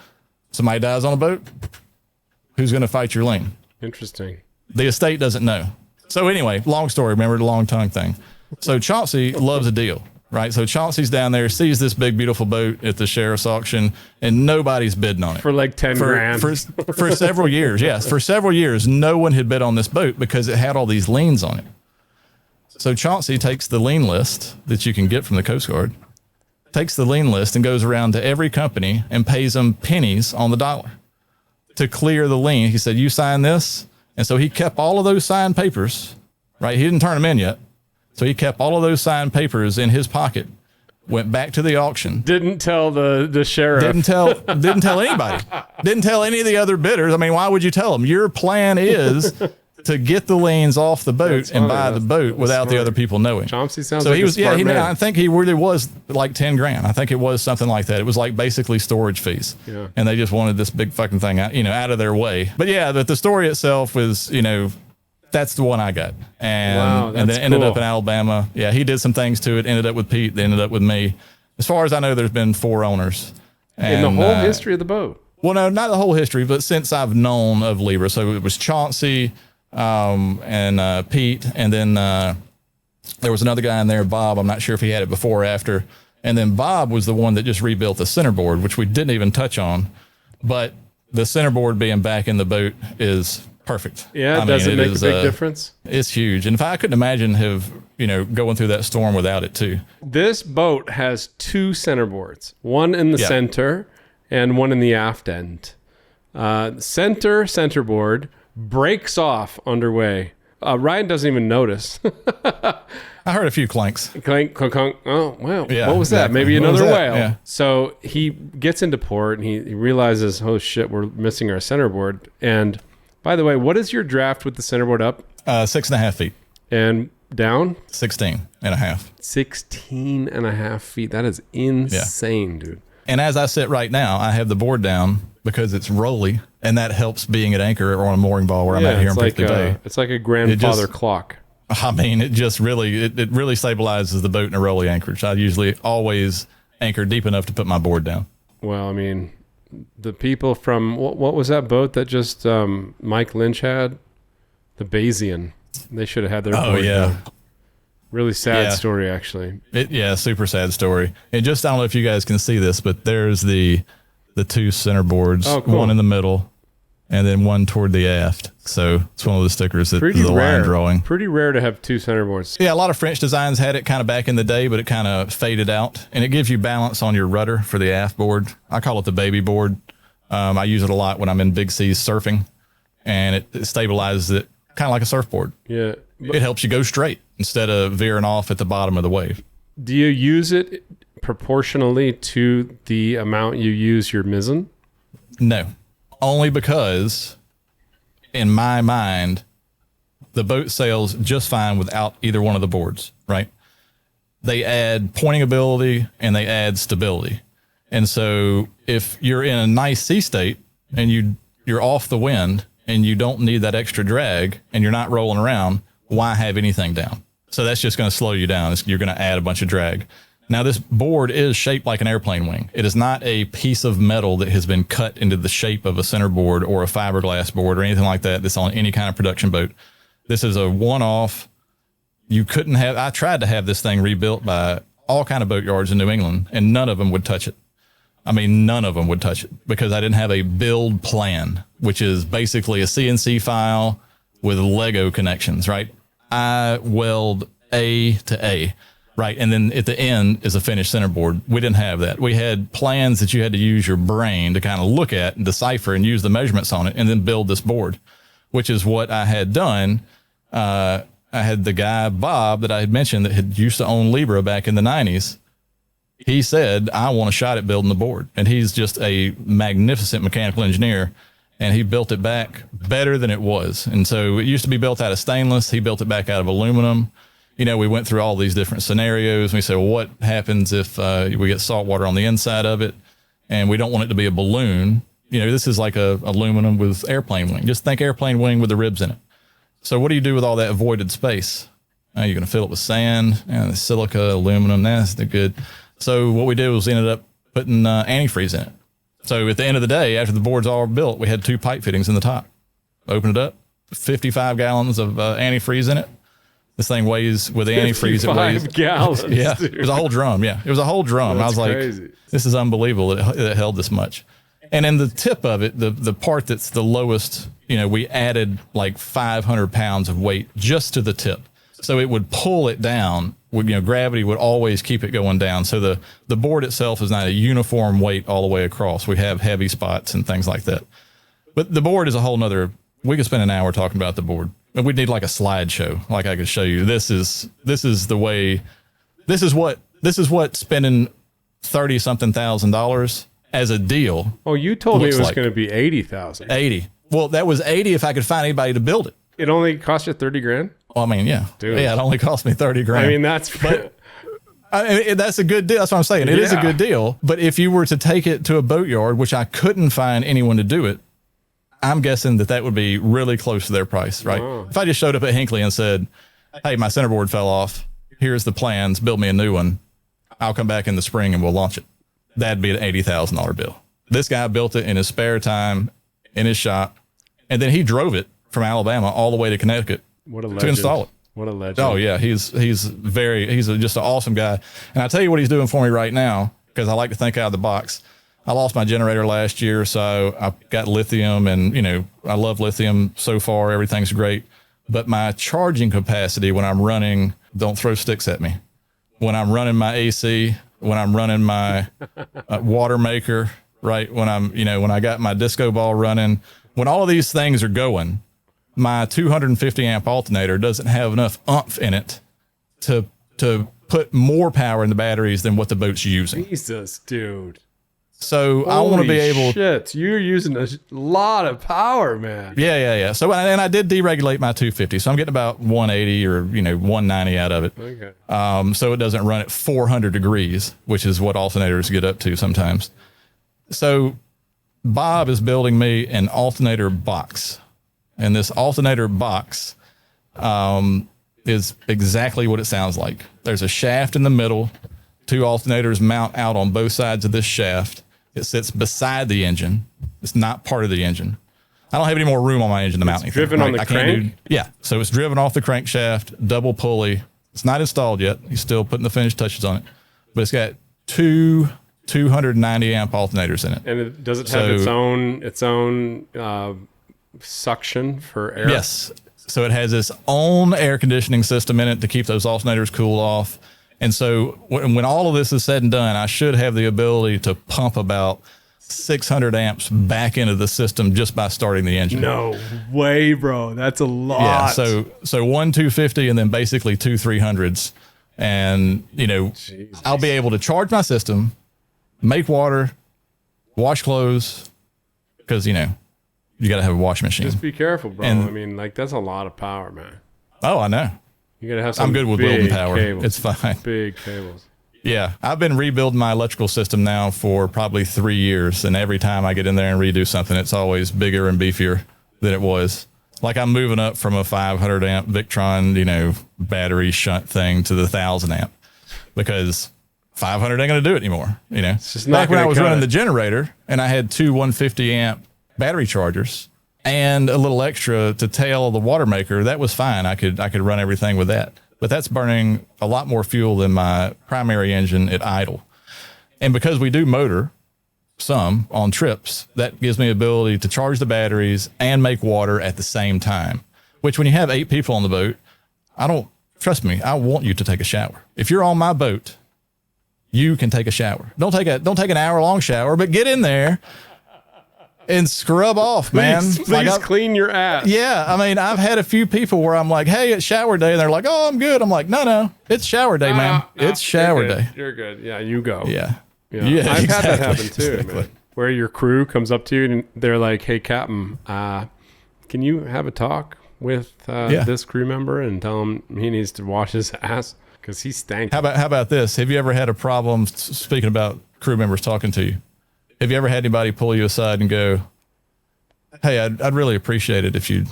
Somebody dies on a boat, who's going to fight your lien? Interesting. The estate doesn't know. So anyway, long story, remember the long tongue thing. So Chauncey loves a deal, right? So Chauncey's down there, sees this big, beautiful boat at the sheriff's auction, and nobody's bidding on it. For like 10 grand. For several years, yes. For several years, no one had bid on this boat because it had all these liens on it. So Chauncey takes the lien list that you can get from the Coast Guard, takes the lien list and goes around to every company and pays them pennies on the dollar to clear the lien. He said, you sign this. And so he kept all of those signed papers right? He didn't turn them in yet. So he kept all of those signed papers in his pocket, went back to the auction. Didn't tell the sheriff. Didn't tell anybody. Didn't tell any of the other bidders. I mean, why would you tell them? Your plan is to get the liens off the boat and buy the boat without the other people knowing. Chauncey sounds so like he was, a smart man. I think he really was like 10 grand. I think it was something like that. It was like basically storage fees. Yeah. And they just wanted this big fucking thing out, out of their way. But yeah, the story itself was, that's the one I got. And then it ended up in Alabama. Yeah, he did some things to it, ended up with Pete, they ended up with me. As far as I know, there's been 4 owners. In the whole history of the boat? Well, no, not the whole history, but since I've known of Libra. So it was Chauncey and Pete, and then there was another guy in there, Bob. I'm not sure if he had it before or after. And then Bob was the one that just rebuilt the centerboard, which we didn't even touch on. But the centerboard being back in the boat is perfect. Yeah, does it make a big difference? It's huge. And if I couldn't imagine going through that storm without it too. This boat has 2 centerboards, one in the center and one in the aft end. Centerboard breaks off underway. Ryan doesn't even notice. I heard a few clanks. Clank, clunk, clunk. Oh, wow. Yeah, what was that? exactly. Maybe another whale. Yeah. So he gets into port and he realizes, oh shit, we're missing our centerboard. And by the way, what is your draft with the centerboard up? 6.5 feet. And down? 16.5. 16.5 feet. That is insane, dude. And as I sit right now, I have the board down because it's rolly, and that helps being at anchor or on a mooring ball where I'm at here in Pickley Bay. It's like a grandfather clock. I mean, it just really, it really stabilizes the boat in a rolly anchorage. I usually always anchor deep enough to put my board down. Well, I mean, the people from, what was that boat that just Mike Lynch had? The Bayesian. They should have had their board down. Really sad story, actually. Super sad story. And just, I don't know if you guys can see this, but there's the 2 centerboards, one in the middle, and then one toward the aft. So it's one of the stickers that the line drawing. Pretty rare to have 2 centerboards. Yeah, a lot of French designs had it kind of back in the day, but it kind of faded out. And it gives you balance on your rudder for the aft board. I call it the baby board. I use it a lot when I'm in big seas surfing, and it stabilizes it kind of like a surfboard. Yeah. It helps you go straight instead of veering off at the bottom of the wave. Do you use it proportionally to the amount you use your mizzen? No, only because in my mind, the boat sails just fine without either one of the boards, right? They add pointing ability and they add stability. And so if you're in a nice sea state and you're off the wind and you don't need that extra drag and you're not rolling around, why have anything down? So that's just going to slow you down. You're going to add a bunch of drag. Now, this board is shaped like an airplane wing. It is not a piece of metal that has been cut into the shape of a centerboard or a fiberglass board or anything like that that's on any kind of production boat. This is a one-off. I tried to have this thing rebuilt by all kind of boat yards in New England, and none of them would touch it. I mean, none of them would touch it because I didn't have a build plan, which is basically a CNC file with Lego connections, right? I weld A to A, right? And then at the end is a finished centerboard. We didn't have that. We had plans that you had to use your brain to kind of look at and decipher and use the measurements on it and then build this board, which is what I had done. I had the guy, Bob, that I had mentioned that had used to own Libra back in the 90s. He said, I want a shot at building the board. And he's just a magnificent mechanical engineer. And he built it back better than it was. And so it used to be built out of stainless. He built it back out of aluminum. We went through all these different scenarios. And we said, well, what happens if we get salt water on the inside of it and we don't want it to be a balloon? This is like a aluminum with airplane wing. Just think airplane wing with the ribs in it. So what do you do with all that voided space? You're going to fill it with sand and silica, aluminum. That's good. So what we did was ended up putting antifreeze in it. So at the end of the day, after the board's all built, we had 2 pipe fittings in the top. Open it up, 55 gallons of antifreeze in it. This thing weighs, with the antifreeze, it weighs 55 gallons. Yeah, dude. it was a whole drum. Yeah, it was a whole drum. That's I was like, crazy. This is unbelievable that it held this much. And in the tip of it, the part that's the lowest, we added like 500 pounds of weight just to the tip. So it would pull it down. Gravity would always keep it going down. So the board itself is not a uniform weight all the way across. We have heavy spots and things like that. But the board is a whole nother, we could spend an hour talking about the board. And we'd need like a slideshow. Like I could show you, this is the way, this is what spending $30,000 as a deal. Oh, you told me it was like going to be 80,000. 80. Well, that was 80 if I could find anybody to build it. It only cost you 30 grand? Well, I mean, yeah. Dude. Yeah, it only cost me 30 grand. I mean, that's that's a good deal. That's what I'm saying. It is a good deal. But if you were to take it to a boatyard, which I couldn't find anyone to do it, I'm guessing that would be really close to their price, right? Wow. If I just showed up at Hinckley and said, hey, my centerboard fell off. Here's the plans. Build me a new one. I'll come back in the spring and we'll launch it. That'd be an $80,000 bill. This guy built it in his spare time in his shop. And then he drove it from Alabama all the way to Connecticut to install it. What a legend. Oh yeah. He's just an awesome guy. And I'll tell you what he's doing for me right now, because I like to think out of the box. I lost my generator last year, so I got lithium, and I love lithium so far. Everything's great, but my charging capacity when I'm running, don't throw sticks at me. When I'm running my AC, when I'm running my water maker, right? When when I got my disco ball running, when all of these things are going, my 250 amp alternator doesn't have enough oomph in it to put more power in the batteries than what the boat's using. Jesus, dude. So I want to be able. Shit, you're using a lot of power, man. Yeah. So and I did deregulate my 250, so I'm getting about 180 or 190 out of it. Okay. So it doesn't run at 400 degrees, which is what alternators get up to sometimes. So Bob is building me an alternator box, and this alternator box is exactly what it sounds like. There's a shaft in the middle. 2 alternators mount out on both sides of this shaft. It sits beside the engine. It's not part of the engine. I don't have any more room on my engine to mount anything. Driven on the crank? Yeah. So it's driven off the crankshaft, double pulley. It's not installed yet. He's still putting the finished touches on it. But it's got 2 290 amp alternators in it. And does it have its own suction for air? Yes. So it has its own air conditioning system in it to keep those alternators cool off. And so when all of this is said and done, I should have the ability to pump about 600 amps back into the system just by starting the engine. No way, bro. That's a lot. Yeah. So 1 250 and then basically 2 300s. And, Jesus. I'll be able to charge my system, make water, wash clothes, because, you got to have a washing machine. Just be careful, bro. I mean, that's a lot of power, man. Oh, I know. You gotta have some. I'm good with building power. Cables. It's fine. Big cables. Yeah. I've been rebuilding my electrical system now for probably 3 years. And every time I get in there and redo something, it's always bigger and beefier than it was. Like I'm moving up from a 500 amp Victron, battery shunt thing to the 1,000 amp, because 500 ain't going to do it anymore. It's just not back when I was running it. the generator and I had 2 150 amp battery chargers and a little extra to tail the water maker, that was fine. I could run everything with that. But that's burning a lot more fuel than my primary engine at idle. And because we do motor some on trips, that gives me the ability to charge the batteries and make water at the same time, which when you have 8 people on the boat, trust me, I want you to take a shower. If you're on my boat, you can take a shower. Don't take an hour-long shower, but get in there and scrub off, man. Please clean your ass. Yeah. I mean, I've had a few people where I'm like, hey, it's shower day. And they're like, oh, I'm good. I'm like, no, it's shower day, man. It's shower day. You're good. Yeah, you go. Yeah. I've had that happen too, exactly. man. Where your crew comes up to you and they're like, hey, Captain, can you have a talk with this crew member and tell him he needs to wash his ass because he stank. How about this? Have you ever had a problem, speaking about crew members talking to you, have you ever had anybody pull you aside and go, hey, I'd really appreciate it if you'd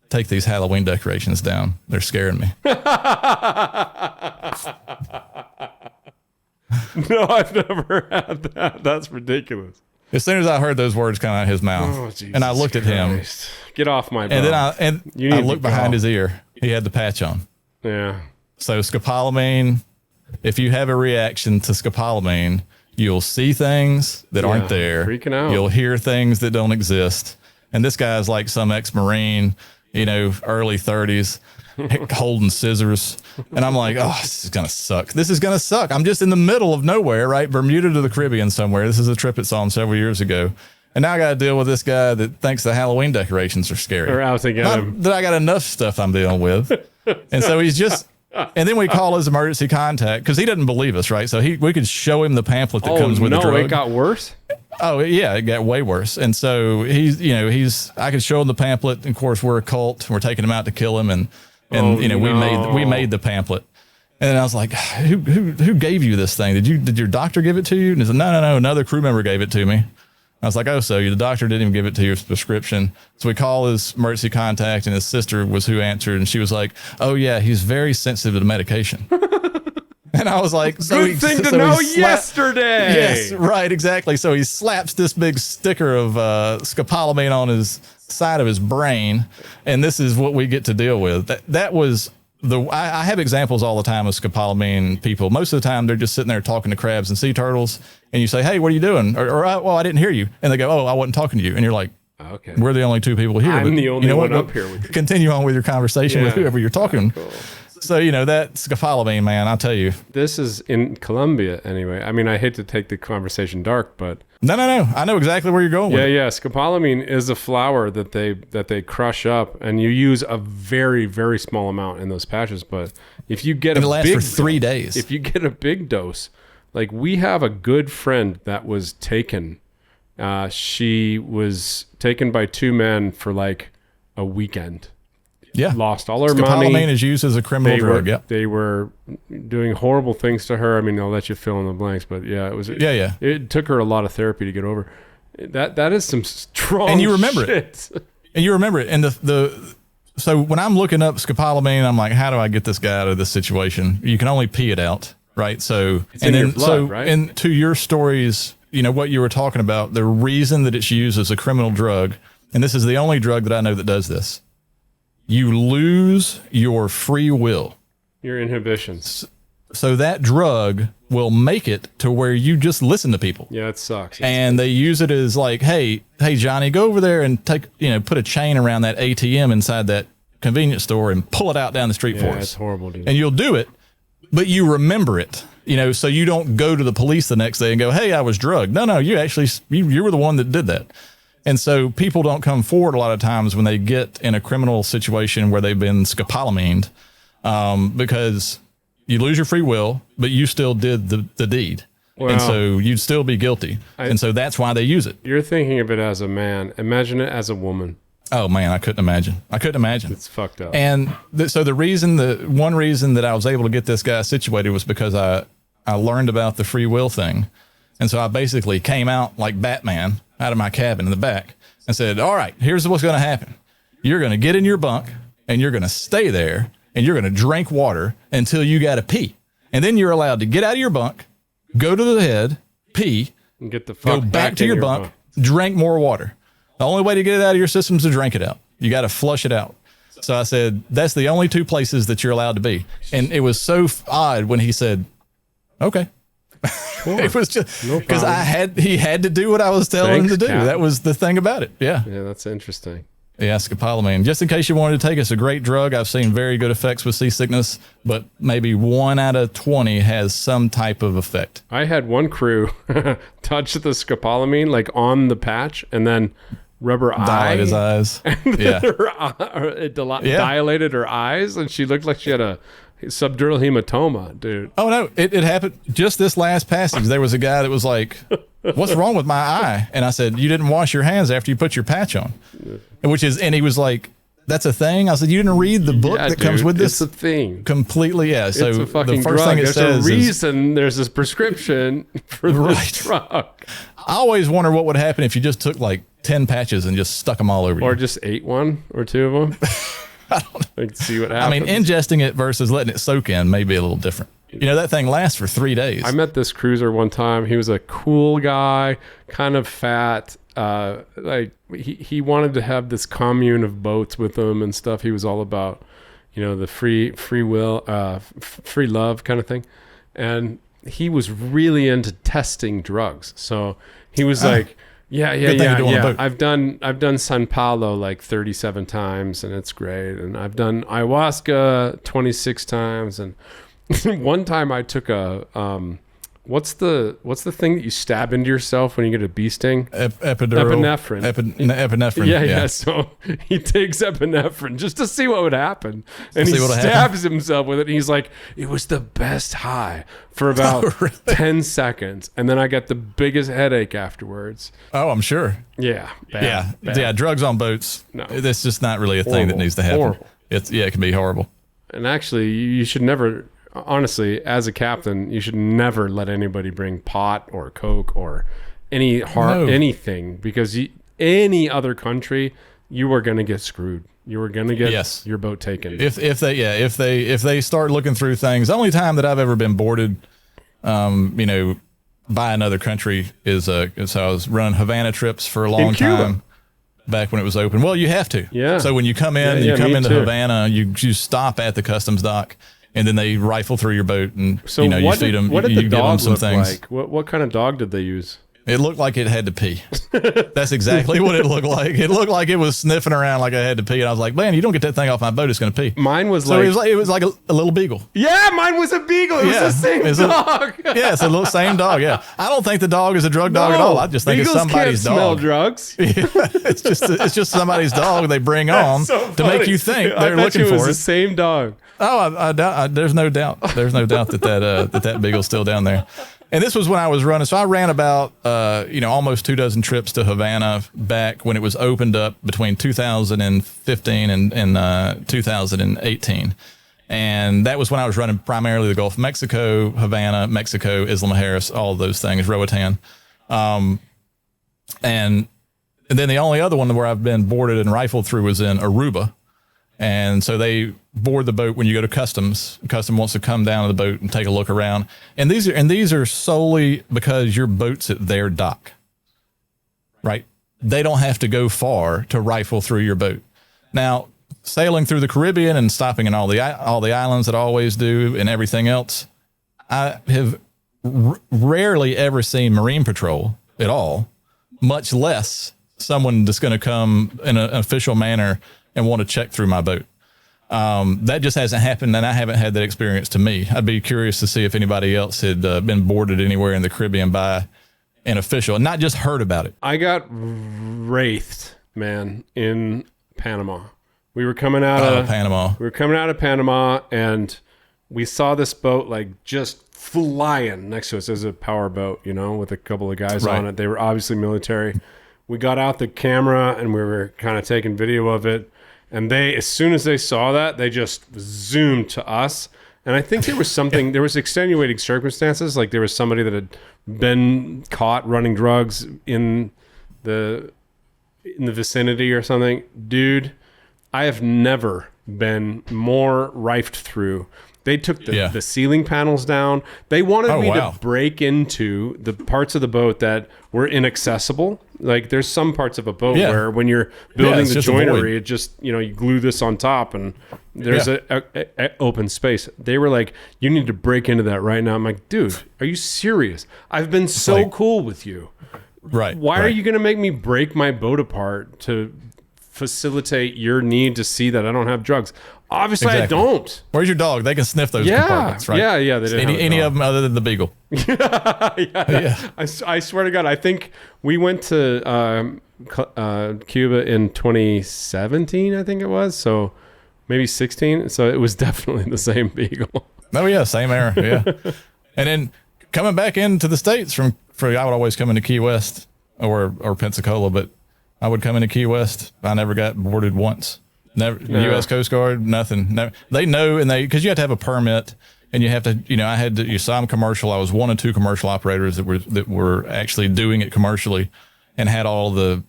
take these Halloween decorations down. They're scaring me. No, I've never had that. That's ridiculous. As soon as I heard those words come out of his mouth, and I looked at him, get off my boat. And then I looked behind his ear. He had the patch on. Yeah. So scopolamine, if you have a reaction to scopolamine, you'll see things that aren't there. Freaking out. You'll hear things that don't exist. And this guy's like some ex-Marine, early 30s, holding scissors. And I'm like, oh, this is going to suck. This is going to suck. I'm just in the middle of nowhere, right? Bermuda to the Caribbean somewhere. This is a trip it's on several years ago. And now I got to deal with this guy that thinks the Halloween decorations are scary. Or out to get him. That I got enough stuff I'm dealing with. And so he's just, and then we call his emergency contact because he doesn't believe us, right? So we could show him the pamphlet that comes with the drug. It got worse? Oh yeah, it got way worse. And so I could show him the pamphlet. And of course, we're a cult. We're taking him out to kill him. And we made the pamphlet. And I was like, who gave you this thing? Did your doctor give it to you? And he said, no, another crew member gave it to me. I was like, oh, so the doctor didn't even give it to your prescription. So we call his emergency contact, and his sister was who answered, and she was like, oh yeah, he's very sensitive to medication. And I was like, good thing to know yesterday. Yes, right, exactly. So he slaps this big sticker of Scopolamine on his side of his brain, and this is what we get to deal with. That was I have examples all the time of Scopolamine people. Most of the time, they're just sitting there talking to crabs and sea turtles, and you say, hey, what are you doing? Or I didn't hear you. And they go, oh, I wasn't talking to you. And you're like, okay, we're the only two people here. I'm the only one up here with you. Continue on with your conversation with whoever you're talking. Cool. So, that Scopolamine, man, I'll tell you. This is in Colombia anyway. I mean, I hate to take the conversation dark, but... No. I know exactly where you're going with it. Yeah. Scopolamine is a flower that they crush up, and you use a very, very small amount in those patches. But if you get it lasts for 3 days. If you get a big dose, like we have a good friend that was taken. She was taken by two men for like a weekend. Yeah. Lost all her money. Scopolamine is used as a criminal drug. Yeah. They were doing horrible things to her. I mean, I'll let you fill in the blanks, but yeah, it was. Yeah. It took her a lot of therapy to get over. That is some strong. And you remember shit. it. And you remember it. And so when I'm looking up Scopolamine, I'm like, how do I get this guy out of this situation? You can only pee it out, right? So it's in your blood, right? And to your stories, what you were talking about, the reason that it's used as a criminal drug, and this is the only drug that I know that does this. You lose your free will. Your inhibitions. So that drug will make it to where you just listen to people. Yeah, it sucks. And they use it as like, hey, Johnny, go over there and put a chain around that ATM inside that convenience store and pull it out down the street for us. Yeah, it's horrible, dude. And you'll do it, but you remember it, so you don't go to the police the next day and go, hey, I was drugged. No, you actually, you were the one that did that. And so people don't come forward a lot of times when they get in a criminal situation where they've been scopolamined, because you lose your free will, but you still did the deed. Well, and so you'd still be guilty. And so that's why they use it. You're thinking of it as a man. Imagine it as a woman. Oh, man, I couldn't imagine. It's fucked up. And so one reason that I was able to get this guy situated was because I learned about the free will thing. And so I basically came out like Batman out of my cabin in the back and said, all right, here's what's going to happen. You're going to get in your bunk and you're going to stay there and you're going to drink water until you got to pee. And then you're allowed to get out of your bunk, go to the head, pee, and get the fuck go back to your bunk, drink more water. The only way to get it out of your system is to drink it out. You got to flush it out. So I said, that's the only two places that you're allowed to be. And it was so odd when he said, okay. Sure. It was just because he had to do what I was telling him to do. Captain. That was the thing about it. Yeah, that's interesting. Yeah, Scopolamine. Just in case you wanted to take, it's a great drug. I've seen very good effects with seasickness, but maybe 1 out of 20 has some type of effect. I had one crew touch the Scopolamine like on the patch and then rubber dilate his eyes. Yeah, it dilated her eyes, and she looked like she had a subdural hematoma, dude. Oh no, it happened just this last passage. There was a guy that was like, what's wrong with my eye? And I said, you didn't wash your hands after you put your patch on. And he was like, that's a thing? I said, you didn't read the book that comes with this? It's a thing. Completely, yeah. So it's a fucking the first drug. thing it says a reason there's this prescription for this drug. I always wonder what would happen if you just took like 10 patches and just stuck them all over you. Or just ate one or two of them. I don't know. Like, see what happens. I mean, ingesting it versus letting it soak in may be a little different. That thing lasts for 3 days. I met this cruiser one time. He was a cool guy, kind of fat. Like he wanted to have this commune of boats with him and stuff. He was all about, the free will, free love kind of thing. And he was really into testing drugs. So he was like, yeah. I've done San Paulo like 37 times and it's great. And I've done ayahuasca 26 times. And one time I took a what's the thing that you stab into yourself when you get a bee sting? Epinephrine. Epinephrine. Yeah. So he takes epinephrine just to see what would happen, and he stabs himself with it. And he's like, "It was the best high for about 10 seconds, and then I got the biggest headache afterwards." Oh, I'm sure. Yeah. Bad. Drugs on boats. No, that's just not really a thing that needs to happen. Horrible. It can be horrible. And actually, you should never. Honestly, as a captain, you should never let anybody bring pot or coke or anything, because any other country, you are going to get screwed. You are going to get your boat taken. If they start looking through things. The only time that I've ever been boarded, by another country is so I was running Havana trips for a long time. Back when it was open. Well, you have to. Yeah. So when you come in, you come into Havana, you stop at the customs dock. And then they rifle through your boat, and you feed them. What did you the dog some look things. like? What kind of dog did they use? It looked like it had to pee. That's exactly what it looked like. It looked like it was sniffing around like I had to pee. And I was like, man, you don't get that thing off my boat, it's going to pee. Mine was it was like a little beagle. Yeah, mine was a beagle. It was the same dog. It's a little same dog. Yeah, I don't think the dog is a drug dog at all. I just think it's somebody's dog. Smell drugs. It's just somebody's dog they bring on to make you think they're looking for it. It was the same dog. Oh, I doubt. There's no doubt. There's no doubt that beagle's still down there. And this was when I was running. So I ran about, almost 24 trips to Havana back when it was opened up between 2015 and 2018. And that was when I was running primarily the Gulf of Mexico, Havana, Mexico, Isla Mujeres, all of those things, Roatan. And then the only other one where I've been boarded and rifled through was in Aruba. And so they board the boat when you go to customs. Custom wants to come down to the boat and take a look around. And these are solely because your boat's at their dock, right? They don't have to go far to rifle through your boat. Now, sailing through the Caribbean and stopping in all the islands that I always do and everything else, I have rarely ever seen Marine Patrol at all, much less someone that's going to come in an official manner and want to check through my boat. That just hasn't happened, and I haven't had that experience to me. I'd be curious to see if anybody else had been boarded anywhere in the Caribbean by an official, and not just heard about it. I got wraithed, man, in Panama. We were coming out of Panama. We were coming out of Panama, and we saw this boat like just flying next to us. There's a power boat, with a couple of guys on it. They were obviously military. We got out the camera, and we were kind of taking video of it. And as soon as they saw that, they just zoomed to us. And I think there was extenuating circumstances. Like there was somebody that had been caught running drugs in the vicinity or something. Dude, I have never been more rifed through. They took the ceiling panels down. They wanted me to break into the parts of the boat that were inaccessible. Like there's some parts of a boat where when you're building the joinery, it just, you glue this on top and there's a open space. They were like, you need to break into that right now. I'm like, dude, are you serious? I've been so cool with you. Right. Why are you going to make me break my boat apart to facilitate your need to see that I don't have drugs? Obviously, I don't. Where's your dog? They can sniff those compartments, right? Yeah. They didn't any of them other than the beagle. I swear to God, I think we went to Cuba in 2017, I think it was. So maybe 16. So it was definitely the same beagle. Oh, yeah. Same era. Yeah. And then coming back into the States I would always come into Key West or Pensacola, but I would come into Key West. I never got boarded once. Never, U.S. Coast Guard, nothing. Never. They know, because you have to have a permit, and you have to, I had to. So I'm commercial. I was one of two commercial operators that were actually doing it commercially, and had all the,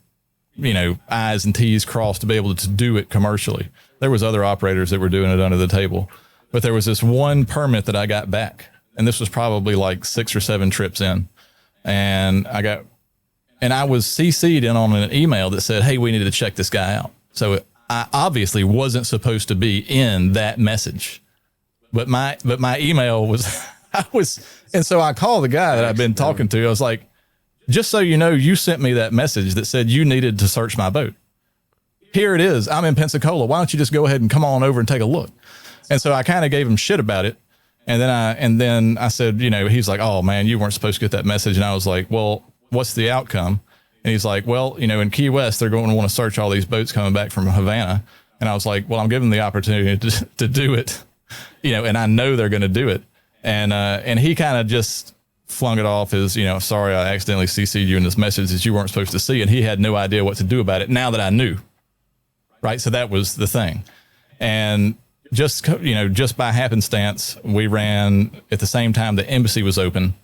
I's and T's crossed to be able to do it commercially. There was other operators that were doing it under the table, but there was this one permit that I got back, and this was probably like 6 or 7 trips in, and I was CC'd in on an email that said, "Hey, we need to check this guy out." So I obviously wasn't supposed to be in that message, but my email was, and so I called the guy that I've been talking to. I was like, just so you know, you sent me that message that said you needed to search my boat. Here it is. I'm in Pensacola. Why don't you just go ahead and come on over and take a look? And so I kind of gave him shit about it. And then I said, he's like, oh man, you weren't supposed to get that message. And I was like, well, what's the outcome? And he's like, well, in Key West, they're going to want to search all these boats coming back from Havana. And I was like, well, I'm giving them the opportunity to do it, and I know they're going to do it. And he kind of just flung it off as, sorry, I accidentally CC'd you in this message that you weren't supposed to see. And he had no idea what to do about it now that I knew. Right. So that was the thing. And just by happenstance, we ran at the same time the embassy was opening.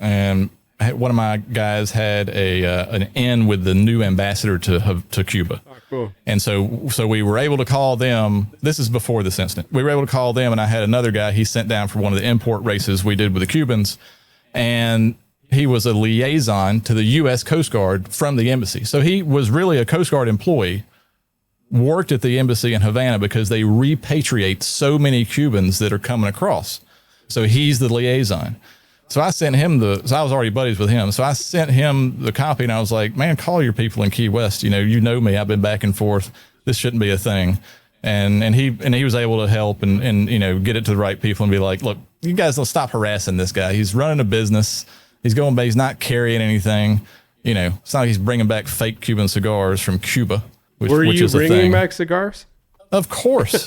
And one of my guys had an in with the new ambassador to Cuba. Oh, cool. And so we were able to call them. This is before this incident. We were able to call them, and I had another guy he sent down for one of the import races we did with the Cubans. And he was a liaison to the U.S. Coast Guard from the embassy. So he was really a Coast Guard employee, worked at the embassy in Havana because they repatriate so many Cubans that are coming across. So he's the liaison. So I sent him so I was already buddies with him. So I sent him the copy and I was like, man, call your people in Key West. You know me, I've been back and forth. This shouldn't be a thing. And he was able to help and get it to the right people and be like, look, you guys don't stop harassing this guy. He's running a business. He's going back. He's not carrying anything. It's not like he's bringing back fake Cuban cigars from Cuba, which is a thing. Were you bringing back cigars? Of course.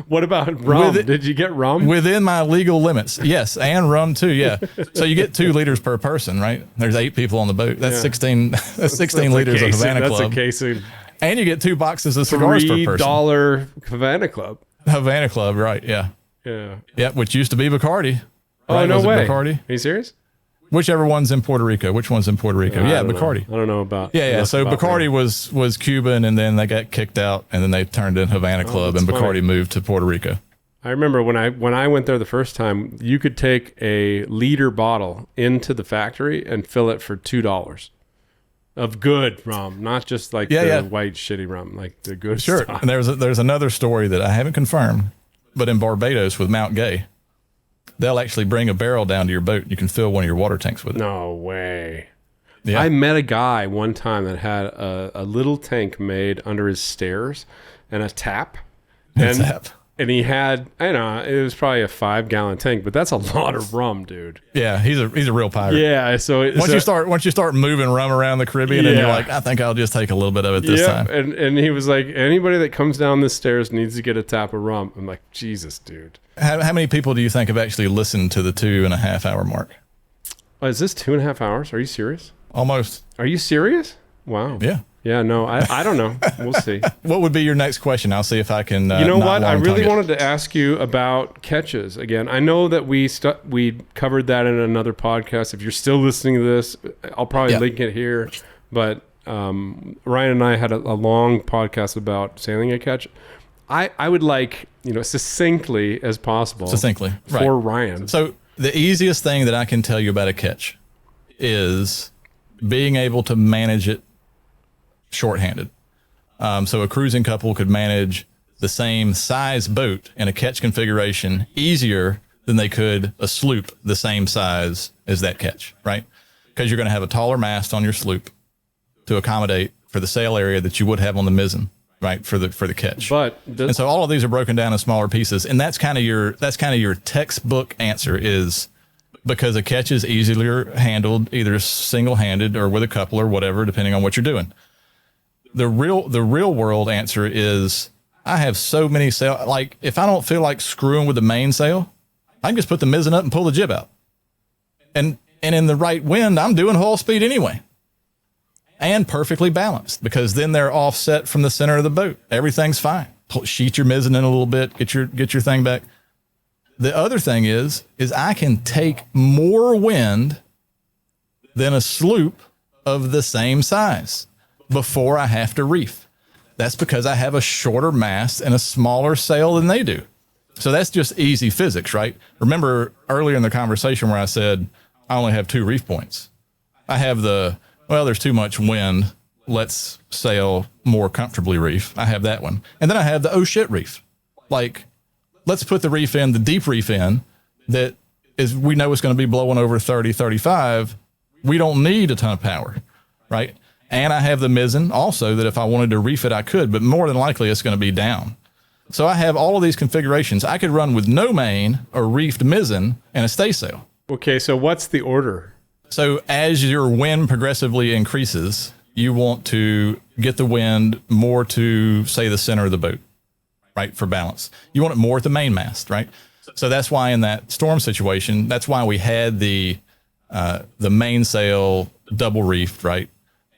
What about rum? Did you get rum? Within my legal limits. Yes. And rum too. Yeah. So you get 2 liters per person, right? There's 8 people on the boat. That's 16, that's 16 liters of Havana Club. That's a case of. And you get 2 boxes of cigars per person. $3 Havana Club. Havana Club. Right. Yeah. Yeah. Yeah. Which used to be Bacardi. Right? Oh, no way. Bacardi? Are you serious? Whichever one's in Puerto Rico. Which one's in Puerto Rico? Yeah, Bacardi. I don't know about. Yeah. So Bacardi was Cuban, and then they got kicked out, and then they turned in Havana Club, and Bacardi moved to Puerto Rico. I remember when I went there the first time, you could take a liter bottle into the factory and fill it for $2 of good rum, not just like white shitty rum, like the good stuff. And there's another story that I haven't confirmed, but in Barbados with Mount Gay, they'll actually bring a barrel down to your boat. You can fill one of your water tanks with it. No way. Yeah. I met a guy one time that had a little tank made under his stairs and a tap. And he had, it was probably a 5-gallon tank, but that's a lot of rum, dude. Yeah, he's a real pirate. Yeah, so once you start moving rum around the Caribbean, and you're like, I think I'll just take a little bit of it this time. And he was like, anybody that comes down the stairs needs to get a tap of rum. I'm like, Jesus, dude. How many people do you think have actually listened to the 2.5 hour mark? Oh, is this 2.5 hours? Are you serious? Almost. Are you serious? Wow. Yeah. Yeah, no, I don't know. We'll see. What would be your next question? I'll see if I can. You know what? I really wanted to ask you about Ketches again. I know that we covered that in another podcast. If you're still listening to this, I'll probably link it here. But Ryan and I had a long podcast about sailing a Ketch. I would like, succinctly as possible. For Ryan. So the easiest thing that I can tell you about a Ketch is being able to manage it shorthanded. So a cruising couple could manage the same size boat in a Ketch configuration easier than they could a sloop the same size as that Ketch, right? Because you're going to have a taller mast on your sloop to accommodate for the sail area that you would have on the mizzen, right? For the Ketch. And so all of these are broken down in smaller pieces, and that's kind of your textbook answer is because a Ketch is easier handled either single-handed or with a couple or whatever, depending on what you're doing. The real world answer is I have so many sail. Like if I don't feel like screwing with the mainsail, I can just put the mizzen up and pull the jib out. And in the right wind, I'm doing hull speed anyway. And perfectly balanced because then they're offset from the center of the boat. Everything's fine. Sheet your mizzen in a little bit, get your thing back. The other thing is I can take more wind than a sloop of the same size before I have to reef. That's because I have a shorter mast and a smaller sail than they do. So that's just easy physics, right? Remember earlier in the conversation where I said I only have 2 reef points. I have there's too much wind. Let's sail more comfortably reef. I have that one. And then I have the oh shit reef. Like, let's put the reef in, the deep reef in that is, we know it's going to be blowing over 30, 35. We don't need a ton of power, right? And I have the mizzen also that if I wanted to reef it, I could, but more than likely it's going to be down. So I have all of these configurations. I could run with no main, a reefed mizzen, and a staysail. Okay, so what's the order? So as your wind progressively increases, you want to get the wind more to, say, the center of the boat, right, for balance. You want it more at the mainmast, right? So that's why in that storm situation, that's why we had the mainsail double reefed, right?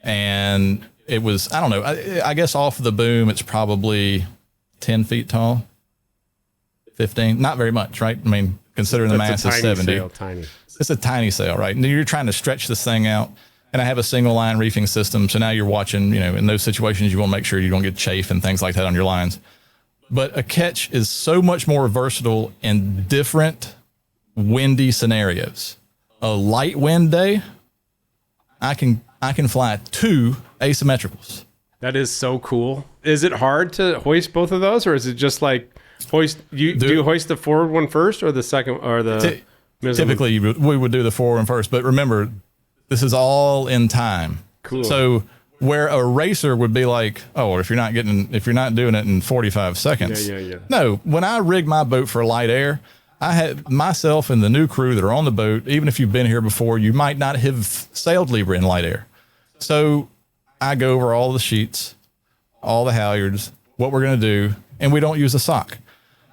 And it was, I don't know, I guess off the boom, it's probably 10 feet tall, 15, not very much, right? I mean, considering the mass is 70. Sail, tiny. It's a tiny sail, right? And you're trying to stretch this thing out. And I have a single line reefing system. So now you're watching, in those situations, you want to make sure you don't get chafe and things like that on your lines. But a Ketch is so much more versatile in different windy scenarios. A light wind day, I can fly 2 asymmetricals. That is so cool. Is it hard to hoist both of those, or is it just like hoist? Do you hoist the forward one first, or the second, or the typically we would do the forward one first. But remember, this is all in time. Cool. So where a racer would be like, oh, if you're not doing it in 45 seconds. Yeah. No, when I rig my boat for light air, I have myself and the new crew that are on the boat. Even if you've been here before, you might not have sailed Libra in light air. So I go over all the sheets, all the halyards, what we're going to do, and we don't use a sock.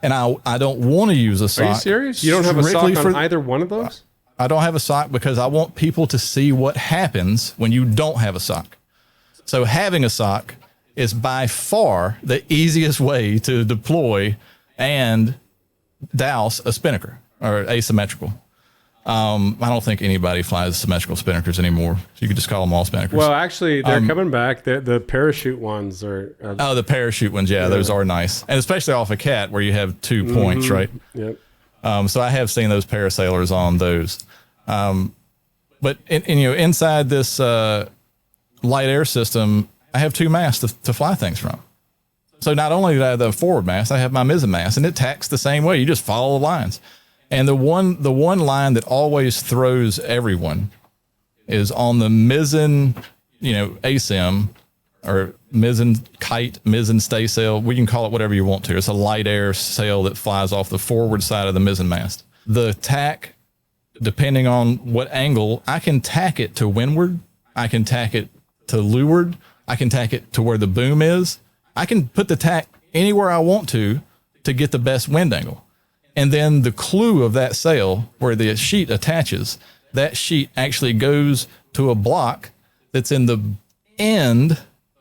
And I don't want to use a sock. Are you serious? You don't have a sock on either one of those? I don't have a sock because I want people to see what happens when you don't have a sock. So having a sock is by far the easiest way to deploy and douse a spinnaker or asymmetrical. I don't think anybody flies symmetrical spinnakers anymore. So you could just call them all spinnakers. Well, actually, they're coming back. The parachute ones are. The parachute ones. Yeah, those are nice. And especially off a cat where you have 2 points, right? Yep. So I have seen those parasailers on those. But inside this light air system, I have 2 masts to fly things from. So not only do I have the forward mast, I have my mizzen mast, and it tacks the same way. You just follow the lines. And the one line that always throws everyone is on the mizzen, ASIM or mizzen kite, mizzen staysail. We can call it whatever you want to. It's a light air sail that flies off the forward side of the mizzen mast. The tack, depending on what angle, I can tack it to windward. I can tack it to leeward. I can tack it to where the boom is. I can put the tack anywhere I want to get the best wind angle. And then the clue of that sail, where the sheet attaches, that sheet actually goes to a block that's in the end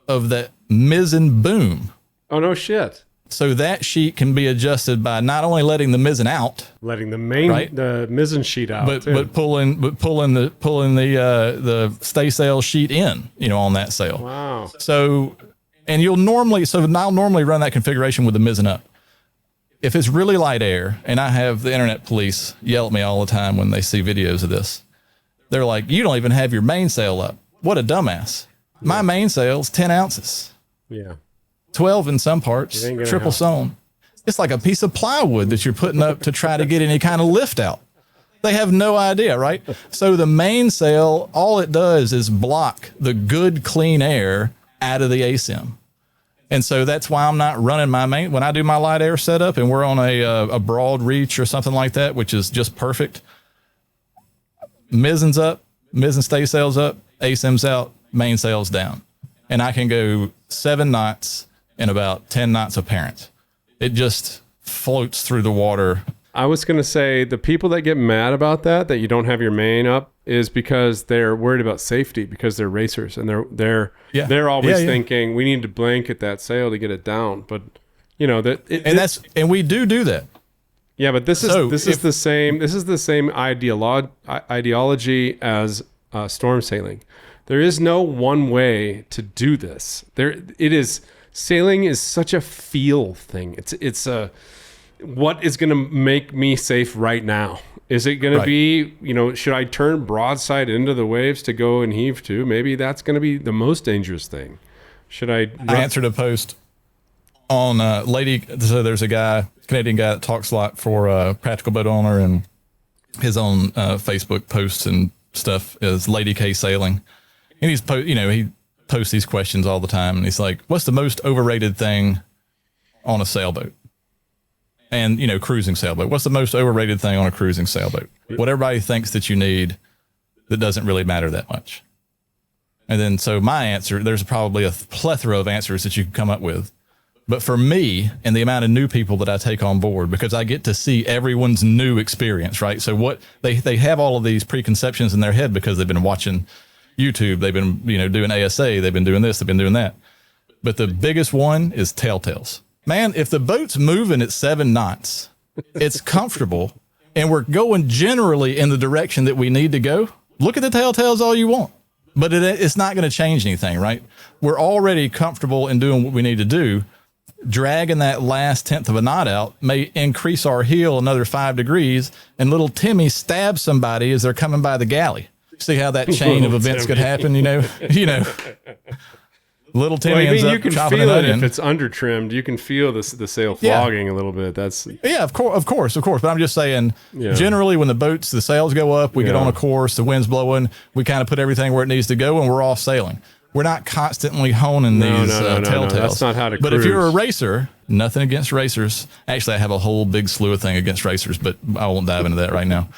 of that mizzen boom. Oh, no shit. So that sheet can be adjusted by not only letting the mizzen out, letting the the mizzen sheet out, but pulling the staysail sheet in, on that sail. Wow. So, and I'll normally run that configuration with the mizzen up. If it's really light air, and I have the internet police yell at me all the time when they see videos of this, they're like, you don't even have your mainsail up. What a dumbass. My mainsail's 10 ounces. Yeah. 12 in some parts, triple sewn. It's like a piece of plywood that you're putting up to try to get any kind of lift out. They have no idea, right? So the mainsail, all it does is block the good, clean air out of the ASIM. And so that's why I'm not running when I do my light air setup and we're on a broad reach or something like that, which is just perfect. Mizzen's up, mizzen staysail's up, ASIM's out, mainsail's down. And I can go 7 knots in about 10 knots apparent. It just floats through the water. I was going to say the people that get mad about that you don't have your main up is because they're worried about safety because they're racers and they're always thinking we need to blanket that sail to get it down. But and we do that. Yeah, but this is the same ideology as storm sailing. There is no one way to do this. Sailing is such a feel thing. It's a what is going to make me safe right now? Is it going to be, should I turn broadside into the waves to go and heave to? Maybe that's going to be the most dangerous thing. I answered a post on so there's a Canadian guy that talks a lot for Practical Boat Owner, and his own Facebook posts and stuff is Lady K Sailing. And he posts these questions all the time, and he's like, what's the most overrated thing on a sailboat? and, cruising sailboat. What's the most overrated thing on a cruising sailboat? What everybody thinks that you need that doesn't really matter that much. And then, so my answer, there's probably a plethora of answers that you can come up with. But for me and the amount of new people that I take on board, because I get to see everyone's new experience, right? So what they have all of these preconceptions in their head because they've been watching YouTube, they've been, doing ASA, they've been doing this, they've been doing that. But the biggest one is telltales. Man, if the boat's moving at 7 knots, it's comfortable, and we're going generally in the direction that we need to go, look at the telltales all you want. But it's not going to change anything, right? We're already comfortable in doing what we need to do. Dragging that last 1/10 of a knot out may increase our heel another 5 degrees, and little Timmy stabs somebody as they're coming by the galley. See how that chain of events could happen, Little Timmy ends up you can chopping feel it if it's under trimmed. You can feel the sail flogging a little bit. Of course. But I'm just saying, generally, when the sails go up, we get on a course, the wind's blowing, we kind of put everything where it needs to go, and we're off sailing. We're not constantly honing these telltales. That's not how to But cruise. if you're a racer, nothing against racers. Actually, I have a whole big slew of thing against racers, but I won't dive into that right now.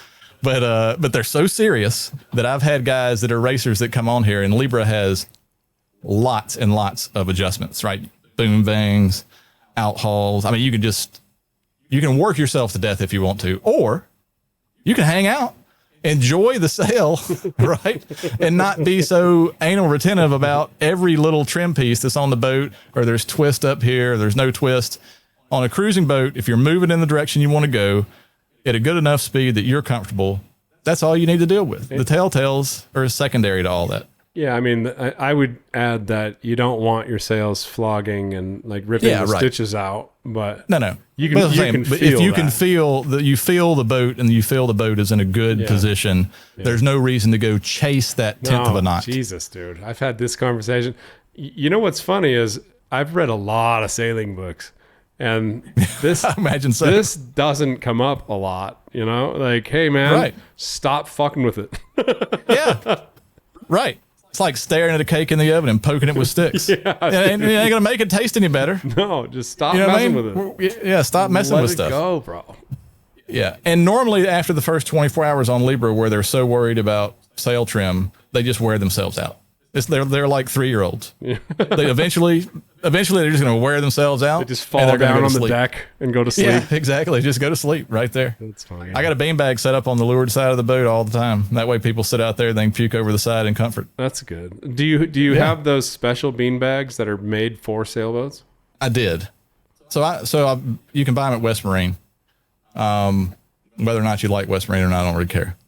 But they're so serious that I've had guys that are racers that come on here, and Libra has lots and lots of adjustments, right? Boom bangs, out hauls. I mean, you can work yourself to death if you want to, or you can hang out, enjoy the sail, right? And not be so anal retentive about every little trim piece that's on the boat, or there's twist up here, or there's no twist. On a cruising boat, if you're moving in the direction you want to go at a good enough speed that you're comfortable, that's all you need to deal with. The telltales are secondary to all that. Yeah, I mean, I would add that you don't want your sails flogging and like ripping the stitches out, but no, you can but if you can feel that you feel the boat and you feel the boat is in a good position, there's no reason to go chase that 1/10 of a knot. Jesus, dude, I've had this conversation. You know what's funny is I've read a lot of sailing books, and this I imagine so. This doesn't come up a lot. Like, hey man, stop fucking with it. Yeah, right. It's like staring at a cake in the oven and poking it with sticks. It ain't going to make it taste any better. No, just stop messing with it. Yeah, stop messing with stuff. Let it go, bro. Yeah, and normally after the first 24 hours on Libra, where they're so worried about sail trim, they just wear themselves out. They're like 3-year-olds. Yeah. They eventually they're just going to wear themselves out. They just fall down on the deck and go to sleep. Yeah, exactly. Just go to sleep right there. That's fine. I got a beanbag set up on the leeward side of the boat all the time. That way people sit out there, they can puke over the side in comfort. That's good. Do you have those special beanbags that are made for sailboats? I did. So you can buy them at West Marine. Whether or not you like West Marine or not, I don't really care.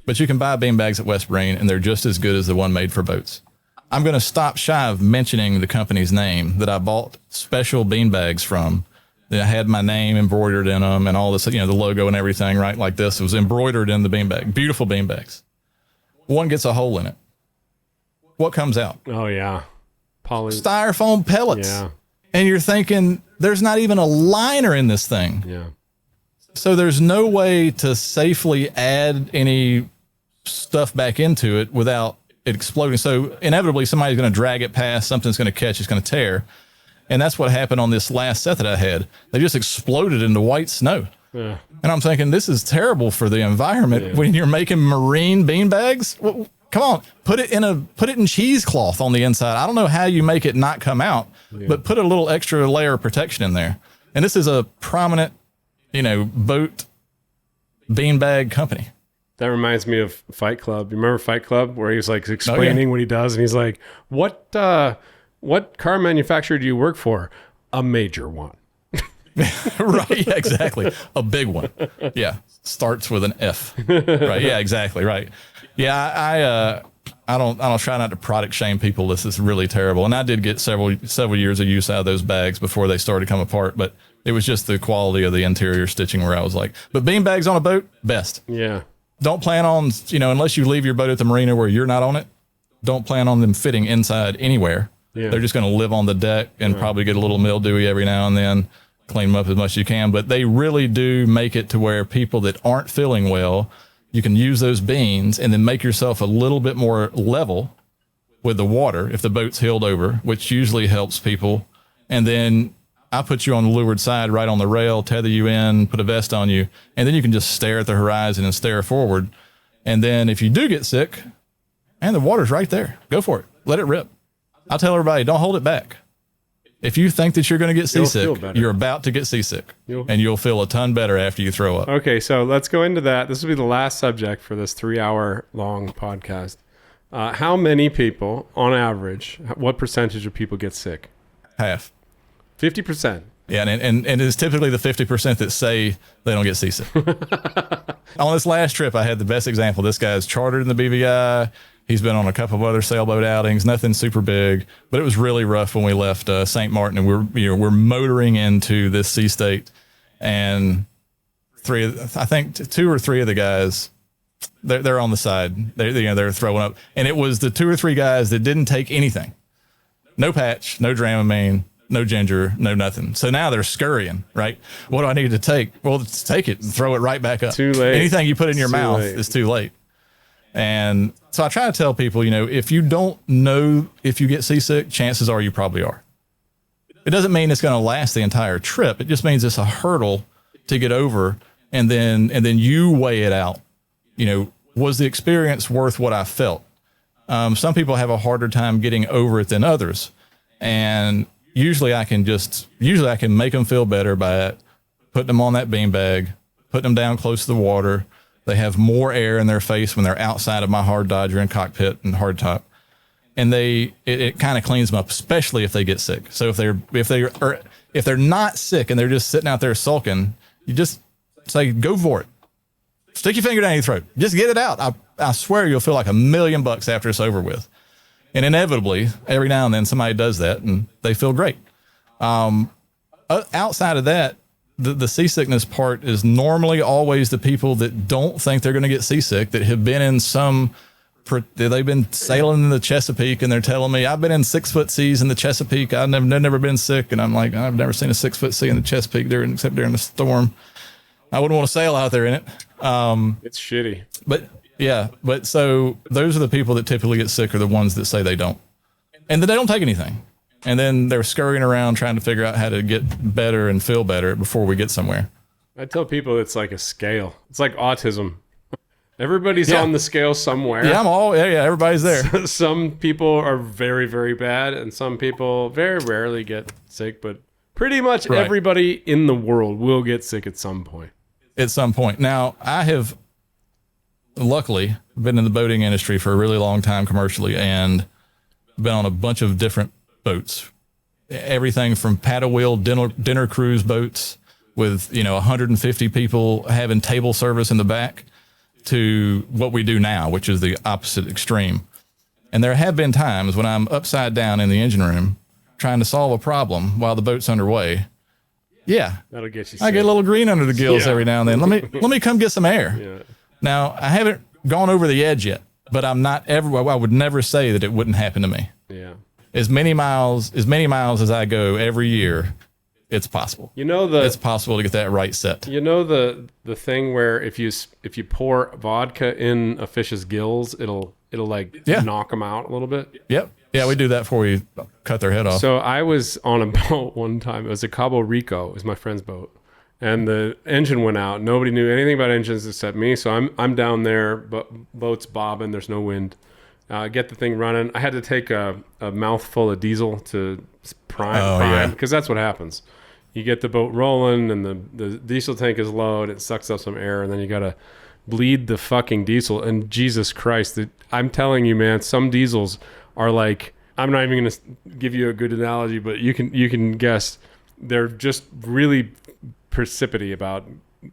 But you can buy beanbags at West Marine, and they're just as good as the one made for boats. I'm going to stop shy of mentioning the company's name that I bought special beanbags from. That I had my name embroidered in them and all this, the logo and everything, right? Like this. It was embroidered in the beanbag. Beautiful beanbags. One gets a hole in it. What comes out? Oh, yeah. Styrofoam pellets. Yeah. And you're thinking, there's not even a liner in this thing. Yeah. So there's no way to safely add any stuff back into it without it exploding. So inevitably somebody's going to drag it past, something's going to catch, it's going to tear. And that's what happened on this last set that I had. They just exploded into white snow. Yeah. And I'm thinking, this is terrible for the environment when you're making marine beanbags. Well, come on, put it in cheesecloth on the inside. I don't know how you make it not come out, but put a little extra layer of protection in there. And this is a prominent, boat beanbag company. That reminds me of Fight Club. You remember Fight Club, where he's like explaining what he does, and he's like, "What car manufacturer do you work for?" A major one. Right. Yeah, exactly. A big one. Yeah. Starts with an F. Right. Yeah. Exactly. Right. Yeah. I don't try not to product shame people. This is really terrible, and I did get several years of use out of those bags before they started to come apart, but it was just the quality of the interior stitching where I was like, but beanbags on a boat, best. Yeah. Don't plan on, unless you leave your boat at the marina where you're not on it, don't plan on them fitting inside anywhere. Yeah. They're just going to live on the deck and probably get a little mildewy every now and then. Clean them up as much as you can. But they really do make it to where people that aren't feeling well, you can use those beans and then make yourself a little bit more level with the water if the boat's heeled over, which usually helps people. And then I put you on the leeward side, right on the rail, tether you in, put a vest on you, and then you can just stare at the horizon and stare forward. And then if you do get sick, and the water's right there, go for it. Let it rip. I tell everybody, don't hold it back. If you think that you're going to get seasick, you're about to get seasick, and you'll feel a ton better after you throw up. Okay, so let's go into that. This will be the last subject for this 3-hour long podcast. How many people, on average, what percentage of people get sick? Half. 50%. Yeah, and it's typically the 50% that say they don't get seasick. On this last trip, I had the best example. This guy's chartered in the BVI. He's been on a couple of other sailboat outings, nothing super big, but it was really rough when we left St. Martin, and we're motoring into this sea state, and I think 2 or 3 of the guys, they're on the side. They're throwing up, and it was the 2 or 3 guys that didn't take anything. No patch, no Dramamine, no ginger, no nothing. So now they're scurrying, right? What do I need to take? Well, just take it and throw it right back up. Too late. Anything you put in your mouth is too late. And so I try to tell people, if you don't know if you get seasick, chances are you probably are. It doesn't mean it's going to last the entire trip. It just means it's a hurdle to get over, and then you weigh it out. Was the experience worth what I felt? Some people have a harder time getting over it than others, and usually I can make them feel better by putting them on that beanbag, putting them down close to the water. They have more air in their face when they're outside of my hard Dodger and cockpit and hardtop, and it kind of cleans them up, especially if they get sick. So if they're not sick and they're just sitting out there sulking, you just say, go for it. Stick your finger down your throat. Just get it out. I swear you'll feel like $1,000,000 after it's over with. And inevitably, every now and then somebody does that and they feel great. Outside of that, the seasickness part is normally always the people that don't think they're going to get seasick, that have been in they've been sailing in the Chesapeake, and they're telling me, I've been in 6-foot seas in the Chesapeake. I've never been sick. And I'm like, I've never seen a 6-foot sea in the Chesapeake except during the storm. I wouldn't want to sail out there in it. It's shitty. But so those are the people that typically get sick, are the ones that say they don't. And then they don't take anything. And then they're scurrying around trying to figure out how to get better and feel better before we get somewhere. I tell people it's like a scale. It's like autism. Everybody's on the scale somewhere. Yeah, everybody's there. Some people are very, very bad, and some people very rarely get sick, but pretty much everybody in the world will get sick at some point. Now, I have luckily been in the boating industry for a really long time commercially, and been on a bunch of different boats. Everything from paddle wheel dinner cruise boats with 150 people having table service in the back, to what we do now, which is the opposite extreme. And there have been times when I'm upside down in the engine room trying to solve a problem while the boat's underway. Yeah, that'll get you sick. I get a little green under the gills every now and then. Let me come get some air. Yeah. Now, I haven't gone over the edge yet, but I would never say that it wouldn't happen to me. Yeah. As many miles as I go every year, it's possible. It's possible to get that right set. The thing where if you pour vodka in a fish's gills, it'll knock them out a little bit. Yep. Yeah, we do that before we cut their head off. So I was on a boat one time. It was a Cabo Rico. It was my friend's boat, and the engine went out. Nobody knew anything about engines except me. So I'm down there, but boat's bobbing. There's no wind. Get the thing running. I had to take a mouthful of diesel to prime, because that's what happens. You get the boat rolling, and the diesel tank is low, and it sucks up some air, and then you got to bleed the fucking diesel. And Jesus Christ, I'm telling you, man, some diesels are like, I'm not even going to give you a good analogy, but you can guess. They're just really precipity about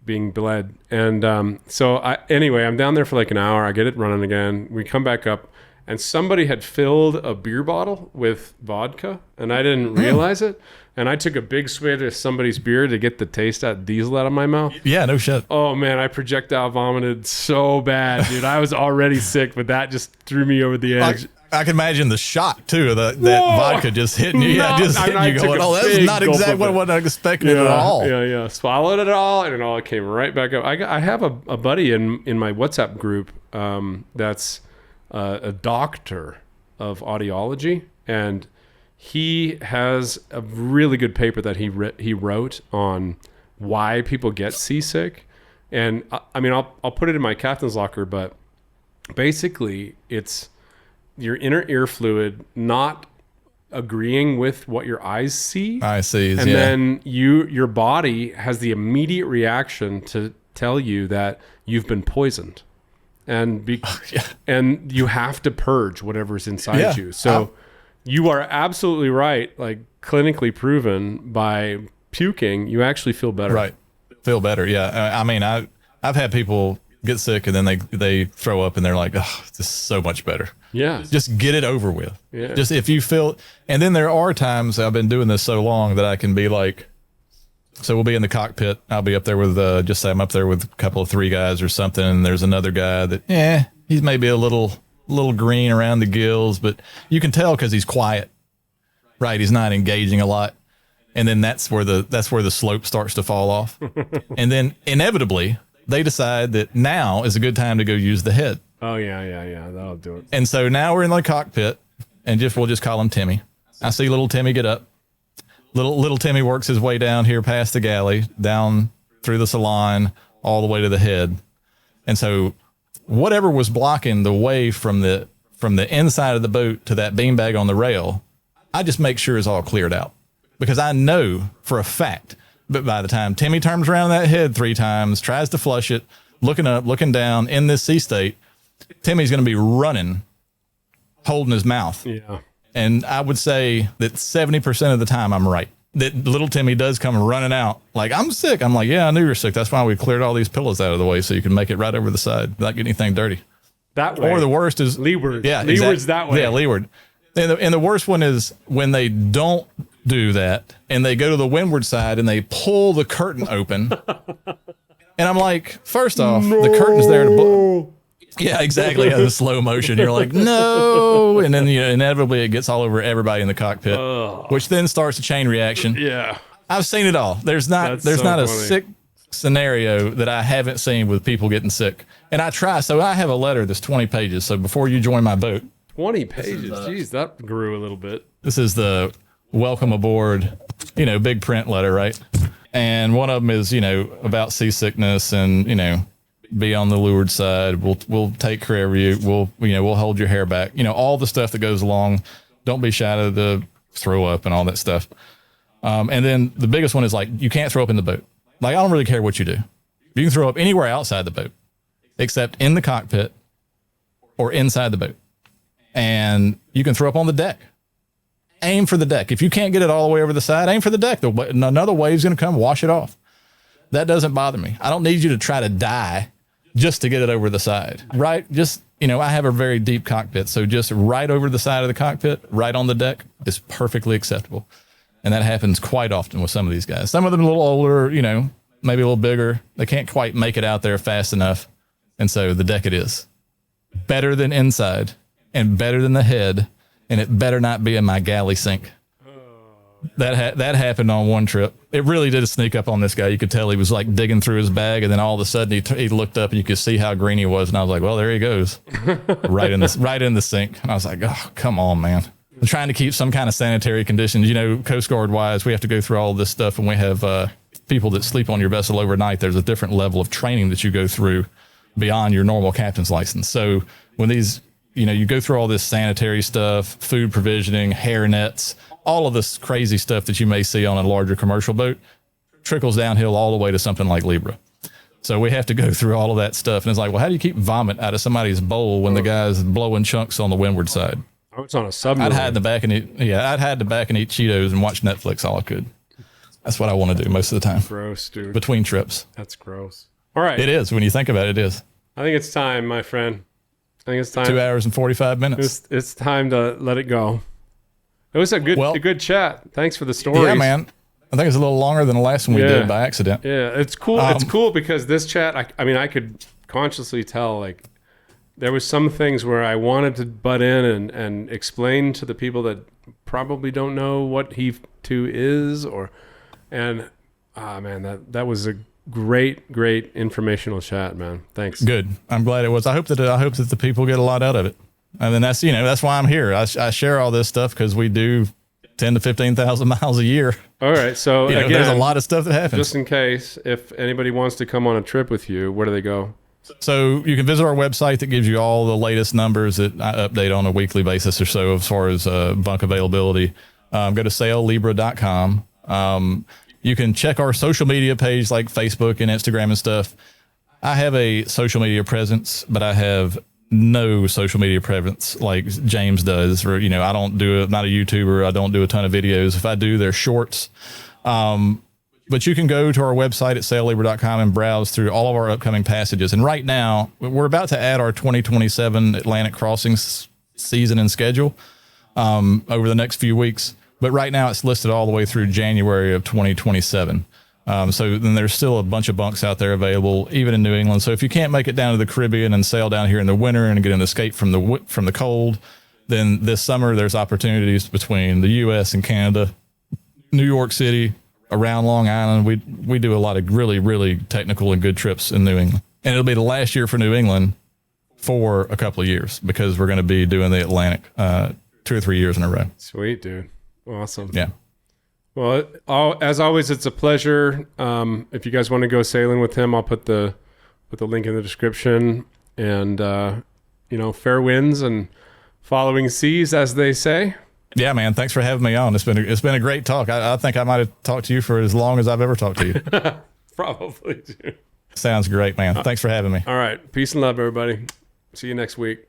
being bled. And so I'm down there for like an hour. I get it running again. We come back up, and somebody had filled a beer bottle with vodka, and I didn't realize it. And I took a big swig of somebody's beer to get the taste out diesel out of my mouth. Yeah, no shit. Oh man, I projectile vomited so bad, dude. I was already sick, but that just threw me over the edge. I can imagine the shock too of that vodka just hitting you. Just hitting you going, that's not exactly what I expected at all. Yeah. Swallowed it all, and it all came right back up. I have a buddy in my WhatsApp group that's a doctor of audiology, and he has a really good paper that he wrote on why people get seasick. And I mean, I'll put it in my captain's locker, but basically it's your inner ear fluid not agreeing with what your eyes see. I see. And then your body has the immediate reaction to tell you that you've been poisoned. And and you have to purge whatever's inside you. So you are absolutely right. Like clinically proven by puking, you actually feel better. Right. Feel better. Yeah. I mean, I've had people get sick and then they throw up and they're like, oh, this is so much better. Yeah. Just get it over with. Yeah. Just if you feel, and then there are times I've been doing this so long that I can be like, so we'll be in the cockpit. I'll be up there with, just say I'm up there with a couple of 3 guys or something. And there's another guy that, he's maybe a little green around the gills, but you can tell because he's quiet, right? He's not engaging a lot. And then that's where the slope starts to fall off. And then inevitably they decide that now is a good time to go use the head. Oh yeah. That'll do it. And so now we're in the cockpit and we'll just call him Timmy. I see little Timmy get up. Little Timmy works his way down here past the galley, down through the salon, all the way to the head. And so whatever was blocking the way from the inside of the boat to that beanbag on the rail, I just make sure is all cleared out. Because I know for a fact, but by the time Timmy turns around that head 3 times, tries to flush it, looking up, looking down in this sea state, Timmy's going to be running, holding his mouth. Yeah. And I would say that 70% of the time I'm right. That little Timmy does come running out like, I'm sick. I'm like, yeah, I knew you were sick. That's why we cleared all these pillows out of the way so you can make it right over the side without getting anything dirty. That way. Or the worst is leeward. Yeah, leeward's that way. Yeah, leeward. And the worst one is when they don't do that and they go to the windward side and they pull the curtain open. And I'm like, first off, the curtain's there to yeah, exactly. In slow motion. You're like, no. And then inevitably it gets all over everybody in the cockpit, which then starts a chain reaction. Yeah. I've seen it all. There's not a sick scenario that I haven't seen with people getting sick. And I try. So I have a letter that's 20 pages. So before you join my boat. 20 pages. Jeez, that grew a little bit. This is the welcome aboard, big print letter, right? And one of them is, about seasickness and, be on the leeward side. We'll take care of you. We'll hold your hair back. All the stuff that goes along. Don't be shy to throw up and all that stuff. And then the biggest one is like, you can't throw up in the boat. Like, I don't really care what you do. You can throw up anywhere outside the boat, except in the cockpit or inside the boat. And you can throw up on the deck. Aim for the deck. If you can't get it all the way over the side, aim for the deck. Another wave's going to come, wash it off. That doesn't bother me. I don't need you to try to die just to get it over the side, right? Just, I have a very deep cockpit. So just right over the side of the cockpit, right on the deck is perfectly acceptable. And that happens quite often with some of these guys. Some of them a little older, maybe a little bigger. They can't quite make it out there fast enough. And so the deck it is. Better than inside and better than the head. And it better not be in my galley sink. That happened on one trip. It really did sneak up on this guy. You could tell he was like digging through his bag, and then all of a sudden he looked up and you could see how green he was. And I was like, well, there he goes, right in the sink. And I was like, oh, come on, man. I'm trying to keep some kind of sanitary conditions. Coast Guard wise, we have to go through all this stuff, and we have people that sleep on your vessel overnight. There's a different level of training that you go through beyond your normal captain's license. So when these, you go through all this sanitary stuff, food provisioning, hair nets, all of this crazy stuff that you may see on a larger commercial boat trickles downhill all the way to something like Libra. So we have to go through all of that stuff. And it's like, well, how do you keep vomit out of somebody's bowl when the guy's blowing chunks on the windward side? Oh, it's on a submarine. I'd hide in the back and eat Cheetos and watch Netflix all I could. That's what I want to do most of the time. Gross, dude. Between trips. That's gross. All right. It is. When you think about it, it is. I think it's time, my friend. I think it's time. 2 hours and 45 minutes. It's time to let it go. It was a good chat. Thanks for the stories. Yeah, man. I think it's a little longer than the last one we did by accident. Yeah, it's cool. It's cool because this chat, I could consciously tell, like, there was some things where I wanted to butt in and explain to the people that probably don't know what Heave-To is, that was a great informational chat, man. Thanks. Good. I'm glad it was. I hope that the people get a lot out of it. And then that's why I'm here. I share all this stuff because we do 10 to 15,000 miles a year. All right. So You know, again, there's a lot of stuff that happens. just in case, if anybody wants to come on a trip with you, where do they go? So you can visit our website that gives you all the latest numbers that I update on a weekly basis or so as far as bunk availability. Go to saillibra.com. You can check our social media page like Facebook and Instagram and stuff. I have a social media presence, but I have no social media presence like James does. Or, you know, I don't do it. I'm not a YouTuber. I don't do a ton of videos. If I do, they're shorts. But you can go to our website at saillibra.com and browse through all of our upcoming passages. And right now, we're about to add our 2027 Atlantic crossings season and schedule over the next few weeks. But right now, it's listed all the way through January of 2027. So then there's still a bunch of bunks out there available, even in New England. So if you can't make it down to the Caribbean and sail down here in the winter and get an escape from the cold, then this summer there's opportunities between the U.S. and Canada, New York City, around Long Island. We do a lot of really, really technical and good trips in New England. And it'll be the last year for New England for a couple of years because we're going to be doing the Atlantic 2 or 3 years in a row. Sweet, dude. Awesome. Yeah. Well, as always, it's a pleasure. If you guys want to go sailing with him, I'll put the link in the description. And fair winds and following seas, as they say. Yeah, man. Thanks for having me on. It's been a great talk. I think I might have talked to you for as long as I've ever talked to you. Probably, dude. Sounds great, man. Thanks for having me. All right. Peace and love, everybody. See you next week.